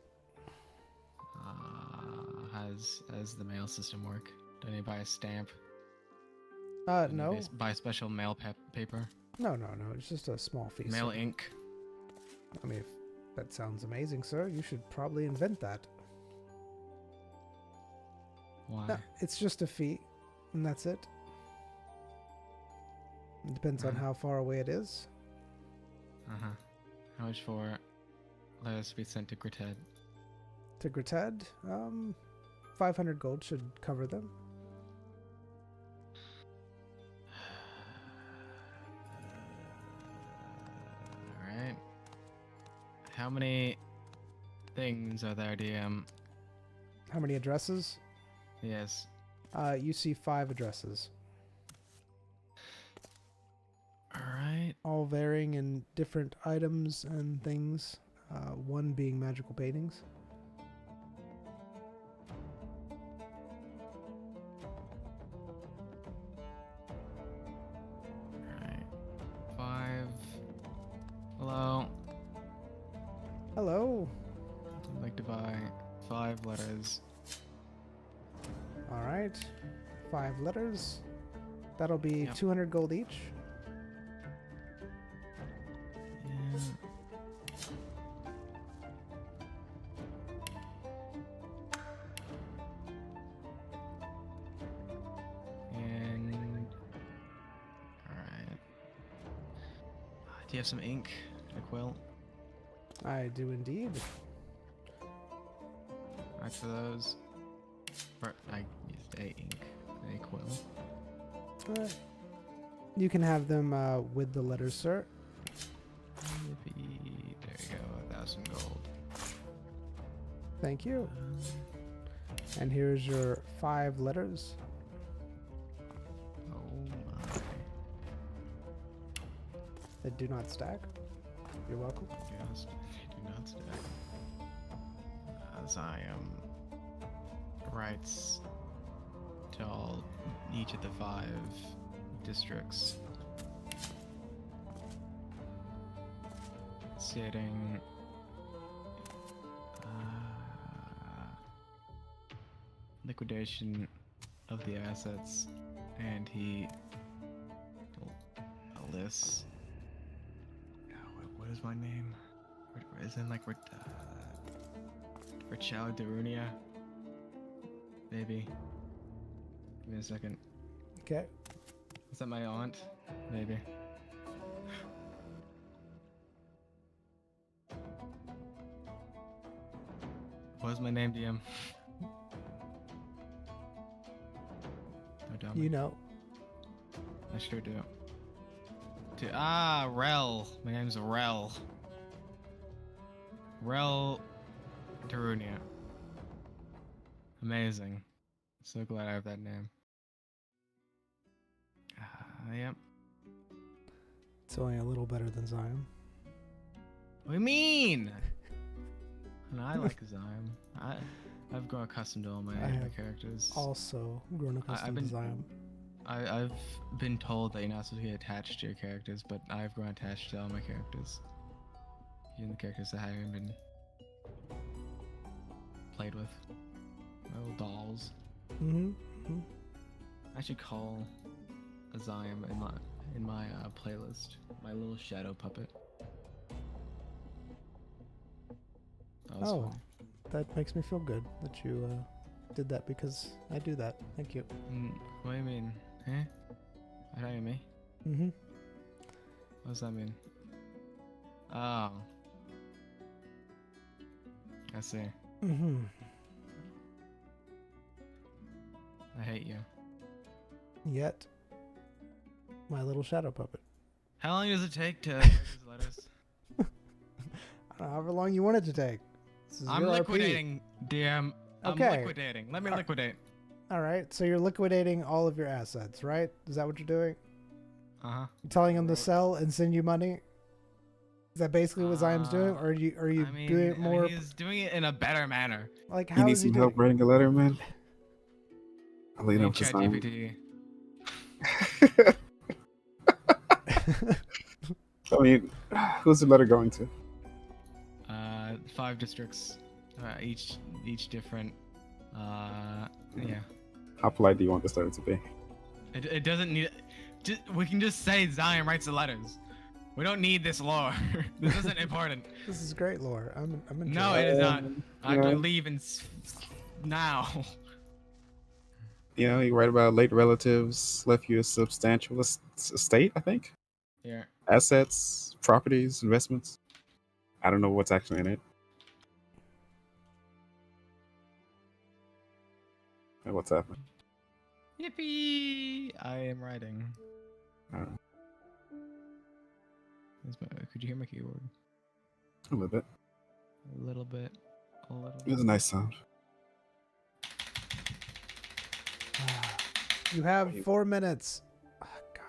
[SPEAKER 2] How's the mail system work? Do I need to buy a stamp?
[SPEAKER 1] No.
[SPEAKER 2] Buy special mail paper?
[SPEAKER 1] No. It's just a small fee.
[SPEAKER 2] Mail
[SPEAKER 1] sir.
[SPEAKER 2] ink?
[SPEAKER 1] I mean, if that sounds amazing, sir. You should probably invent that.
[SPEAKER 2] Why?
[SPEAKER 1] No, it's just a fee, and that's it. It depends on how far away it is.
[SPEAKER 2] Uh-huh. How much for letters to be sent to Gritted?
[SPEAKER 1] To Gritted, 500 gold should cover them.
[SPEAKER 2] Alright. How many things are there, DM?
[SPEAKER 1] How many addresses?
[SPEAKER 2] Yes.
[SPEAKER 1] You see 5 addresses.
[SPEAKER 2] Alright.
[SPEAKER 1] All varying in different items and things. One being magical paintings.
[SPEAKER 2] Alright. 5. Hello.
[SPEAKER 1] Hello.
[SPEAKER 2] I'd like to buy 5 letters.
[SPEAKER 1] Alright. 5 letters. That'll be
[SPEAKER 2] Yep.
[SPEAKER 1] 200 gold each.
[SPEAKER 2] Yeah. you have some ink? A quill?
[SPEAKER 1] I do indeed.
[SPEAKER 2] Right for those. I used a ink, a quill.
[SPEAKER 1] You can have them with the letters, sir.
[SPEAKER 2] Yippee. There you go, 1,000 gold.
[SPEAKER 1] Thank you. And here's your 5 letters.
[SPEAKER 2] Oh my.
[SPEAKER 1] That do not stack. You're welcome.
[SPEAKER 2] Yes, they do not stack. As I writes to each of the 5 districts, stating liquidation of the assets, and he lists. What is my name? Is it like Richelle Darunia? Maybe. Give me a second.
[SPEAKER 1] Okay.
[SPEAKER 2] Is that my aunt? Maybe. What is my name, DM? Don't tell me.
[SPEAKER 1] You know.
[SPEAKER 2] I sure do. Rel. My name's Rel. Rel Darunia. Amazing. So glad I have that name. Yep.
[SPEAKER 1] It's only a little better than Zion.
[SPEAKER 2] What do you mean? No, I like Zion. I've grown accustomed to all my characters.
[SPEAKER 1] Also grown accustomed to Zion.
[SPEAKER 2] I've been told that you're not supposed to get attached to your characters, but I've grown attached to all my characters. Even the characters that haven't been played with. My little dolls. I should call a Zion in my playlist. My little shadow puppet. That was fun.
[SPEAKER 1] That makes me feel good that you did that, because I do that. Thank you.
[SPEAKER 2] What do you mean? Eh? Are you talking to me? What does that mean? Oh. I see. I hate you.
[SPEAKER 1] Yet, my little shadow puppet.
[SPEAKER 2] How long does it take to write these letters?
[SPEAKER 1] I don't know, however long you want it to take. This is
[SPEAKER 2] I'm
[SPEAKER 1] your
[SPEAKER 2] liquidating, DM. I'm
[SPEAKER 1] Okay.
[SPEAKER 2] liquidating. Let me liquidate.
[SPEAKER 1] All right, so you're liquidating all of your assets, right? Is that what you're doing?
[SPEAKER 2] Uh-huh.
[SPEAKER 1] You're telling him to sell and send you money? Is that basically what Zion's doing, or are you doing it more?
[SPEAKER 2] He's doing it in a better manner.
[SPEAKER 1] Like,
[SPEAKER 3] You
[SPEAKER 1] how
[SPEAKER 3] need
[SPEAKER 1] is he
[SPEAKER 3] some
[SPEAKER 1] doing?
[SPEAKER 3] help writing a letter, man? I'll lead him to sign.
[SPEAKER 2] ChatGPT.
[SPEAKER 3] I mean, who's the letter going to?
[SPEAKER 2] 5 districts, each different. Yeah.
[SPEAKER 3] How polite do you want this letter to be?
[SPEAKER 2] It doesn't need. We can just say Zion writes the letters. We don't need this lore. This isn't important.
[SPEAKER 1] This is great lore. I'm enjoying
[SPEAKER 2] No,
[SPEAKER 1] it.
[SPEAKER 2] it is not. I have
[SPEAKER 3] yeah.
[SPEAKER 2] to leave now.
[SPEAKER 3] You know, you write about late relatives left you a substantial estate, I think.
[SPEAKER 2] Here.
[SPEAKER 3] Assets, properties, investments. I don't know what's actually in it. Hey, what's happening?
[SPEAKER 2] Yippee! I am writing. Could you hear my keyboard?
[SPEAKER 3] A little bit.
[SPEAKER 2] A little bit. A little
[SPEAKER 3] It was a nice sound.
[SPEAKER 1] You have 4 minutes. Oh, God.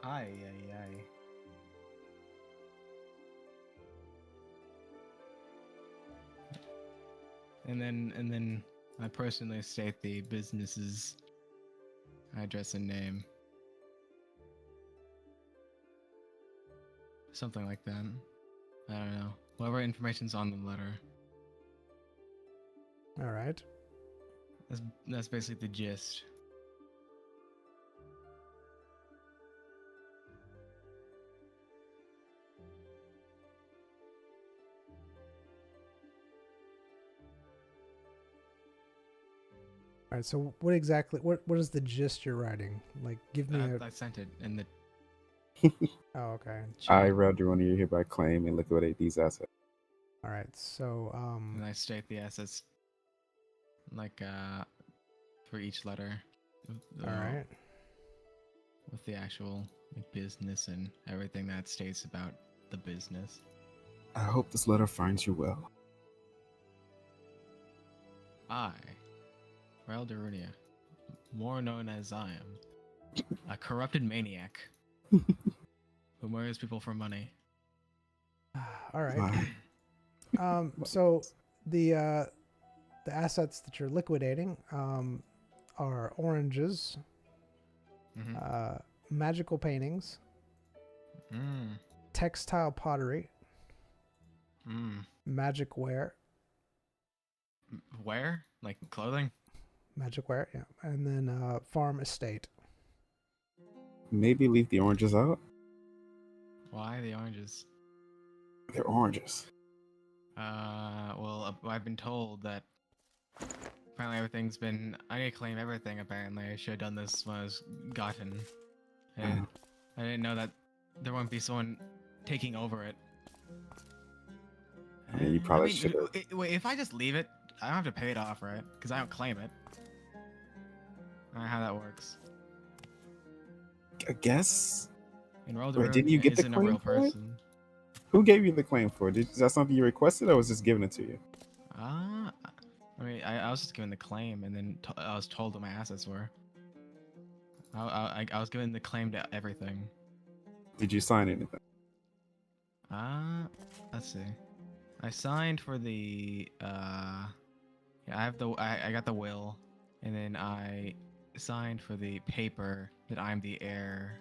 [SPEAKER 2] Aye. And then I personally state the business's address and name. Something like that. I don't know. Whatever information's on the letter.
[SPEAKER 1] All right.
[SPEAKER 2] That's basically the gist.
[SPEAKER 1] All right. So what exactly? What is the gist you're writing? Like, give me a.
[SPEAKER 2] I sent it in the
[SPEAKER 1] Oh, okay.
[SPEAKER 3] I,
[SPEAKER 2] chat,
[SPEAKER 3] Ralderoni, hereby claim and liquidate these assets.
[SPEAKER 1] All right. So
[SPEAKER 2] and I state the assets like for each letter.
[SPEAKER 1] all right.
[SPEAKER 2] With the actual like, business and everything that states about the business.
[SPEAKER 3] I hope this letter finds you well.
[SPEAKER 2] I, Rael Darunia, more known as I am, a corrupted maniac who murders people for money.
[SPEAKER 1] All right. So the assets that you're liquidating are oranges,
[SPEAKER 2] Mm-hmm.
[SPEAKER 1] magical paintings,
[SPEAKER 2] Mm.
[SPEAKER 1] textile pottery,
[SPEAKER 2] Mm.
[SPEAKER 1] magic ware,
[SPEAKER 2] Where? Like clothing?
[SPEAKER 1] yeah, and then farm estate.
[SPEAKER 3] Maybe leave the oranges out?
[SPEAKER 2] Why the oranges?
[SPEAKER 3] They're oranges.
[SPEAKER 2] Well, I've been told that apparently everything's been. I need to claim everything. Apparently, I should have done this when I was gotten. And I didn't know that there won't be someone taking over it.
[SPEAKER 3] I mean, you probably should have.
[SPEAKER 2] Wait, if I just leave it, I don't have to pay it off, right? Because I don't claim it. I don't know how that works.
[SPEAKER 3] I guess.
[SPEAKER 2] And Roll
[SPEAKER 3] Wait, didn't you get the
[SPEAKER 2] isn't a real
[SPEAKER 3] claim for it?
[SPEAKER 2] person.
[SPEAKER 3] Who gave you the claim for it? Is that something you requested or was just given it to you?
[SPEAKER 2] I mean, I was just given the claim, and then I was told what my assets were. I was given the claim to everything.
[SPEAKER 3] Did you sign anything?
[SPEAKER 2] Let's see. I signed for the yeah, I have the I got the will, and then I signed for the paper that I'm the heir,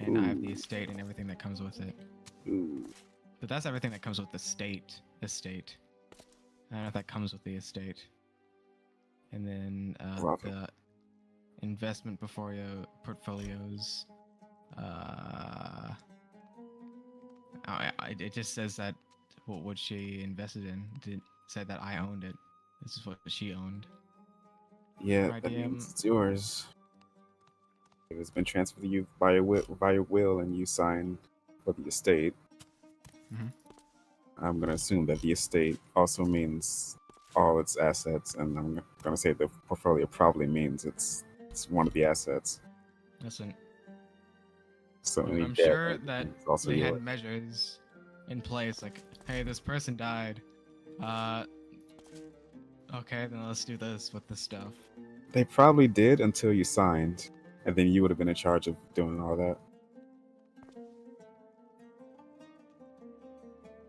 [SPEAKER 2] and I have the estate and everything that comes with it.
[SPEAKER 3] Ooh.
[SPEAKER 2] But that's everything that comes with the estate. I don't know if that comes with the estate. And then the investment portfolios. It just says that what she invested in. It said that I owned it. This is what she owned.
[SPEAKER 3] Yeah,
[SPEAKER 2] Right,
[SPEAKER 3] that
[SPEAKER 2] yeah,
[SPEAKER 3] means it's yours. If it's been transferred to you by your will and you signed for the estate,
[SPEAKER 2] Mhm.
[SPEAKER 3] I'm going to assume that the estate also means all its assets, and I'm going to say the portfolio probably means it's one of the assets.
[SPEAKER 2] Listen,
[SPEAKER 3] So any
[SPEAKER 2] I'm
[SPEAKER 3] debt
[SPEAKER 2] sure that
[SPEAKER 3] is also
[SPEAKER 2] they
[SPEAKER 3] yours.
[SPEAKER 2] had measures in place, like, hey, this person died. Okay, then let's do this with the stuff.
[SPEAKER 3] They probably did until you signed, and then you would have been in charge of doing all that.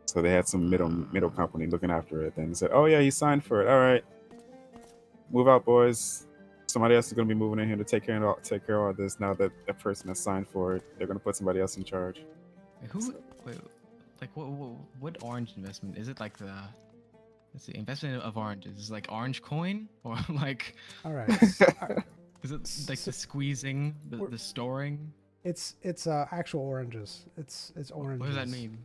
[SPEAKER 3] So they had some middle company looking after it. Then said, "Oh yeah, you signed for it. All right, move out, boys. Somebody else is going to be moving in here to take care of all this. Now that that person has signed for it, they're going to put somebody else in charge."
[SPEAKER 2] Wait, like what orange investment is it? Like the let's see, investment of oranges is it like orange coin or like
[SPEAKER 1] All right.
[SPEAKER 2] is it like the squeezing, the storing?
[SPEAKER 1] It's actual oranges. It's oranges.
[SPEAKER 2] What does that mean?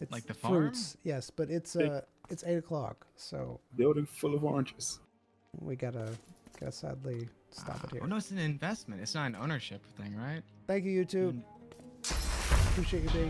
[SPEAKER 1] It's
[SPEAKER 2] Like the farm?
[SPEAKER 1] fruits, yes, but it's 8:00, so
[SPEAKER 3] Building full of oranges.
[SPEAKER 1] we gotta sadly stop it here.
[SPEAKER 2] Oh no, it's an investment. It's not an ownership thing, right?
[SPEAKER 1] Thank you, YouTube. Appreciate you being